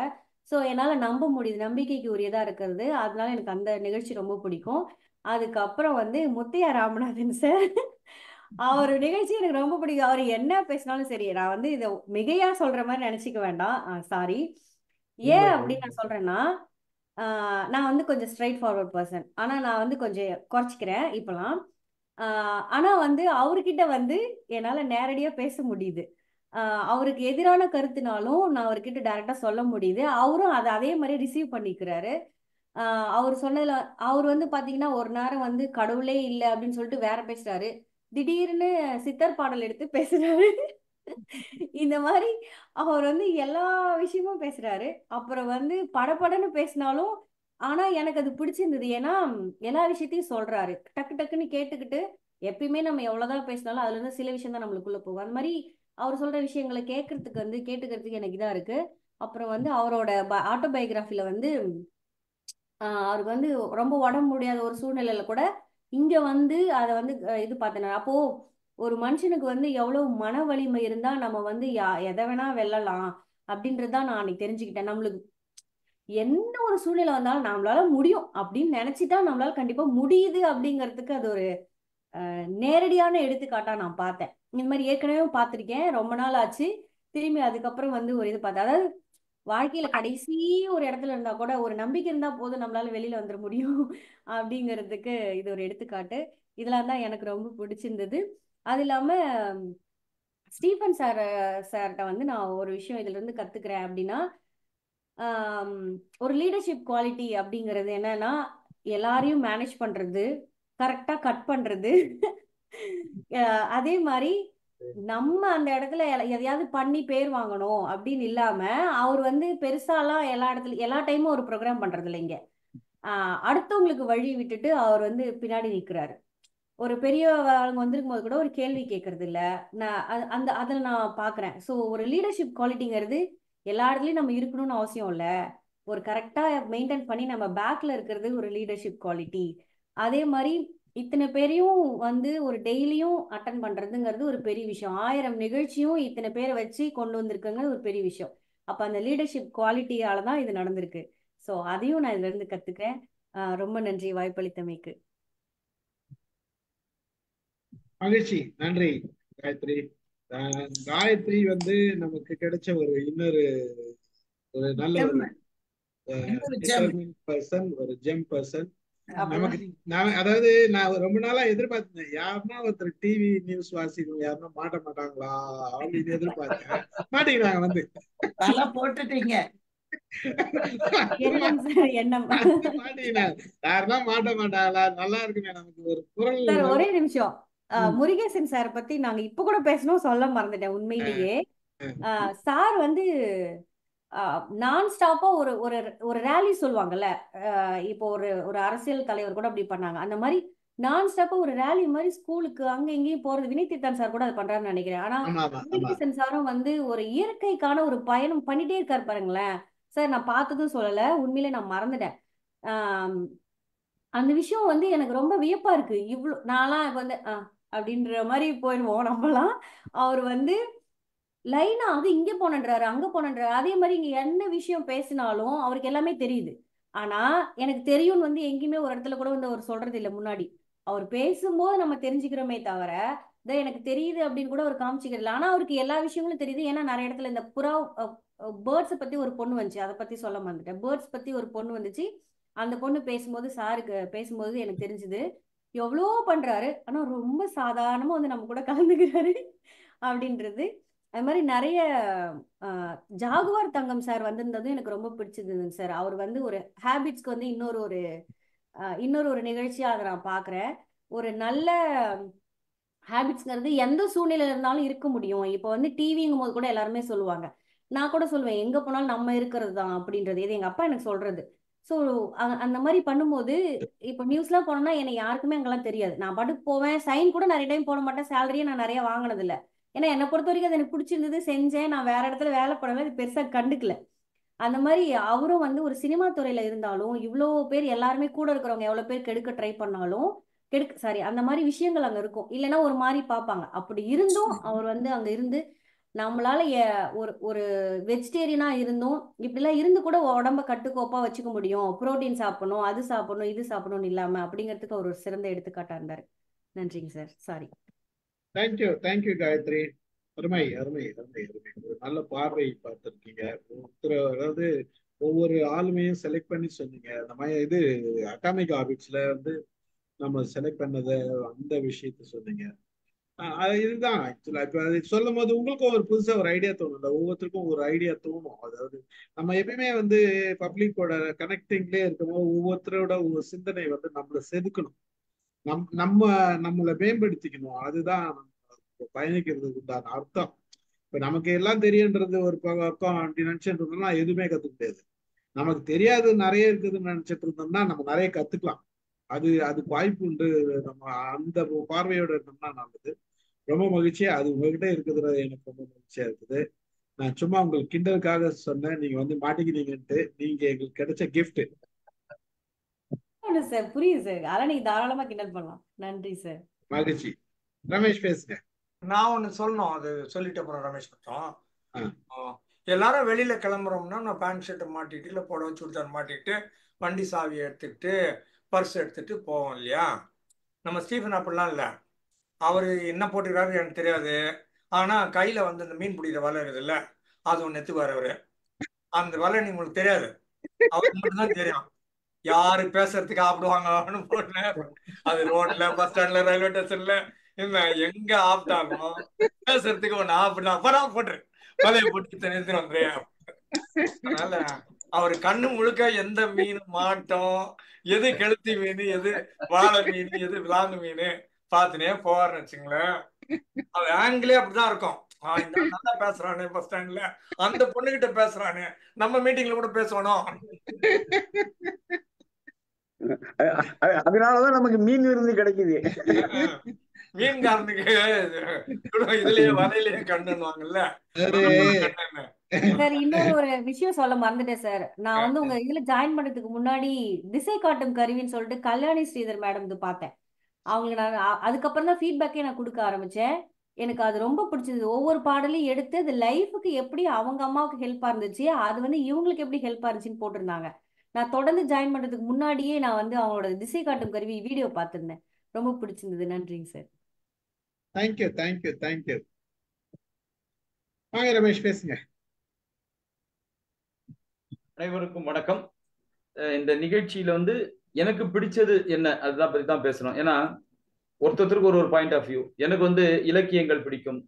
சோ என்னால நம்ப முடியுது, நம்பிக்கைக்கு உரியதா இருக்கிறது. அதனால எனக்கு அந்த நிகழ்ச்சி ரொம்ப பிடிக்கும். அதுக்கப்புறம் வந்து முத்தையா ராமநாதன் சார், அவர் நிகழ்ச்சி எனக்கு ரொம்ப பிடிக்கும். அவர் என்ன பேசினாலும் சரி, நான் வந்து இதை மிகையா சொல்ற மாதிரி நினைச்சுக்க வேண்டாம், சாரி. ஏன் அப்படின்னு நான் சொல்றேன்னா, நான் வந்து கொஞ்சம் ஸ்ட்ரைட் ஃபார்வர்ட் பர்சன். ஆனா நான் வந்து கொஞ்சம் குறைச்சிக்கிறேன் இப்பெல்லாம். ஆனா வந்து அவர்கிட்ட வந்து என்னால நேரடியா பேச முடியுது. அவருக்கு எதிரான கருத்துனாலும் நான் அவர்கிட்ட டைரக்டா சொல்ல முடியுது. அவரும் அதை அதே மாதிரி ரிசீவ் பண்ணிக்கிறாரு. அவர் சொன்னதுல அவர் வந்து பாத்தீங்கன்னா ஒரு நேரம் வந்து கடவுளே இல்லை அப்படின்னு சொல்லிட்டு வேற பேசுறாரு. திடீர்னு சித்தர் பாடல் எடுத்து பேசுறாரு. இந்த மாதிரி அவர் வந்து எல்லா விஷயமும் பேசுறாரு. அப்புறம் வந்து படபடன்னு பேசினாலும் ஆனா எனக்கு அது பிடிச்சிருந்தது. ஏன்னா எல்லா விஷயத்தையும் சொல்றாரு. டக்கு டக்குன்னு கேட்டுக்கிட்டு எப்பயுமே நம்ம எவ்வளவுதான் பேசினாலும் அதுல இருந்து சில விஷயம் தான் நம்மளுக்குள்ள போகும். அந்த மாதிரி அவர் சொல்ற விஷயங்களை கேட்கறதுக்கு வந்து கேட்டுக்கிறதுக்கு எனக்கு இதா இருக்கு. அப்புறம் வந்து அவரோட ஆட்டோபயோகிராஃபில வந்து அவருக்கு வந்து ரொம்ப உடம்பு முடியாத ஒரு சூழ்நிலையில கூட இங்க வந்து அதை வந்து இது பார்த்தேன். அப்போ ஒரு மனுஷனுக்கு வந்து எவ்வளவு மன வலிமை இருந்தா நம்ம வந்து எதை வேணா வெல்லலாம் அப்படின்றதுதான் நான் அன்னைக்கு தெரிஞ்சுக்கிட்டேன். நம்மளுக்கு என்ன ஒரு சூழ்நிலை வந்தாலும் நம்மளால முடியும் அப்படின்னு நினைச்சிட்டா நம்மளால கண்டிப்பா முடியுது அப்படிங்கிறதுக்கு அது ஒரு நேரடியான எடுத்துக்காட்டா நான் பார்த்தேன். இந்த மாதிரி ஏற்கனவே பார்த்திருக்கேன், ரொம்ப நாள் ஆச்சு. திரும்பி அதுக்கப்புறம் வந்து ஒரு இது பார்த்தேன். அதாவது வாழ்க்கையில கடைசி ஒரு இடத்துல இருந்தா கூட ஒரு நம்பிக்கை இருந்தா போதும், நம்மளால வெளியில வந்துட முடியும் அப்படிங்கிறதுக்கு இது ஒரு எடுத்துக்காட்டு. இதெல்லாம் தான் எனக்கு ரொம்ப பிடிச்சிருந்தது. அது இல்லாம ஸ்டீஃபன் சார்கிட்ட வந்து நான் ஒரு விஷயம் இதுல இருந்து கத்துக்கிறேன் அப்படின்னா, ஒரு லீடர்ஷிப் குவாலிட்டி அப்படிங்கிறது என்னன்னா எல்லாரையும் மேனேஜ் பண்றது, கரெக்டா கட் பண்றது. அதே மாதிரி நம்ம அந்த இடத்துல எதையாவது பண்ணி பேர் வாங்கணும் அப்படின்னு இல்லாம அவர் வந்து பெருசாலாம் எல்லா இடத்துல எல்லா டைமும் ஒரு ப்ரோக்ராம் பண்றது இல்லைங்க. அடுத்தவங்களுக்கு வழி விட்டுட்டு அவர் வந்து பின்னாடி நிற்கிறாரு. ஒரு பெரிய அவங்க வந்திருக்கும் போது கூட ஒரு கேள்வி கேட்கறது இல்ல. நான் அந்த அதில் நான் பாக்குறேன். ஸோ ஒரு லீடர்ஷிப் குவாலிட்டிங்கிறது எல்லா இடத்துலயும் நம்ம இருக்கணும்னு அவசியம் இல்லை. ஒரு கரெக்டா மெயின்டைன் பண்ணி நம்ம பேக்ல இருக்கிறது ஒரு லீடர்ஷிப் குவாலிட்டி. அதே மாதிரி இத்தனை பேரையும் வந்து ஒரு டெய்லியும் அட்டன் பண்றதுங்கிறது ஒரு பெரிய விஷயம். 1000 நிகழ்ச்சியும் இத்தனை பேரை வச்சு கொண்டு வந்திருக்குங்க ஒரு பெரிய விஷயம். அப்ப அந்த லீடர்ஷிப் குவாலிட்டியால தான் இது நடந்திருக்கு. ஸோ அதையும் நான் இதுல இருந்து கத்துக்கிறேன். ரொம்ப நன்றி வாய்ப்பளித்தமைக்கு. மகிழ்ச்சி, நன்றி காயத்ரி. காயத்ரி வந்து நமக்கு கிடைச்ச ஒரு இன்னொரு ஒரு நல்ல ஒரு டிட்டர்மின் பர்சன், ஒரு ஜெம் பர்சன். நமக்கு அதாவது நான் ரொம்ப நாளா எதிர்பார்த்தேன், யாருன்னா ஒருத்தர் டிவி நியூஸ் வாசிக்கணும், யாருன்னா மாட்ட மாட்டாங்களா அப்படின்னு எதிர்பார்த்தேன். மாட்டேங்கிறாங்க வந்து போட்டுட்டீங்க. யாருன்னா மாட்ட மாட்டாங்களா? நல்லா இருக்குமே நமக்கு ஒரு குரல். ஒரே நிமிஷம், முருகேசன் சார் பத்தி நாங்க இப்ப கூட பேசணும், சொல்ல மறந்துட்டேன். உண்மையிலேயே சார் வந்து நான் ஸ்டாப்பா ஒரு ஒரு ஒரு ரேலி சொல்லுவாங்கல்ல, இப்போ ஒரு ஒரு அரசியல் தலைவர் கூட அப்படி பண்ணாங்க. அந்த மாதிரி நான் ஸ்டாப்பா ஒரு ரேலி மாதிரி ஸ்கூலுக்கு அங்க இங்கேயும் போறது. வினய் தீர்த்தன் சார் கூட அதை பண்றாருன்னு நினைக்கிறேன். ஆனா முருகேசன் சாரும் வந்து ஒரு இயற்கைக்கான ஒரு பயணம் பண்ணிட்டே இருக்காரு பாருங்களேன். சார் நான் பார்த்ததும் சொல்லல, உண்மையிலே நான் மறந்துட்டேன். அந்த விஷயம் வந்து எனக்கு ரொம்ப வியப்பா இருக்கு. இவ்வளவு நான்லாம் இப்ப வந்து அப்படின்ற மாதிரி போயிடுவோம் நம்மலாம். அவர் வந்து லைனா அது இங்க போனன்றாரு, அங்க போனன்றாரு. அதே மாதிரி இங்க என்ன விஷயம் பேசினாலும் அவருக்கு எல்லாமே தெரியுது. ஆனா எனக்கு தெரியும்னு வந்து எங்கேயுமே ஒரு இடத்துல கூட வந்து அவர் சொல்றது இல்லை. முன்னாடி அவர் பேசும்போது நம்ம தெரிஞ்சுக்கிறோமே தவிர எனக்கு தெரியுது அப்படின்னு கூட அவர் காமிச்சிக்கிறதுல. ஆனா அவருக்கு எல்லா விஷயங்களும் தெரியுது. ஏன்னா நிறைய இடத்துல இந்த புறா பேர்ட்ஸை பத்தி ஒரு பொண்ணு வந்துச்சு, அதை பத்தி சொல்ல மாட்டேன். பேர்ட்ஸ் பத்தி ஒரு பொண்ணு வந்துச்சு. அந்த பொண்ணு பேசும்போது சாருக்கு பேசும்போது எனக்கு தெரிஞ்சுது எவ்வளோ பண்றாரு, ஆனா ரொம்ப சாதாரணமா வந்து நம்ம கூட கலந்துக்கிறாரு அப்படின்றது. அது மாதிரி நிறைய ஜாகுவார் தங்கம் சார் வந்திருந்ததும் எனக்கு ரொம்ப பிடிச்சிருந்ததுங்க சார். அவர் வந்து ஒரு ஹேபிட்ஸ்க்கு வந்து இன்னொரு ஒரு நிகழ்ச்சியா அதை நான் பாக்குறேன். ஒரு நல்ல ஹேபிட்ஸ்ங்கிறது எந்த சூழ்நிலையில இருந்தாலும் இருக்க முடியும். இப்போ வந்து டிவிங்கும் போது கூட எல்லாருமே சொல்லுவாங்க, நான் கூட சொல்லுவேன் எங்க போனாலும் நம்ம இருக்கிறது தான் அப்படின்றது. இது எங்க அப்பா எனக்கு சொல்றது. ஸோ அந்த மாதிரி பண்ணும்போது இப்போ நியூஸ்லாம் போனோம்னா என்னை யாருக்குமே அங்கெல்லாம் தெரியாது. நான் பாட்டுக்கு போவேன், சைன் கூட நிறைய டைம் போட மாட்டேன், சேலரியே நான் நிறைய வாங்கினது இல்லை. ஏன்னா என்னை பொறுத்த வரைக்கும் அது எனக்கு பிடிச்சிருந்தது, செஞ்சேன். நான் வேற இடத்துல வேலை பண்ணல, இது பெருசா கண்டுக்கல. அந்த மாதிரி அவரும் வந்து ஒரு சினிமா துறையில இருந்தாலும் இவ்வளோ பேர் எல்லாருமே கூட இருக்கிறவங்க எவ்வளவு பேர் கெடுக்க ட்ரை பண்ணாலும் சாரி அந்த மாதிரி விஷயங்கள் அங்க இருக்கும். இல்லைன்னா ஒரு மாதிரி பார்ப்பாங்க. அப்படி இருந்தும் அவர் வந்து அங்க இருந்து நம்மளால ஒரு ஒரு வெஜிடேரியனா இருந்தும் இப்படிலாம் இருந்து கூட உடம்ப கட்டுக்கோப்பா வச்சுக்க முடியும். புரோட்டீன் சாப்பிடணும், அது சாப்பிடணும், இது சாப்பிடணும் இல்லாம அப்படிங்கிறதுக்கு ஒரு சிறந்த எடுத்துக்காட்டா இருந்தாரு. நன்றிங்க சார். சாரி. தேங்க்யூ காயத்ரி. அருமை அருமை அருமை அருமை. ஒரு நல்ல பார்வை பார்த்திருக்கீங்க. அதாவது ஒவ்வொரு ஆளுமையும் செலக்ட் பண்ணி சொன்னீங்க. இந்த மாதிரி இது அட்டாமிக் ஹாபிட்ஸ்ல வந்து நம்ம செலக்ட் பண்ணத அந்த விஷயத்த சொன்னீங்க. இதுதான் ஆக்சுவலா இப்ப அது சொல்லும் போது உங்களுக்கும் ஒரு புதுசா ஒரு ஐடியா தோணும். ஒவ்வொருத்தருக்கும் ஒரு ஐடியா தோணும். அதாவது நம்ம எப்பயுமே வந்து பப்ளிக்கோட கனெக்டிங்லேயே இருக்கும்போது ஒவ்வொருத்தரோட ஒரு சிந்தனை வந்து நம்மளை செதுக்கணும். நம்மளை மேம்படுத்திக்கணும். அதுதான் பயணிக்கிறதுக்கு உண்டான அர்த்தம். இப்ப நமக்கு எல்லாம் தெரியுன்றது ஒரு பக்கம் அப்படி நினைச்சிட்டு இருந்தோம்னா எதுவுமே கத்துக்க முடியாது. நமக்கு தெரியாது நிறைய இருக்குதுன்னு நினைச்சிட்டு இருந்தோம்னா நம்ம நிறைய கத்துக்கலாம். அதுக்கு வாய்ப்பு உண்டு. நம்ம அந்த பார்வையோட இருந்தோம்னா நல்லது. ரொம்ப மகிழ்ச்சியா அது உங்ககிட்ட இருக்குதுறது எனக்கு ரொம்ப மகிழ்ச்சியா இருக்குது. நான் சும்மா உங்களுக்கு கிண்டலுக்காக சொன்னேன். நீங்க வந்து மாட்டிக்கிட்டீங்கன்ட்டு. நீங்க எங்களுக்கு கிடைச்ச கிஃப்ட். சார் புரியுது சார். அதெல்லாம் நீங்க தாராளமா கிண்டல் பண்ணலாம். நன்றி சார். மகிழ்ச்சி. ரமேஷ் பேசுங்க. நான் ஒண்ணு சொல்லணும், அது சொல்லிட்டு அப்புறம் ரமேஷ் மட்டும். எல்லாரும் வெளியில கிளம்புறோம்னா நான் பேண்ட் ஷர்ட்டை மாட்டிட்டு இல்லை புடவை சுடிதார் மாட்டிட்டு வண்டி சாவியை எடுத்துக்கிட்டு பர்ஸ் எடுத்துட்டு போவோம் இல்லையா? நம்ம ஸ்டீஃபன் அப்படிலாம் இல்லை. அவர் என்ன போட்டுக்கிறாரு எனக்கு தெரியாது. ஆனா கையில வந்து இந்த மீன் பிடிக்கிற வலை இருக்குது இல்ல, அது ஒன்று எடுத்துக்குவார் அவரு. அந்த வலை உங்களுக்கு தெரியாது, அவருக்கு மட்டும்தான் தெரியும். யாரு பேசுறதுக்கு ஆப்பிடுவாங்கன்னு போட்டேன். அது ரோட்ல, பஸ் ஸ்டாண்ட்ல, ரயில்வே ஸ்டேஷன்ல எங்க ஆப்பிட்டாலும் பேசுறதுக்கு ஒண்ணு ஆப்பிடா போட்டுரு, வலையை போட்டு எடுத்துட்டு வந்துரு. அதனால அவரு கண்ணு முழுக்க எந்த மீன் மாட்டோம், எது கெளுத்தி மீன், எது வாழை மீன், எது விலாங்கு மீன் பாத்துனே போவாருன்னு வச்சுங்களேன். அது ஆங்கிலே அப்படிதான் இருக்கும். இந்த நல்லா பேசுறானே பஸ் ஸ்டாண்ட்ல, அந்த பொண்ணுகிட்ட பேசுறானே, நம்ம மீட்டிங்ல கூட பேசணும். அதனாலதான் நமக்கு மீன் விருந்து கிடைக்குது. மீன்காரனுக்கு இதுலயே வலையிலேயே கண்ணுவாங்கல்ல. சார் இன்னொரு ஒரு விஷயம் சொல்ல மறந்துட்டேன் சார். நான் வந்து உங்க இதுல ஜாயின் பண்றதுக்கு முன்னாடி திசை காட்டும் கருவின்னு சொல்லிட்டு கல்யாணி ஸ்ரீதர் மேடம் பார்த்தேன். அவங்களுக்கு நான் அதுக்கப்புறம் தான் ஃபீட்பேக்கே நான் கொடுக்க ஆரம்பிச்சேன். எனக்கு அது ரொம்ப பிடிச்சது. ஒவ்வொரு பாடலையும் எடுத்து அது லைஃபுக்கு எப்படி அவங்க அம்மாவுக்கு ஹெல்ப்பா இருந்துச்சு, அது வந்து இவங்களுக்கு எப்படி ஹெல்ப்பா இருந்துச்சுன்னு போட்டிருந்தாங்க. நான் தொடர்ந்து ஜாயின் பண்றதுக்கு முன்னாடியே நான் வந்து அவங்களோட திசை காட்டும் கருவி வீடியோ பார்த்திருந்தேன். ரொம்ப பிடிச்சிருந்தது. நன்றிங்க சார். Thank you thank you thank you. வாங்க ரமேஷ் பேசுங்க. அனைவருக்கும் வணக்கம். இந்த நிகழ்ச்சியில வந்து எனக்கு பிடிச்சது என்ன அதுதான் பத்தி தான் பேசணும். ஏன்னா ஒருத்தருக்கு ஒரு பாயிண்ட் ஆஃப் வியூ. எனக்கு வந்து இலக்கியங்கள் பிடிக்கும்,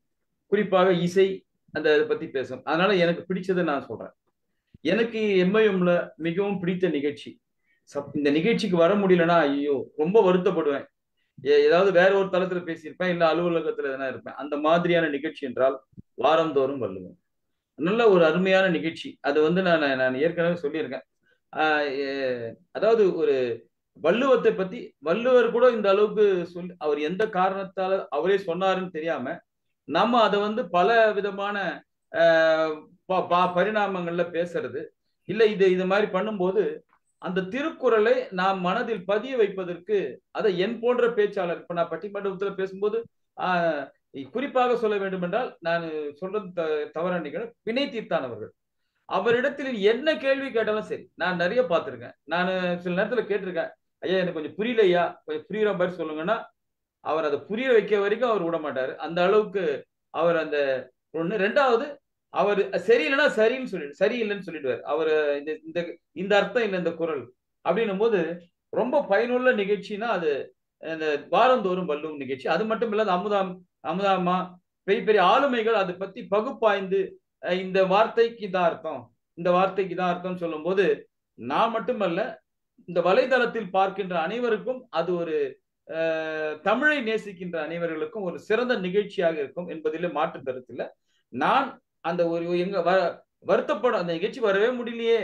குறிப்பாக இசை அந்த இதை பத்தி பேசும். அதனால எனக்கு பிடிச்சதை நான் சொல்றேன். எனக்கு எம்ஐஎம்ல மிகவும் பிடித்த நிகழ்ச்சி, இந்த நிகழ்ச்சிக்கு வர முடியலன்னா ஐயோ ரொம்ப வருத்தப்படுவேன். ஏதாவது வேற ஒரு தளத்துல பேசியிருப்பேன், இல்ல அலுவலகத்துல எதனா இருப்பேன். அந்த மாதிரியான நிகழ்ச்சி என்றால் வாரந்தோறும் வள்ளுவம். நல்ல ஒரு அருமையான நிகழ்ச்சி. அது வந்து நான் ஏற்கனவே சொல்லியிருக்கேன். அதாவது ஒரு வள்ளுவத்தை பத்தி வள்ளுவர் கூட இந்த அளவுக்கு சொல்லி அவர் எந்த காரணத்தால அவரே சொன்னாருன்னு தெரியாம நம்ம அதை வந்து பல விதமான பரிணாமங்கள்ல பேசுறது இல்லை. இது மாதிரி பண்ணும்போது அந்த திருக்குறளை நாம் மனதில் பதிய வைப்பதற்கு அதை என் போன்ற பேச்சாளர், இப்ப நான் பட்டிமன்றத்துல பேசும்போது குறிப்பாக சொல்ல வேண்டும் என்றால் நான் சொல்றது தவறான வினை தீர்த்தான் அவர்கள். அவரிடத்தில் என்ன கேள்வி கேட்டாலும் சரி, நான் நிறைய பார்த்திருக்கேன். நான் சில நேரத்துல கேட்டிருக்கேன், ஐயா எனக்கு கொஞ்சம் புரியலையா, கொஞ்சம் புரியுற மாதிரி சொல்லுங்கன்னா அவர் அதை புரிய வைக்க வரைக்கும் அவர் விட மாட்டாரு. அந்த அளவுக்கு அவர் அந்த ஒண்ணு. ரெண்டாவது, அவர் சரியில்லைன்னா சரின்னு சொல்லிடு, சரியில்லைன்னு சொல்லிடுவார். அவர் இந்த அர்த்தம் இல்லை இந்த குரல் அப்படின்னும் போது ரொம்ப பயனுள்ள நிகழ்ச்சினா அது இந்த வாரந்தோறும் வள்ளுவம் நிகழ்ச்சி. அது மட்டும் இல்லாத அமுதாமா பெரிய பெரிய ஆளுமைகள் அதை பத்தி பகுப்பாய்ந்து இந்த வார்த்தைக்கு இதான் அர்த்தம், இந்த வார்த்தைக்கு இதான் அர்த்தம் சொல்லும் போது நான் மட்டுமல்ல இந்த வலைதளத்தில் பார்க்கின்ற அனைவருக்கும் அது ஒரு தமிழை நேசிக்கின்ற அனைவர்களுக்கும் ஒரு சிறந்த நிகழ்ச்சியாக இருக்கும் என்பதிலே மாற்று கருத்தில். நான் அந்த ஒரு எங்க வருத்தப்படும் அந்த நிகழ்ச்சி வரவே முடியலையே,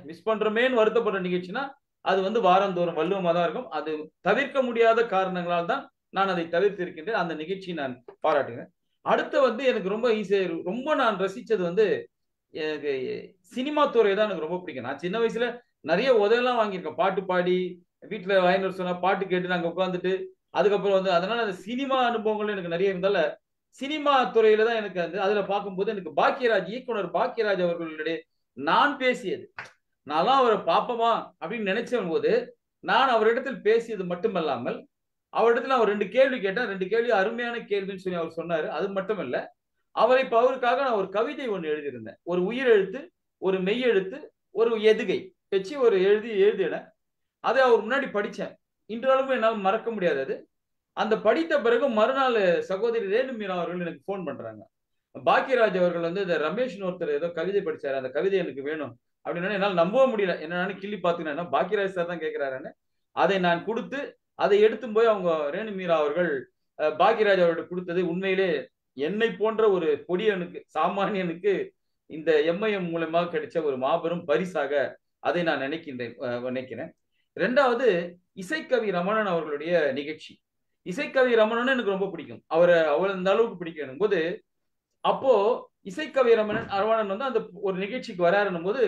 மிஸ் பண்றோமேன்னு வருத்தப்படுற நிகழ்ச்சினா அது வந்து வாரந்தோறும் வள்ளுவமாக தான் இருக்கும். அது தவிர்க்க முடியாத காரணங்களால் தான் நான் அதை தவிர்த்து இருக்கின்றேன். அந்த நிகழ்ச்சியை நான் பாராட்டுகிறேன். அடுத்து வந்து எனக்கு ரொம்ப ஈஸியாக ரொம்ப நான் ரசிச்சது வந்து எனக்கு சினிமா துறை தான் எனக்கு ரொம்ப பிடிக்கும். நான் சின்ன வயசுல நிறைய உதவிலாம் வாங்கியிருக்கேன். பாட்டு பாடி வீட்டுல வாங்கிட்டு சொன்னா பாட்டு கேட்டு நாங்க உட்காந்துட்டு அதுக்கப்புறம் வந்து அதனால அந்த சினிமா அனுபவங்கள் எனக்கு நிறைய இருந்தால சினிமா துறையில தான் எனக்கு அதுல பார்க்கும்போது எனக்கு பாக்கியராஜ், இயக்குனர் பாக்கியராஜ் அவர்களுடைய நான் பேசியது, நான்லாம் அவரை பார்ப்போமா அப்படின்னு நினைச்ச போது நான் அவரிடத்தில் பேசியது மட்டுமல்லாமல் அவரிடத்துல அவர் 2 கேள்வி கேட்டேன். 2 கேள்வி அருமையான கேள்வின்னு சொல்லி அவர் சொன்னாரு. அது மட்டும் இல்ல, அவரை இப்ப அவருக்காக நான் ஒரு கவிதை ஒன்று எழுதியிருந்தேன். ஒரு உயிர் எழுத்து, ஒரு மெய் எழுத்து, ஒரு எதுகை வச்சு ஒரு எழுதின அதை அவர் முன்னாடி படிச்சேன். இன்றளவும் என்னால் மறக்க முடியாது. அது அந்த படித்த பிறகு மறுநாள் சகோதரி ரேணு மீரா அவர்கள் எனக்கு போன் பண்றாங்க. பாக்கியராஜ் அவர்கள் வந்து இந்த ரமேஷ்னு ஒருத்தர் ஏதோ கவிதை படிச்சாரு, அந்த கவிதை எனக்கு வேணும் அப்படின்னா என்னால் நம்பவே முடியல. என்னன்னு கிள்ளி பார்த்துக்கினா பாக்கியராஜ் சார் தான் கேட்கிறாருன்னு அதை நான் கொடுத்து அதை எடுத்து போய் அவங்க ரேணு மீரா அவர்கள் பாக்யராஜ் அவர்கிட்ட கொடுத்தது உண்மையிலே என்னை போன்ற ஒரு பொடியனுக்கு, சாமானியனுக்கு இந்த எம்ஐஎம் மூலமாக கிடைச்ச ஒரு மாபெரும் பரிசாக அதை நான் நினைக்கிறேன். ரெண்டாவது, இசைக்கவி ரமணன் அவர்களுடைய நிகழ்ச்சி. இசைக்கவி ரமணன் எனக்கு ரொம்ப பிடிக்கும். அவரை அந்த அளவுக்கு பிடிக்கணும் போது, அப்போ இசைக்கவி ரமணன் வந்து அந்த ஒரு நிகழ்ச்சிக்கு வராருன்னும் போது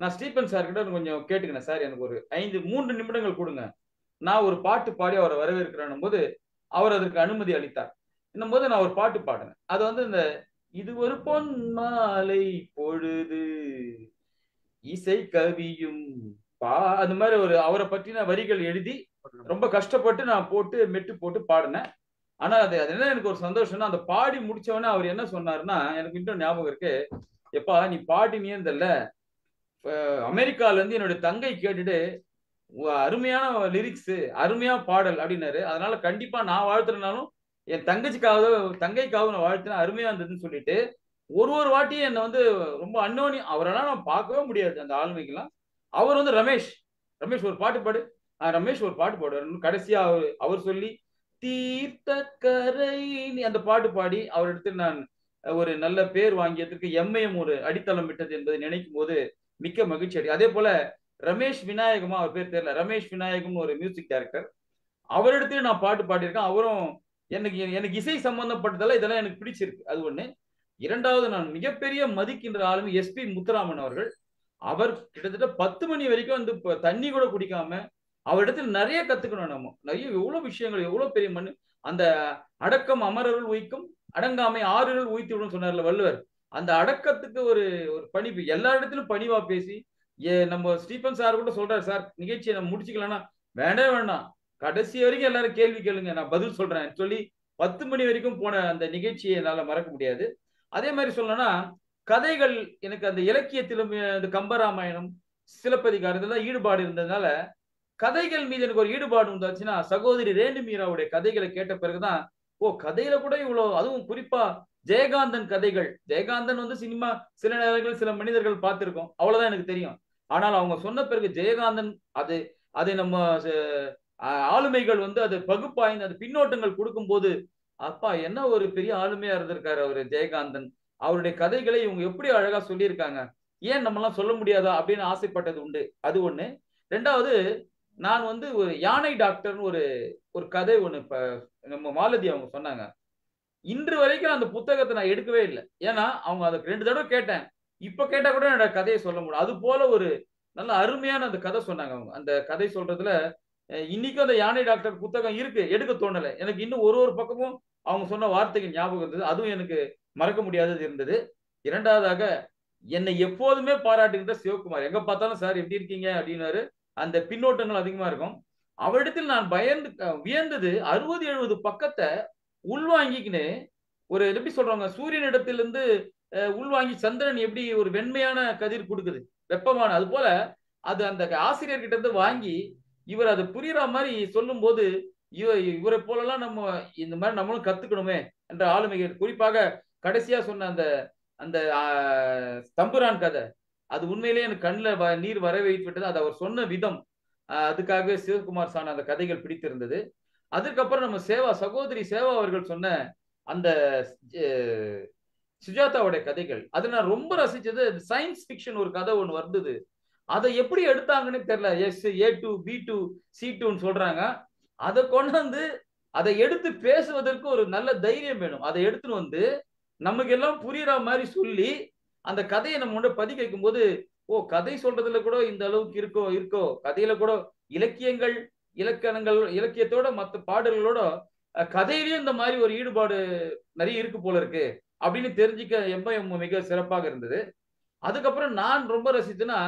நான் ஸ்டீபன் சார் கிட்ட கொஞ்சம் கேட்டுக்கினேன், சார் எனக்கு ஒரு 3 நிமிடங்கள் கொடுங்க, நான் ஒரு பாட்டு பாடி அவரை வரவேற்கிறேன் போது அவர் அதற்கு அனுமதி அளித்தார். என்னும் போது நான் ஒரு பாட்டு பாடினேன். அது வந்து இந்த இது ஒரு பொன் மாலை பொழுது இசை கவியும் அந்த மாதிரி ஒரு அவரை பற்றின வரிகள் எழுதி ரொம்ப கஷ்டப்பட்டு நான் போட்டு மெட்டு போட்டு பாடினேன். ஆனா அது என்ன எனக்கு ஒரு சந்தோஷம்னா, அந்த பாடி முடிச்சவொடனே அவர் என்ன சொன்னாருன்னா, எனக்கு இன்னும் ஞாபகம் இருக்கு, எப்பா நீ பாடினியதில்ல, அமெரிக்கால இருந்து என்னுடைய தங்கை கேட்டுட்டு அருமையான லிரிக்ஸ், அருமையா பாடல் அப்படின்னாரு. அதனால கண்டிப்பா நான் வாழ்த்துறனாலும் என் தங்கைக்காக நான் வாழ்த்துனேன், அருமையா இருந்ததுன்னு சொல்லிட்டு ஒரு வாட்டியும் என்னை வந்து ரொம்ப அன்னோனி, அவரெல்லாம் நான் பார்க்கவே முடியாது அந்த ஆளுமைக்கெல்லாம். அவர் வந்து ரமேஷ் ஒரு பாட்டு பாடு, ரமேஷ் ஒரு பாட்டு பாடுவார். கடைசியா அவர் சொல்லி தீர்த்த கரை அந்த பாட்டு பாடி அவர் இடத்துல நான் ஒரு நல்ல பேர் வாங்கியதற்கு எம்ஐஎம் ஒரு அடித்தளம் விட்டது என்பதை நினைக்கும் போது மிக்க மகிழ்ச்சி அடி. அதே போல ரமேஷ் விநாயகமா, அவர் பேர் தெரியல, ரமேஷ் விநாயகம் ஒரு மியூசிக் டைரக்டர், அவரிடத்துல நான் பாட்டு பாடியிருக்கேன். அவரும் எனக்கு இசை சம்பந்தப்பட்டதெல்லாம் இதெல்லாம் எனக்கு பிடிச்சிருக்கு, அது ஒண்ணு. இரண்டாவது, நான் மிகப்பெரிய மதிக்கின்ற ஆளுமை எஸ்பி முத்துராமன் அவர்கள். அவர் கிட்டத்தட்ட 10 மணி வரைக்கும் வந்து தண்ணி கூட குடிக்காம அவரிடத்துல நிறைய கத்துக்கணும். நம்ம நிறைய எவ்வளவு விஷயங்கள், எவ்வளவு பெரிய மண், அந்த அடக்கம் அமரர்கள் உயிக்கும், அடங்காமை ஆறுகள் உயித்து விடும் சொன்னார்ல வள்ளுவர். அந்த அடக்கத்துக்கு ஒரு பணிவு, எல்லா இடத்திலும் பணிவா பேசி, நம்ம ஸ்டீபன் சார் கூட சொல்றாரு, சார் நிகழ்ச்சியை நம்ம முடிச்சுக்கலாம்னா வேண்டாம், கடைசி வரைக்கும் எல்லாரும் கேள்வி கேளுங்க, நான் பதில் சொல்றேன் சொல்லி 10 மணி வரைக்கும் போன அந்த நிகழ்ச்சியை என்னால மறக்க முடியாது. அதே மாதிரி சொல்லணும்னா கதைகள், எனக்கு அந்த இலக்கியத்திலும் இந்த கம்பராமாயணம், சிலப்பதிகாரம் இதெல்லாம் ஈடுபாடு இருந்ததுனால கதைகள் மீது எனக்கு ஒரு ஈடுபாடு உண்டாச்சுன்னா, சகோதரி ரேணு மீராவுடைய கதைகளை கேட்ட பிறகுதான், கதையில கூட இவ்வளவு, அதுவும் குறிப்பா ஜெயகாந்தன் கதைகள். ஜெயகாந்தன் வந்து சினிமா சில நேரங்கள் சில மனிதர்கள் பார்த்திருக்கோம், அவ்வளவுதான் எனக்கு தெரியும். ஆனால் அவங்க சொன்ன பிறகு ஜெயகாந்தன் அதை நம்ம ஆளுமைகள் வந்து அது பகுப்பாய்ந்து அது பின்னோட்டங்கள் கொடுக்கும் போது, அப்பா என்ன ஒரு பெரிய ஆளுமையா இருந்திருக்காரு அவரு ஜெயகாந்தன். அவருடைய கதைகளை இவங்க எப்படி அழகா சொல்லியிருக்காங்க, ஏன் நம்மலாம் சொல்ல முடியாதா அப்படின்னு ஆசைப்பட்டது உண்டு. அது ஒண்ணு. ரெண்டாவது, நான் வந்து ஒரு யானை டாக்டர்னு ஒரு கதை ஒண்ணு இப்ப நம்ம மாலதி அவங்க சொன்னாங்க. இன்று வரைக்கும் அந்த புத்தகத்தை நான் எடுக்கவே இல்லை. ஏன்னா அவங்க அதுக்கு 2 தடவை கேட்டேன், இப்ப கேட்டா கூட என்னோட கதையை சொல்ல முடியும். அது போல ஒரு நல்ல அருமையான அந்த கதை சொன்னாங்க அவங்க. அந்த கதை சொல்றதுல இன்னைக்கும் அந்த யானை டாக்டர் புத்தகம் இருக்கு, எடுக்க தோணலை எனக்கு. இன்னும் ஒரு பக்கமும் அவங்க சொன்ன வார்த்தைகள் ஞாபகம் இருந்தது, அதுவும் எனக்கு மறக்க முடியாதது இருந்தது. இரண்டாவதாக, என்னை எப்போதுமே பாராட்டுகின்ற சிவகுமார், எங்க பார்த்தாலும் சார் எப்படி இருக்கீங்க அப்படின்னாரு. அந்த பின்னோட்டங்கள் அதிகமா இருக்கும். அவரிடத்தில் நான் வியந்தது 60-70 பக்கத்தை உள்வாங்கிக்கின்னு, ஒரு எப்படி சொல்றாங்க, சூரியனிடத்திலிருந்து உள்வாங்கி சந்திரன் எப்படி ஒரு வெண்மையான கதிர் கொடுக்குது, வெப்பமான, அது போல அது அந்த ஆசிரியர்கிட்ட இருந்து வாங்கி இவர் அது புரியுற மாதிரி சொல்லும் போது, இவரை போலலாம் நம்ம இந்த மாதிரி நம்மளும் கத்துக்கணுமே என்ற ஆளுமைகள். குறிப்பாக கடைசியா சொன்ன அந்த தம்புரான் கதை, அது உண்மையிலேயே எனக்கு கண்ணில் நீர் வர வைத்து விட்டது. அது அவர் சொன்ன விதம், அதுக்காகவே சிவகுமார் சான் அந்த கதைகள் பிடித்திருந்தது. அதுக்கப்புறம் நம்ம சகோதரி சேவா அவர்கள் சொன்ன அந்த சுஜாதாவுடைய கதைகள், அதை நான் ரொம்ப ரசிச்சது. சயின்ஸ் ஃபிக்ஷன் ஒரு கதை ஒன்று வந்தது, அதை எப்படி எடுத்தாங்கன்னு தெரியல. A2 B2 C2ன்னு சொல்றாங்க. அதை கொண்டு வந்து அதை எடுத்து பேசுவதற்கு ஒரு நல்ல தைரியம் வேணும். அதை எடுத்துன்னு வந்து நமக்கு எல்லாம் புரியுற மாதிரி சொல்லி அந்த கதையை நம்ம முன்னாடி பதிக்க வைக்கும் போது, கதை சொல்றதுல கூட இந்த அளவுக்கு இருக்கோ கதையில கூட இலக்கியங்கள், இலக்கணங்கள், இலக்கியத்தோட மற்ற பாடல்களோட கதையிலயும் இந்த மாதிரி ஒரு ஈடுபாடு நிறைய இருக்கு போல இருக்கு அப்படின்னு தெரிஞ்சுக்க எம்ஐஎம் மிக சிறப்பாக இருந்தது. அதுக்கப்புறம் நான் ரொம்ப ரசித்தேன்னா,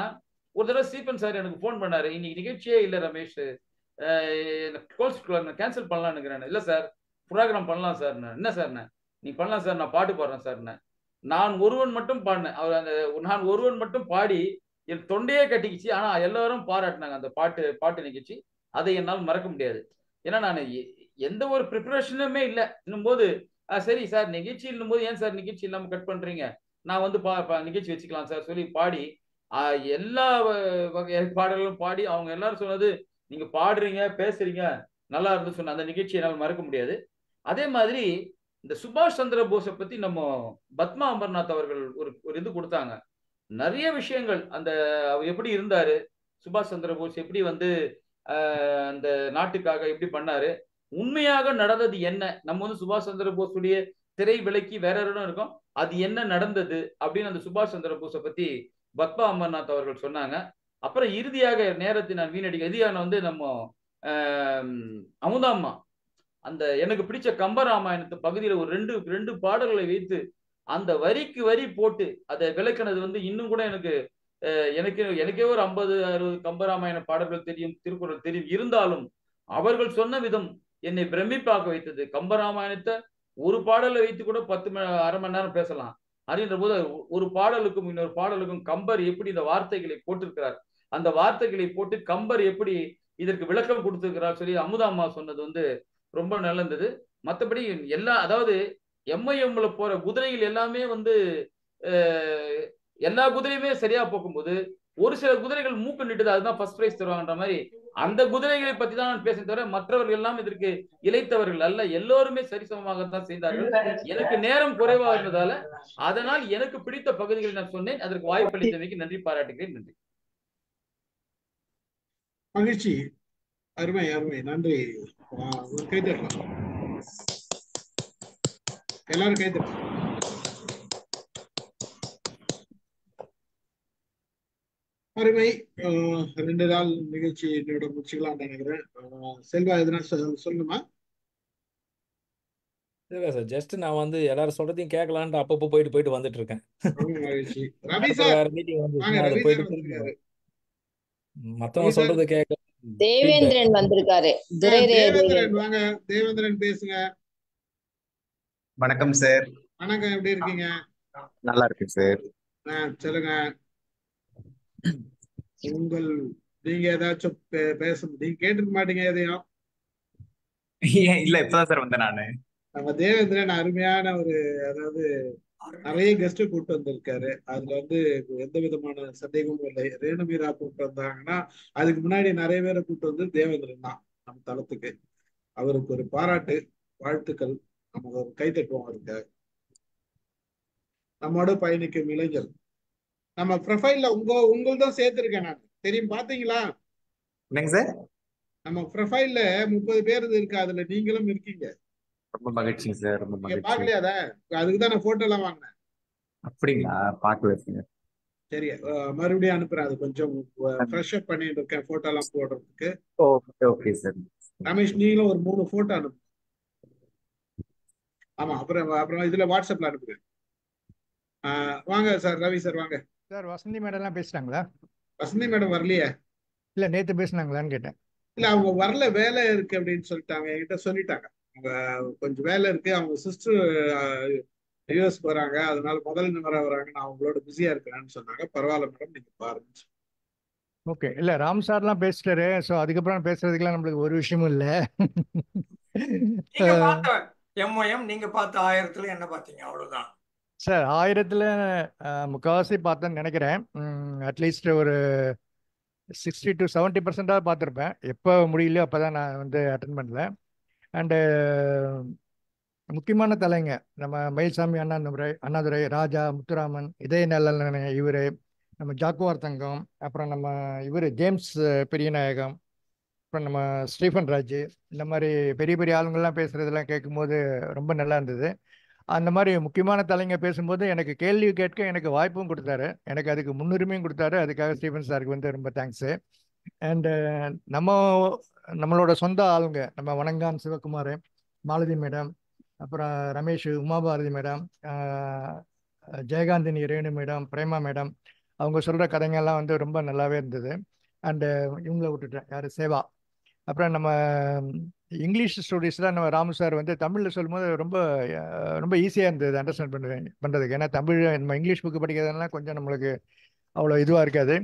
ஒரு தடவை ஸ்டீபன் சார் எனக்கு போன் பண்ணாரு, இன்னைக்கு நிகழ்ச்சியே இல்லை ரமேஷ், கேன்சல் பண்ணலான்னு. இல்லை சார், ப்ரோக்ராம் பண்ணலாம் சார். என்ன சார், நீ பண்ணலாம் சார், நான் பாட்டு பாடுறேன் சார். நான் ஒருவன் மட்டும் பாடினேன். நான் ஒருவன் மட்டும் பாடி என் தொண்டையே கட்டிக்கிச்சு. ஆனா எல்லாரும் பாராட்டினாங்க அந்த பாட்டு நிகழ்ச்சி. அதை என்னால் மறக்க முடியாது. ஏன்னா நான் எந்த ஒரு ப்ரிப்பரேஷனுமே இல்லை இன்னும் போது, சரி சார் நிகழ்ச்சி இல்லும் போது ஏன் சார் நிகழ்ச்சி இல்லாம கட் பண்றீங்க, நான் வந்து நிகழ்ச்சி வச்சுக்கலாம் சார் சொல்லி பாடி எல்லா வகை பாடல்களும் பாடி அவங்க எல்லாரும் சொன்னது, நீங்க பாடுறீங்க பேசுறீங்க, நல்லா இருந்து சொன்ன அந்த நிகழ்ச்சியை என்னால் மறக்க முடியாது. அதே மாதிரி இந்த சுபாஷ் சந்திர போஸை பத்தி நம்ம பத்மா அமர்நாத் அவர்கள் ஒரு இது கொடுத்தாங்க. நிறைய விஷயங்கள் அந்த அவர் எப்படி இருந்தாரு, சுபாஷ் சந்திர போஸ் எப்படி வந்து அந்த நாட்டுக்காக எப்படி பண்ணாரு, உண்மையாக நடந்தது என்ன, நம்ம வந்து சுபாஷ் சந்திர போஸுடைய திரை விலக்கி வேற இடம் இருக்கோம், அது என்ன நடந்தது அப்படின்னு அந்த சுபாஷ் சந்திர போஸை பத்தி பத்மா அமர்நாத் அவர்கள் சொன்னாங்க. அப்புறம் இறுதியாக நேரத்தை நான் வீணடிக்க இறுதியான வந்து நம்ம அமுதாம்மா அந்த எனக்கு பிடிச்ச கம்பராமாயணத்து பகுதியில ஒரு ரெண்டு பாடல்களை வைத்து அந்த வரிக்கு வரி போட்டு அதை விளக்கினது வந்து இன்னும் கூட எனக்கே ஒரு 50-60 கம்பராமாயண பாடல்கள் தெரியும், திருக்குறள் தெரியும். இருந்தாலும் அவர்கள் சொன்ன விதம் என்னை பிரமிப்பாக வைத்தது. கம்பராமாயணத்தை ஒரு பாடலை வைத்து கூட 1/2 மணி நேரம் பேசலாம். அப்படின்ற போது ஒரு பாடலுக்கும் இன்னொரு பாடலுக்கும் கம்பர் எப்படி இந்த வார்த்தைகளை போட்டிருக்கிறார், அந்த வார்த்தைகளை போட்டு கம்பர் எப்படி இதற்கு விளக்கம் கொடுத்திருக்கிறார் சொல்லி அமுதாம்மா சொன்னது வந்து ரொம்ப நல்லா இருந்தது. மற்றபடி அதாவது எம்ஐஎம்ல போற குதிரைகள் எல்லாமே வந்து எல்லா குதிரையுமே சரியா போக்கும்போது ஒரு சில குதிரைகள் மூக்கு நிட்டுது, அதுதான் ஃபர்ஸ்ட் பிரைஸ் தருவாங்கன்ற மாதிரி அந்த குதிரைகளை பத்தி தான் நான் பேச தவிர மற்றவர்கள் எல்லாம் இதற்கு இழைத்தவர்கள் அல்ல, எல்லோருமே சரிசமமாகத்தான் செய்தார்கள். எனக்கு நேரம் குறைவாக இருந்ததால அதனால் எனக்கு பிடித்த பகுதிகளை நான் சொன்னேன். அதற்கு வாய்ப்பளித்தமைக்கு நன்றி பாராட்டுகிறேன். நன்றி. மகிழ்ச்சி. அருமை அருமை, நன்றி. ஒரு கைத்தட்டலாம், எல்லாரும் கைத்தட்டலாம். அருமை. 2 நாள் நிகழ்ச்சி என்னோட முடிச்சுக்கலாம்னு நினைக்கிறேன். செல்வா எதுனா சொல்லணுமா? இல்லை சார், ஜஸ்ட் நான் வந்து எல்லாரும் சொல்றதையும் கேட்கலான்ட்டு அப்பப்போ போயிட்டு வந்துட்டு இருக்கேன். மகிழ்ச்சி. ரவி சார் வேற மீட்டிங் வந்து வாங்க. அது ரவி போயிட்டு சார் வந்திருக்காரு. மத்தவங்க சொல்றதை கேட்க தேவேந்திரன் வந்திருக்காரு. தேவேந்திரன் வாங்க. தேவேந்திரன் பேசுங்க. வணக்கம் சார். வணக்கம், எப்படி இருக்கீங்க? நல்லா இருக்கு சார். சொல்லுங்க. நீங்க ஏதாச்சும் நீங்க கேட்டுக்க மாட்டீங்க எதையும்? இல்ல, இப்பதான் சார் வந்தேன் நானு. நம்ம தேவேந்திரன் அருமையான அதாவது நிறைய கெஸ்ட் கூப்பிட்டு வந்திருக்காரு. அதுல வந்து எந்த விதமான சந்தேகமும் இல்லை. ரேணுமீரா கூப்பிட்டு வந்தாங்கன்னா அதுக்கு முன்னாடி நிறைய பேரை கூப்பிட்டு வந்து தேவேந்திரன் தான் நம்ம தளத்துக்கு. அவருக்கு ஒரு பாராட்டு, வாழ்த்துக்கள். நம்ம ஒரு கை தட்டுவோம் அவருக்கு. நம்மோட பயணிக்கும் இளைஞர். நம்ம ப்ரொஃபைல்ல உங்கள்தான் சேர்த்திருக்கேன் நான், தெரியும், பாத்தீங்களா? என்னங்க சார்? நம்ம ப்ரொஃபைல்ல 30 பேர் இருக்கு, அதுல நீங்களும் இருக்கீங்க. ரொம்ப மகிழ்ச்சிங்க சார். ரொம்ப நீங்க மகிழ்ச்சி. பாக்கலையா? அதுக்குதான் நான் போட்டோ எல்லாம் வாங்கினேன். அப்படிங்களா? பார்க்கல சார். சரி, மறுபடியும் அனுப்புறேன். அது கொஞ்சம் ஃப்ரெஷ் அப் பண்ணிட்டு இருக்கேன் போட்டோ எல்லாம் போடுறதுக்கு. Okay sir. ரமேஷ், நீங்களும் ஒரு 3 போட்டோ அனுப்பு. ஆமா, அப்புறம் இதுல வாட்ஸ்அப்ல அனுப்புறேன். வாங்க சார், ரவி சார் வாங்க. சார், வசந்தி மேடம் எல்லாம் பேசிட்டாங்களா? வசந்தி மேடம் வரலையே. இல்ல, நேத்து பேசினாங்களான்னு கேட்டேன். இல்ல, அவங்க வரல, வேலை இருக்கு அப்படின்னு சொல்லிட்டாங்க. என்கிட்ட சொல்லிட்டாங்க அவங்க கொஞ்சம் வேலை இருக்கு, அவங்க சிஸ்டர் யூஎஸ் போறாங்க, அதனால முதல் நம்பரா வராங்க, நான் அவங்களோட பிஸியா இருக்கிறேன்னு சொன்னாங்க. பரவாயில்ல மேடம், நீங்க பாருங்க. ஓகே. இல்ல, ராம் சார்லாம் பேசிட்டாரு. ஸோ அதுக்கப்புறம் பேசுறதுக்குலாம் நம்மளுக்கு ஒரு விஷயமும் இல்லை. நீங்க பார்த்த எம்ஓஎம், நீங்க பார்த்த 1000த்துல என்ன பார்த்தீங்க? அவ்வளவுதான் சார். 1000த்துல முக்கால்வாசி பார்த்தேன்னு நினைக்கிறேன். அட்லீஸ்ட் ஒரு 60 to 70% பார்த்துருப்பேன். எப்போ முடியலையோ அப்போ தான் நான் வந்து அட்டன் பண்ணல. அண்டு முக்கியமான தலைங்க நம்ம மயில்சாமி அண்ணாதுரை, ராஜா, முத்துராமன், இதய நல்ல இவர், நம்ம ஜாக்குவார் தங்கம், அப்புறம் நம்ம இவர் ஜேம்ஸ் பெரியநாயகம், அப்புறம் நம்ம ஸ்டீஃபன் ராஜ், இந்த மாதிரி பெரிய பெரிய ஆளுங்கள்லாம் பேசுகிறதெல்லாம் கேட்கும்போது ரொம்ப நல்லா இருந்தது. அந்த மாதிரி முக்கியமான தலைங்க பேசும்போது எனக்கு கேள்வி கேட்க எனக்கு வாய்ப்பும் கொடுத்தாரு, எனக்கு அதுக்கு முன்னுரிமையும் கொடுத்தாரு. அதுக்காக ஸ்டீஃபன் சாருக்கு வந்து ரொம்ப தேங்க்ஸு. அண்டு நம்மளோட சொந்த ஆளுங்க, நம்ம வணங்கான் சிவகுமார், மாலதி மேடம், அப்புறம் Ramesh, Umabharathi madam, Jayakanthini Renu madam, Prema madam, அவங்க சொல்கிற கதைங்கள்லாம் வந்து ரொம்ப நல்லாவே இருந்தது. அண்டு இவங்கள விட்டுட்டேன், யார், சேவா. அப்புறம் நம்ம இங்கிலீஷ் ஸ்டோரிஸ்லாம் நம்ம ராமு சார் வந்து தமிழில் சொல்லும்போது ரொம்ப ரொம்ப ஈஸியாக இருந்தது அண்டர்ஸ்டாண்ட் பண்ணுறதுக்கு. ஏன்னா தமிழ் நம்ம இங்கிலீஷ் புக்கு படிக்கிறதுனால கொஞ்சம் நம்மளுக்கு அவ்வளோ இதுவாக இருக்காது.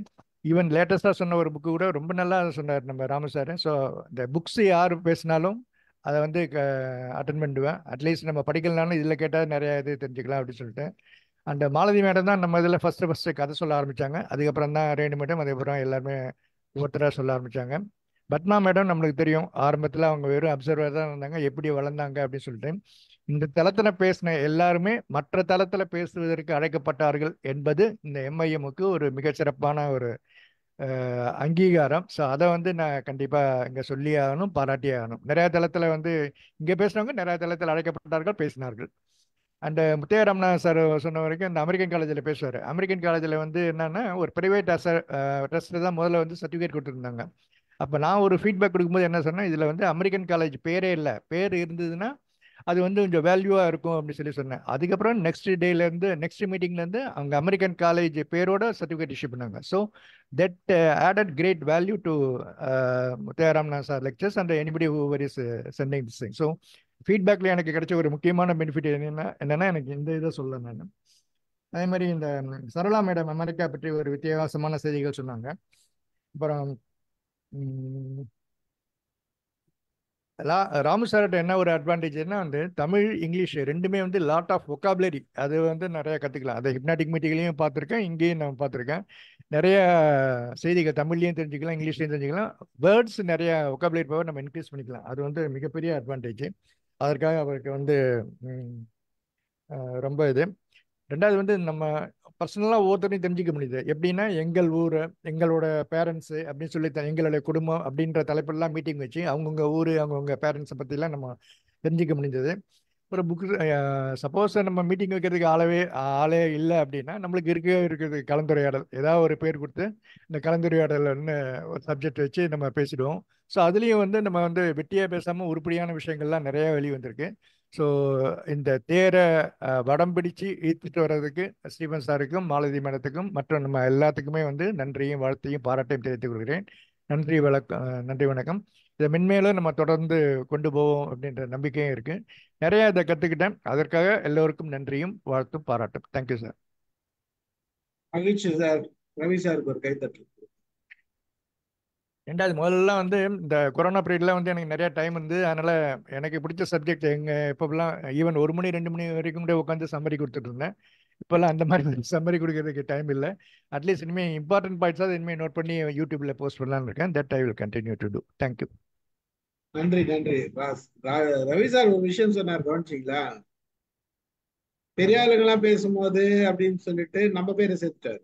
ஈவன் லேட்டஸ்ட்டாக சொன்ன ஒரு புக்கு கூட ரொம்ப நல்லா சொன்னார் நம்ம ராமு சார். ஸோ இந்த புக்ஸ் யார் பேசினாலும் அதை வந்து அட்டன் பண்ணிடுவேன். அட்லீஸ்ட் நம்ம படிக்கலனாலும் இதில் கேட்டால் நிறையா இது தெரிஞ்சுக்கலாம் அப்படின்னு சொல்லிட்டு. அண்ட் மாலதி மேடம் தான் நம்ம இதில் ஃபஸ்ட்டு கதை சொல்ல ஆரம்பித்தாங்க. அதுக்கப்புறம் தான் ரேணு மேடம், அதுக்கப்புறம் எல்லாருமே ஒவ்வொருத்தராக சொல்ல ஆரம்பித்தாங்க. பத்மா மேடம் நம்மளுக்கு தெரியும், ஆரம்பத்தில் அவங்க வெறும் அப்சர்வர் தான் இருந்தாங்க, எப்படி வளர்ந்தாங்க அப்படின்னு சொல்லிட்டு. இந்த தளத்தில் பேசின எல்லாருமே மற்ற தளத்தில் பேசுவதற்கு அழைக்கப்பட்டார்கள் என்பது இந்த எம்ஐஎம்முக்கு ஒரு மிகச்சிறப்பான ஒரு அங்கீகாரம். ஸோ அதை வந்து நான் கண்டிப்பாக இங்கே சொல்லி ஆகணும், பாராட்டி ஆகணும். நிறையா தளத்தில் வந்து இங்கே பேசுனவங்க நிறையா தளத்தில் அழைக்கப்பட்டார்கள், பேசினார்கள். அண்ட் முத்தையரமணா சார் சொன்ன வரைக்கும் இந்த அமெரிக்கன் காலேஜில் பேசுவார். அமெரிக்கன் காலேஜில் வந்து என்னன்னா ஒரு ப்ரைவேட் ட்ரஸ்ட்டில் தான் முதல்ல வந்து சர்டிஃபிகேட் கொடுத்துருந்தாங்க. அப்போ நான் ஒரு ஃபீட்பேக் கொடுக்கும்போது என்ன சொன்னேன், இதில் வந்து அமெரிக்கன் காலேஜ் பேரே இல்லை, பேர் இருந்ததுன்னா அது வந்து கொஞ்சம் வேல்யூவாக இருக்கும் அப்படின்னு சொல்லி சொன்னேன். அதுக்கப்புறம் நெக்ஸ்ட் மீட்டிங்லேருந்து அவங்க அமெரிக்கன் காலேஜ் பேரோட சர்டிஃபிகேட் இஷ்யூ பண்ணாங்க. So that added great value to முத்தையராமண்ணா sir lectures and anybody whoever is sending this thing. So ஃபீட்பேக்கில் எனக்கு கிடைச்ச ஒரு முக்கியமான பெனிஃபிட் என்னன்னா எனக்கு இந்த இதை சொல்ல நான். அதே மாதிரி இந்த சரளா மேடம் அமெரிக்கா பற்றி ஒரு வித்தியாசமான செய்திகள் சொன்னாங்க. அப்புறம் ராமு சார்கிட்ட என்ன ஒரு அட்வான்டேஜ்னா வந்து தமிழ் இங்கிலீஷ் ரெண்டுமே வந்து லாட் ஆஃப் ஒக்காபுலரி, அது வந்து நிறைய கற்றுக்கலாம். அதை ஹிப்னாட்டிக் மீட்டிங்லையும் பார்த்துருக்கேன், இங்கேயும் நான் பார்த்துருக்கேன். நிறைய செய்திகள் தமிழ்லையும் தெரிஞ்சுக்கலாம், இங்கிலீஷ்லையும் தெரிஞ்சுக்கலாம். வேர்ட்ஸ் நிறைய ஒக்காபுலரி பவர் நம்ம இன்க்ரீஸ் பண்ணிக்கலாம். அது வந்து மிகப்பெரிய அட்வான்டேஜ். அதற்காக அவருக்கு வந்து ரொம்ப இது. ரெண்டாவது வந்து நம்ம பர்சனலாக ஒவ்வொருத்தரையும் தெரிஞ்சிக்க முடியுது. எப்படின்னா எங்கள் ஊர், எங்களோட பேரண்ட்ஸு அப்படின்னு சொல்லி எங்களுடைய குடும்பம் அப்படின்ற தலைப்பெல்லாம் மீட்டிங் வச்சு அவங்கவுங்க ஊர், அவங்கவுங்க பேரண்ட்ஸை பற்றிலாம் நம்ம தெரிஞ்சிக்க முடிஞ்சது. ஒரு புக்கு சப்போஸ் நம்ம மீட்டிங் வைக்கிறதுக்கு ஆளே இல்லை அப்படின்னா நம்மளுக்கு இருக்குது கலந்துரையாடல். ஏதாவது ஒரு பேர் கொடுத்து இந்த கலந்துரையாடல்னு ஒரு சப்ஜெக்ட் வச்சு நம்ம பேசிடுவோம். ஸோ அதுலேயும் வந்து நம்ம வந்து வெட்டியாக பேசாமல் உருப்படியான விஷயங்கள்லாம் நிறையா வெளியே வந்திருக்கு. ஸோ இந்த தேரை வடம் பிடிச்சு ஈர்த்துட்டு வர்றதுக்கு ஸ்டீஃபன் சாருக்கும் மாலதி மேடத்துக்கும் மற்ற நம்ம எல்லாத்துக்குமே வந்து நன்றியும் வாழ்த்தையும் பாராட்டையும் தெரிவித்துக் கொள்கிறேன். நன்றி வணக்கம். இதை மென்மேலும் நம்ம தொடர்ந்து கொண்டு போவோம் அப்படின்ற நம்பிக்கையும் இருக்கு. நிறைய இதை கற்றுக்கிட்டேன். அதற்காக எல்லோருக்கும் நன்றியும் வாழ்த்தும் பாராட்டும். Thank you sir. மகிழ்ச்சி சார். ரவி சாருக்கு ஒரு கைத்தட்டு. ரெண்டாவது முதல்ல வந்து இந்த கொரோனா பீரியட்ல வந்து எனக்கு நிறைய டைம் இருந்து, அதனால எனக்கு பிடிச்ச சப்ஜெக்ட் இப்போலாம் ஈவன் 1 மணி 2 மணி வரைக்கும் கூட உட்காந்து சம்மரி கொடுத்துட்டு இருந்தேன். இப்போல்லாம் அந்த மாதிரி சம்மரி கொடுக்கறதுக்கு டைம் இல்லை. அட்லீஸ்ட் இனிமேல் இம்பார்ட்டன்ட் பாயிண்ட்ஸாக இனிமேல் நோட் பண்ணி யூடியூப்ல போஸ்ட் பண்ணலான்னு இருக்கேன். That I will continue to do. Thank you. நன்றி நன்றி. ரவி சார் ஒரு விஷயம் சொன்னார், கவனிச்சிங்களா? பெரிய ஆளுங்கெல்லாம் பேசும்போது அப்படின்னு சொல்லிட்டு நம்ம பேரை சேர்த்துட்டாரு.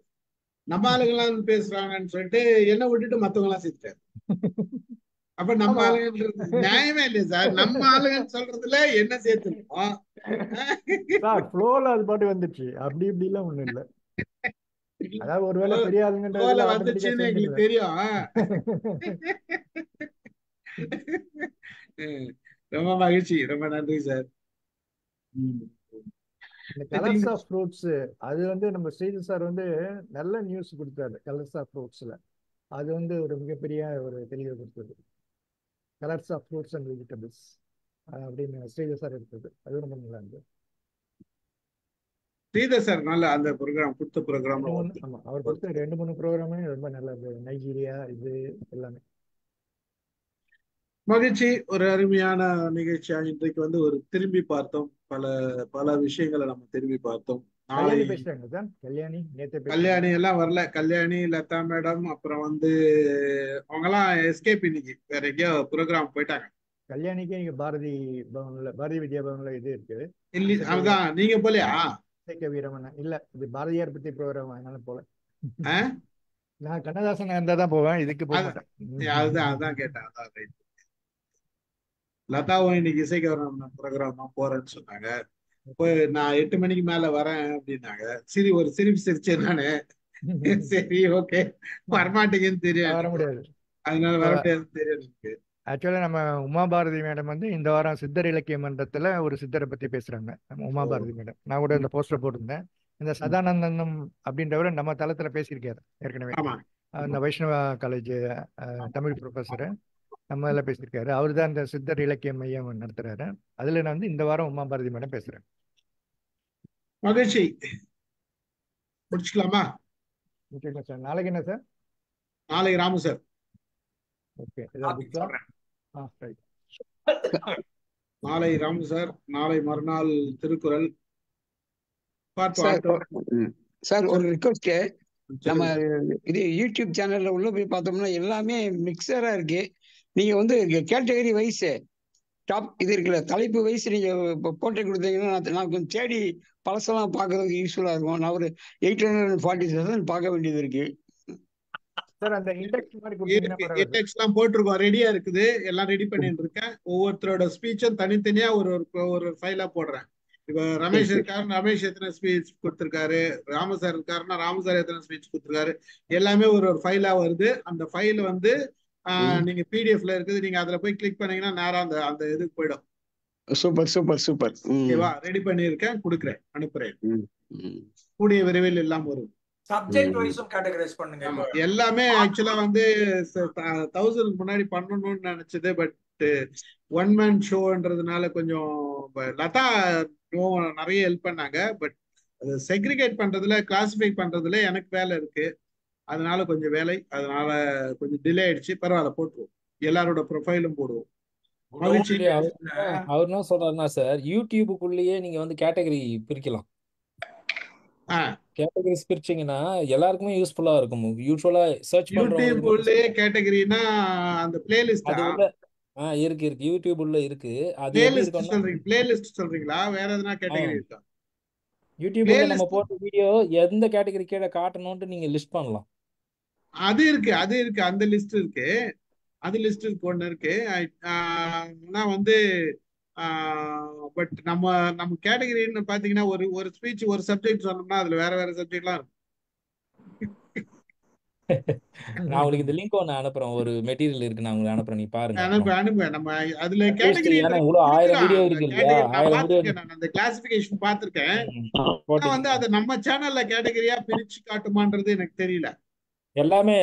நம்ம ஆளுங்கெல்லாம் பேசுறாங்கன்னு சொல்லிட்டு என்ன விட்டுட்டு மத்தவங்க எல்லாம் சேர்த்துட்டாரு. அப்ப நம்ம ஆளுங்க நியாயமே இல்லையா சார்? நம்ம ஆளுங்கன்னு சொல்றதுல என்ன சேர்த்துருக்கோம்? அது பாட்டு வந்துச்சு. அப்படி இப்படி எல்லாம் ஒண்ணும் இல்ல. அதாவது ஒருவேளை பெரிய ஆளுங்கன்றதுல வந்துச்சுன்னு எங்களுக்கு தெரியும். ரொம்ப மகிழ்ச்சி, ரொம்ப நன்றி சார். இந்த கலர்ஸ் ஆஃப் ஃப்ரூட்ஸ் அது வந்து நம்ம ஸ்ரீதர் சார் வந்து நல்ல நியூஸ் கொடுத்தாரு. கலர்ஸ் ஆஃப் ஃப்ரூட்ஸ்ல அது வந்து ஒரு மிகப்பெரிய ஒரு தெளிவை கொடுத்தது. Colours of fruits and vegetables அப்படின்னு ஸ்ரீதர் சார் எடுத்தது. அது ரொம்ப நல்லா இருந்தது. ஸ்ரீதர் சார் நல்ல அந்த ப்ரோக்ராம் கொடுத்த ப்ரோக்ராம். ஆமா, அவர் கொடுத்த 2-3 ப்ரோக்ராமே ரொம்ப நல்லா இருந்தது. நைஜீரியா இது எல்லாமே. மகிழ்ச்சி. ஒரு அருமையான நிகழ்ச்சியா இன்றைக்கு வந்து ஒரு திரும்பி பார்த்தோம். பல விஷயங்களை நம்ம திரும்பி பார்த்தோம். கல்யாணி எல்லாம் வரல. கல்யாணி, லதா மேடம், அப்புறம் வந்து அவங்க எல்லாம் எஸ்கேப் இன்னைக்கு வேற எங்கேயோ ப்ரோக்ராம் போயிட்டாங்க. கல்யாணிக்கு நீங்க பாரதி வித்யா பவன்ல இது இருக்கு. இல்ல அதுதான் நீங்க போலையா? வீரமன் இல்ல, இது பாரதியார் பத்தி ப்ரோக்ராம், அதனால போல. நான் கண்ணதாசன் இருந்தா தான் போவேன், இதுக்கு போக மாட்டேன். அதான் கேட்டேன். அதான் ரைட். லதாவும் இன்னைக்கு இசைக்கு ப்ரோக்ராம் தான் போறேன்னு சொன்னாங்க. போய் நான் 8 மணிக்கு மேல வரேன் அப்படின்னாங்க. ஒரு சிரிப்பு சிரிச்சேன் நானு. சரி ஓகே, வரமாட்டேங்குன்னு தெரியும், வர முடியாது, அதனால வர முடியாதுன்னு தெரியும் எனக்கு. ஆக்சுவலா நம்ம உமா பாரதி மேடம் வந்து இந்த வாரம் சித்தர் இலக்கிய மன்றத்துல ஒரு சித்தரை பத்தி பேசுறாங்க. உமா பாரதி மேடம், நான் கூட இந்த போஸ்டர் போட்டிருந்தேன். இந்த சதானந்தனம் அப்படின்றவரை நம்ம தளத்துல பேசியிருக்காரு ஏற்கனவே. அந்த வைஷ்ணவா காலேஜ் தமிழ் ப்ரொஃபஸரு நம்ம எல்லாம் பேசியிருக்காரு. அவரு தான் இந்த சித்தர் இலக்கிய மையம் நடத்துறாரு. அதுல நான் வந்து இந்த வாரம் உமா பாரதி மேடம் பேசுறேன். மகிழ்ச்சி. முடிச்சுக்கலாமா? சார் நாளைக்கு என்ன சார்? நாளைக்கு ராமு சார். ஓகே, நாளை ராமு சார், நாளை மறுநாள் திருக்குறள். சார் ஒரு ரிக்வெஸ்ட், நம்ம இது யூடியூப் சேனல்ல உள்ள போய் பார்த்தோம்னா எல்லாமே மிக்சரா இருக்கு. நீங்க வந்து கேட்டகரி வைஸ் டாப் இது இருக்குல்ல, தலைப்பு வைஸ் நீங்க போட்டு கொடுத்தீங்கன்னா நான் கொஞ்சம் தேடி பழசெல்லாம் பார்க்கறதுக்கு யூஸ்ஃபுல்லா இருக்கும். நான் ஒரு 840,000 பார்க்க வேண்டியது இருக்கு. சார் அந்த இண்டெக்ஸ் மாதிரி கொடுத்தீங்கன்னா இருக்கு, பரவாயில்ல சார். இண்டெக்ஸ் எல்லாம் போட்டிருக்கோம், ரெடியா இருக்குது, எல்லாம் ரெடி பண்ணிட்டு இருக்கேன். ஒவ்வொருத்தரோட ஸ்பீச்சும் தனித்தனியா ஒரு ஃபைலா போடுறேன். இப்ப ரமேஷ் இருக்காரு, ரமேஷ் எத்தனை ஸ்பீச் கொடுத்திருக்காரு, ராம சார் இருக்காருன்னா ராம சார் எத்தனை ஸ்பீச் கொடுத்திருக்காரு, எல்லாமே ஒரு ஃபைலா வருது. அந்த ஃபைல் வந்து நீங்க பிடிஎஃப்ல இருக்குது, நீங்க அதுல போய் கிளிக் பண்ணீங்கன்னா நேரா அந்த இதுக்கு போயிடும். Super super super. ஓகேவா? ரெடி பண்ணியிருக்கேன், கொடுக்குறேன், அனுப்புறேன். கூடிய விரைவில் எல்லாம் வரும். சப்ஜெக்ட் வைஸும் கேட்டகரைஸ் பண்ணுங்க. ஆமா, எல்லாமே ஆக்சுவலா வந்து 1000 முன்னாடி பண்ணணும்னு நினைச்சது. பட் ஒன் மேன் ஷோன்றதுனால கொஞ்சம் லதா நிறைய ஹெல்ப் பண்ணாங்க. பட் அது செக்ரிகேட் பண்றதுல, கிளாசிஃபை பண்றதுல எனக்கு வேலை இருக்கு. அதனால கொஞ்சம் வேலை, அதனால கொஞ்சம் டிலே ஆயிடுச்சு. பரவாயில்ல, போட்டுருவோம், எல்லாரோட ப்ரொஃபைலும் போடுவோம். மகிழ்ச்சி. அவர் என்ன சொல்றாருன்னா சார், யூடியூபுக்குள்ளேயே நீங்க வந்து கேட்டகரி பிரிக்கலாம். கேட்டகரிஸ் பிரிச்சீங்கன்னா எல்லாருக்குமே யூஸ்ஃபுல்லா இருக்கும். யூசுவலா சர்ச் யூடியூப் உள்ளே கேட்டகரினா அந்த பிளேலிஸ்ட் அது உள்ள இருக்கு யூடியூப் உள்ள இருக்கு. அது எப்படி பிளேலிஸ்ட் இருக்கும்னா, சொல்றீங்க, பிளேலிஸ்ட் சொல்றீங்களா? வேற எதனா கேட்டகரி இருக்கா? யூடியூப்ல நம்ம போட்ட வீடியோ எந்த கேட்டகரி கீழே காட்டணும்னு நீங்க லிஸ்ட் பண்ணலாம். அது இருக்கு, அந்த லிஸ்ட் இருக்கு, அது லிஸ்ட் இருக்கு, ஒண்ணு இருக்கு. ஆனா வந்து பட் நம்ம கேட்டகரின்னு பாத்தீங்கன்னா ஒரு ஸ்பீச் ஒரு சப்ஜெக்ட் சொன்னோம்னா அதுல வேற வேற சப்ஜெக்ட்லாம் இருக்கும். நான் உங்களுக்கு இந்த லிங்க் ஒன்று அனுப்புறேன், ஒரு மெட்டீரியல் இருக்கு, நான் உங்களுக்கு அனுப்புறேன், நீ பாருங்க. அனுப்பு. நம்ம அதுல ஏன்னா கேட்டகரி இவ்வளவு 1000 வீடியோ இருக்கு இல்லையா, 1000 வீடியோ நான் அந்த கிளாசிபிகேஷன் பார்த்திருக்கேன். வந்து அது நம்ம சேனல்ல கேட்டகரியா பிரிச்சு காட்டுமான்றது எனக்கு தெரியல. எல்லாமே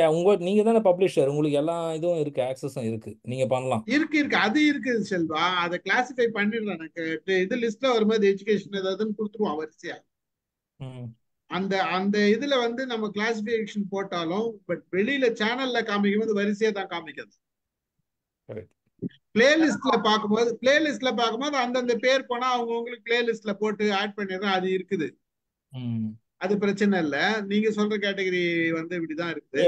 நீங்க தானே பப்ளிஷர், உங்களுக்கு எல்லா இதுவும் இருக்கு, ஆக்சஸும் இருக்கு, நீங்க பண்ணலாம். இருக்கு அது இருக்கு செல்வா, அதை கிளாசிஃபை பண்ணிடுறேன். எனக்கு இது லிஸ்ட்ல வரும்போது எஜுகேஷன் ஏதாவதுன்னு கொடுத்துருவோம் வரிசையா. அந்த இதுல வந்து நம்ம கிளாசிபிகேஷன் போட்டாலும் பட் வெளியில சேனல்ல காமிக்கும் போது வரிசையா தான் காமிக்கிறது. பிளேலிஸ்ட்ல பார்க்கும்போது அந்தந்த பேர் போனா அவங்களுக்கு பிளேலிஸ்ட்ல போட்டு ஆட் பண்ணிடுறோம். அது இருக்குது, அது பிரச்சனை இல்ல. நீங்க சொல்ற கேட்டகரி வந்து இப்படிதான் இருக்குது.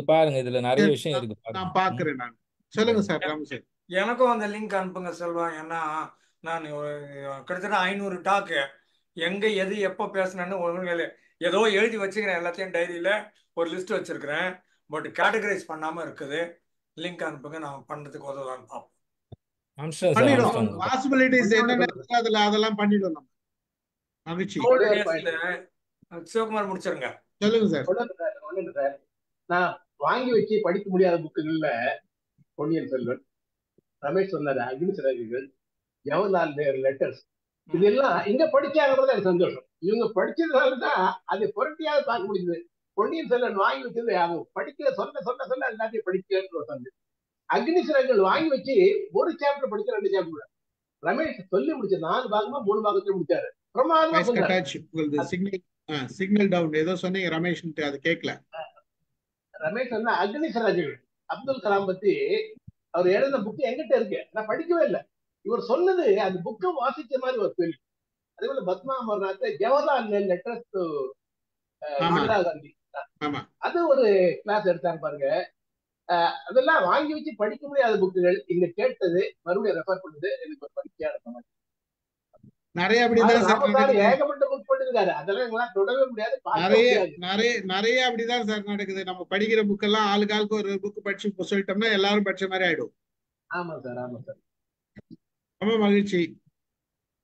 பாருங்க இதுல நிறைய விஷயம் இருக்கு, நான் பாக்குறேன். நான் சொல்லுங்க சார் ராமசார். எனக்கும் அந்த லிங்க் அனுப்புங்க செல்வா. ஏன்னா நான் கிட்டத்தட்ட 500 டாக்கு எங்க எது எப்போ பேசினேன்னு ஒழுங்கு ஏதோ எழுதி வச்சுக்கிறேன், எல்லாத்தையும் டைரியில ஒரு லிஸ்ட் வச்சிருக்கிறேன். பட் கேட்டகரைஸ் பண்ணாம இருக்குது. லிங்க் அனுப்புங்க, நான் பண்றதுக்கு உதவலான்னு பார்ப்போம். பண்ணிடுவோம். பாசிபிலிட்டிஸ் என்னென்ன அதுல அதெல்லாம் பண்ணிடுவோம். மகிழ்ச்சி. சிவகுமார் முடிச்சிருங்க. சொல்லுங்க சார். ஒண்ணுங்க சார், நான் வாங்கி வச்சு படிக்க முடியாத புக்குகள்ல பொன்னியின் செல்வன், ரமேஷ் சொன்னாரு அக்னிசிறகுகள், ஜவஹர்லால் நேரு லெட்டர்ஸ், இதெல்லாம் இங்க படிச்சாங்கிறது எனக்கு சந்தோஷம். இவங்க படிச்சதுனாலதான் அது புரட்டியாவது பார்க்க முடியுது. பொன்னியின் செல்வன் வாங்கி வச்சது அவங்க படிக்கிற சொல்ல எல்லாத்தையும் படிக்கிறேன்னு சொன்னது. அக்னிசிறகுகள் வாங்கி வச்சு ஒரு சாப்டர் படிச்ச 2 சாப்டர் ரமேஷ் சொல்லி முடிச்ச 4 பாகமா 3 பாகத்துல முடிச்சாரு. பிரமாதமா சிக்னல் டவுன் ஏதோ சொன்னீங்க ரமேஷ், அது கேட்கல. ரமேஷ் வந்து அக்னிசிறகுகள் அப்துல் கலாம் பத்தி அவர் எழுதின புக்கு எங்கிட்ட இருக்கு, நான் படிக்கவே இல்லை. இவர் சொன்னது அந்த புக்கை வாசிச்ச மாதிரி ஒரு ஃபீல். அதே போல பத்மா அமர்நாத் ஜவஹர்லால் நேரு லெட்டர்ஸ் டு இந்திரா காந்தி, அது ஒரு கிளாஸ் எடுத்தாங்க பாருங்க. அதெல்லாம் வாங்கி வச்சு படிக்க முடியாத புக்குகள் இங்க கேட்டது மறுபடியும் ரெஃபர் பண்ணுது. எனக்கு ஒரு படிக்கையா இருக்க மாதிரி நிறைய அப்படிதான் ஏகப்பட்ட புக் பண்ணிருக்காரு. அதெல்லாம் தொடவே முடியாது, நிறைய அப்படிதான் சார் நடக்குது. நம்ம படிக்கிற புக் எல்லாம் ஆளுக்கு ஒரு புக் படிச்சு சொல்லிட்டோம்னா எல்லாரும் படிச்ச மாதிரி ஆயிடும். ஆமா சார். ரொம்ப மகிழ்ச்சி,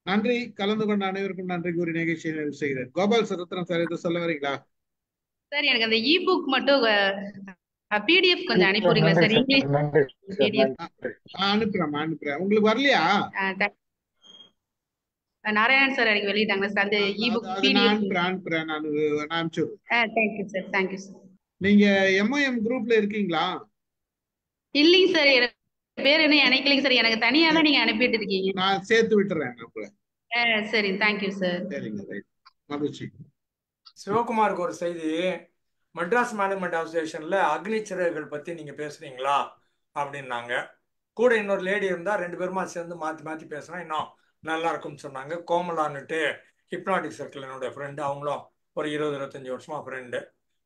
நன்றி. கலந்து கொண்ட அனைவருக்கும் நன்றி கூறி நிகழ்ச்சியை நிறைவு செய்கிறேன். கோபால் சரத்னம் சார் எதுவும் சொல்ல வரீங்களா? சார் எனக்கு அந்த இ புக் மட்டும் பிடிஎஃப் கொஞ்சம் அனுப்பிடுறீங்களா சார்? இங்கிலீஷ் பிடிஎஃப் அனுப்புறேன். உங்களுக்கு வரலையா? நாராயணன் சார் எனக்கு வெளியிட்டாங்க சார் அந்த இ புக் பிடிஎஃப். அனுப்புறேன். நான் அனுப்பிச்சுடுறேன். Thank you sir, thank you sir. நீங்க எம்ஐஎம் குரூப்ல இருக்கீங்களா? இல்லைங்க சார், பேர் என்ன இணைக்கலைங்க சார். எனக்கு தனியா தான் நீங்க அனுப்பிட்டு இருக்கீங்க. நான் சேர்த்து விட்டுறேன். சரி, தேங்க்யூ சார். சரிங்க, மகிழ்ச்சி. சிவகுமாருக்கு ஒரு செய்தி. மெட்ராஸ் மேனேஜ்மெண்ட் அசோசியேஷன்ல அக்னிச்சிறகுகள் பத்தி நீங்க பேசுறீங்களா அப்படின்னாங்க. கூட இன்னொரு லேடி இருந்தா 2 பேருமா சேர்ந்து மாத்தி பேசுனா இன்னும் நல்லா இருக்கும்னு சொன்னாங்க. கோமலான்னுட்டு ஹிப்னாட்டிக் சர்க்கிள் என்னோட ஃப்ரெண்டு, அவங்களும் ஒரு 20-25 வருஷமா ஃப்ரெண்டு.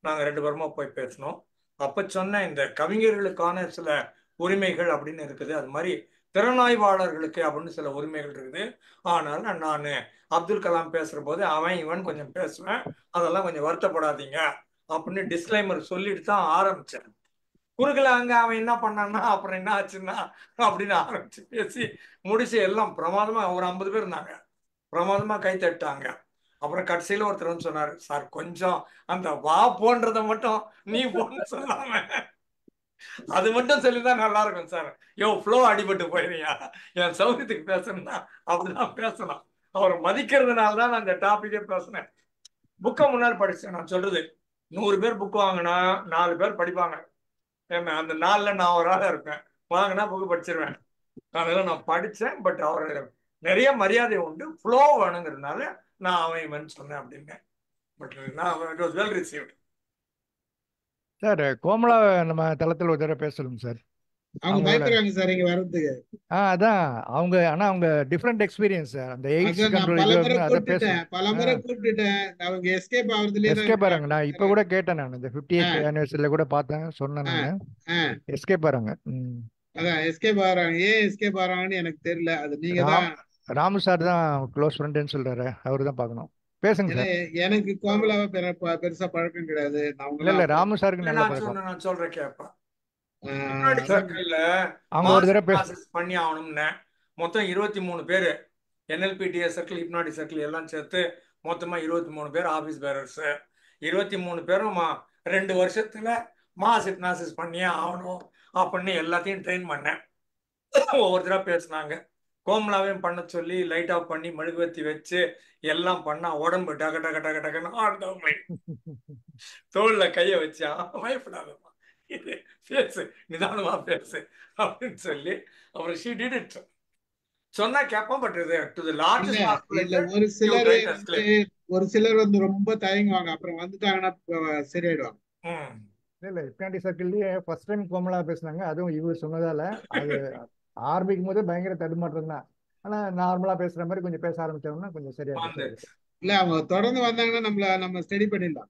நாங்கள் 2 பேருமா போய் பேசணும். அப்போ சொன்ன இந்த கவிஞர்களுக்கான சில உரிமைகள் அப்படின்னு இருக்குது. அது மாதிரி திறனாய்வாளர்களுக்கு அப்படின்னு சில உரிமைகள் இருக்குது. ஆனால் நான் அப்துல் கலாம் பேசுற போது அவன் இவன் கொஞ்சம் பேசுவேன், அதெல்லாம் கொஞ்சம் வருத்தப்படாதீங்க அப்படின்னு டிஸ்க்ளைமர் சொல்லிட்டு தான் ஆரம்பிச்சேன். குறுக்கல அங்க அவன் என்ன பண்ணான்னா அப்புறம் என்ன ஆச்சுன்னா அப்படின்னு ஆரம்பிச்சு பேசி முடிச்சு எல்லாம் பிரமாதமா ஒரு 50 பேர் இருந்தாங்க, பிரமாதமா கை தட்டாங்க. அப்புறம் கடைசியில ஒருத்தர் வந்து சொன்னாரு, சார் கொஞ்சம் அந்த வா போன்றத மட்டும் நீ போன்னு சொல்லாம அது மட்டும் சொல்லிதான் நல்லா இருக்கும் சார். ஃப்ளோ அடிபட்டு போயிருவியா, என் சௌகரியத்துக்கு பேசணும்னா அப்படிதான் பேசலாம். அவரை மதிக்கிறதுனால தான் நான் அந்த டாபிக்கே பேசினேன். புக்கை முன்னாடி படிச்சேன். நான் சொல்றது 100 பேர் புக் வாங்கினா 4 பேர் படிப்பாங்க. ஏன்னா அந்த 4ல் நான் ஒரு ஆளா இருப்பேன். வாங்கினா புக்கு படிச்சிருவேன். அதெல்லாம் நான் படித்தேன். பட் அவர் நிறைய மரியாதை உண்டு, ஃப்ளோ வேணுங்கிறதுனால நான் அவன் இவன் சொன்னேன் அப்படின்னு. பட் நான் it was well received. Sir Komala நம்ம தளத்தில் ஒரு தடவை பேச சொல்லுங்க சார். அவங்க பயப்படுறாங்க சார் இங்க வர்றதுக்கு. அதான் அவங்க, ஆனா அவங்க டிஃப்ரெண்ட் எக்ஸ்பீரியன்ஸ் சார். அந்த எய்ட்ஸ் கண்ட்ரோல் இதுல இருந்து அதை பேசுறேன். பலமுறை கூப்பிட்டுட்டேன், அவங்க எஸ்கேப் ஆகுறதுலயே எஸ்கேப் ஆறாங்க. நான் இப்ப கூட கேட்டேன், நான் இந்த 50th anniversary கூட பார்த்தேன், சொன்னேன் நான். எஸ்கேப் ஆறாங்க. அதான் எஸ்கேப் ஆறாங்க. ஏன் எஸ்கேப் ஆறாங்கன்னு எனக்கு தெரியல. அது நீங்க தான் ராமு சார் தான் க்ளோஸ் ஃப்ரெண்டுன்னு சொல்றாரு, அவரு தான் பார்க்கணும். பேசுங்க சார். எனக்கு கோமலாவை பெருசா பழக்கம் கிடையாது. இல்ல ராமு சாருக்கு நல்ல பழக்கம். நான் சொல்றேன் கேப்பா. அவங்க ஒரு தடவை பண்ணி ஆகணும்னு மொத்தம் 23 பேரு NLPTA சர்க்கிள், ஹிப்னாட்டிக் சர்க்கிள் எல்லாம் சேர்த்து மொத்தமா 23 பேர் ஆபீஸ் பேரர்ஸ். 23 பேரும் 2 வருஷத்துல மாஸ் ஹிப்னாசிஸ் பண்ணியே ஆகணும் அப்படின்னு எல்லாத்தையும் ட்ரெயின் பண்ணேன். ஒவ்வொருத்தரா பேசினாங்க. கோமலாவையும் பண்ண சொல்லி லைட் ஆஃப் பண்ணி மெழுகுவத்தி வச்சு எல்லாம் பண்ணா உடம்பு டக டக டக டகன்னு ஆடுதவங்களே. தோல்ல கைய வச்சா பயப்படாதம்மா, இது பேசு, நிதானமா பேசு அப்படின்னு சொல்லி அப்புறம் she did it. சொன்னா கேட்போம். பட் இது டு தி லார்ஜஸ்ட் ஒரு சிலர் வந்து ரொம்ப தயங்குவாங்க, அப்புறம் வந்துட்டாங்கன்னா சரியாயிடுவாங்க. இல்ல ஹிப்னாட்டிக் சர்க்கிள்லயே ஃபர்ஸ்ட் டைம் கோமலா பேசுனாங்க, அதுவும் இவர் சொன்னதால. அது ஆரம்பிக்கும் போது பயங்கர தடுமாற்றம் தான். ஆனா நார்மலா பேசுற மாதிரி கொஞ்சம் பேச ஆரம்பிச்சோம்னா கொஞ்சம் சரியா இருக்கு. இல்ல அவங்க தொடர்ந்து வந்தாங்கன்னா நம்ம ஸ்டடி பண்ணிடலாம்.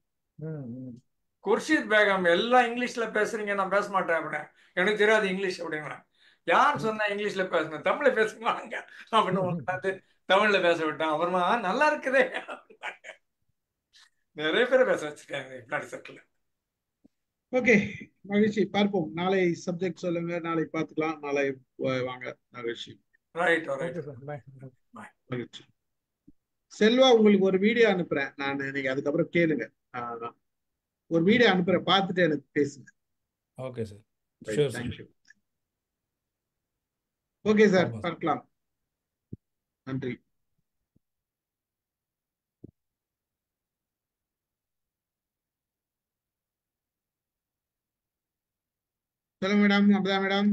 குர்ஷித் பேகம் எல்லாம் இங்கிலீஷ்ல பேசுறீங்க, நான் பேச மாட்டேன் அப்படின்னு. எனக்கு தெரியாது இங்கிலீஷ் அப்படின்னா. யார் சொன்னா இங்கிலீஷ்ல பேசணும், தமிழ்ல பேசுவாங்க அப்படின்னு உட்காந்து தமிழ்ல பேச விட்டான். அப்புறமா நல்லா இருக்குதே, நிறைய பேரை பேச வச்சிருக்காங்க ஹிப்னாட்டிக் சர்க்கிள். ஓகே, மகிழ்ச்சி. பார்ப்போம். நாளை சப்ஜெக்ட் சொல்லுங்க, நாளை பார்த்துக்கலாம். நாளை வாங்க. மகிழ்ச்சி. ரைட். மகிழ்ச்சி. செல்வா, உங்களுக்கு ஒரு வீடியோ அனுப்புறேன் நான், நீங்க அதுக்கப்புறம் கேளுங்க. ஒரு வீடியோ அனுப்புறேன், பார்த்துட்டு எனக்கு பேசுங்க. Okay sir. Sure sir. Thank you. Okay sir, பார்க்கலாம். நன்றி. சொல்லுங்க மேடம். அபதா மேடம்.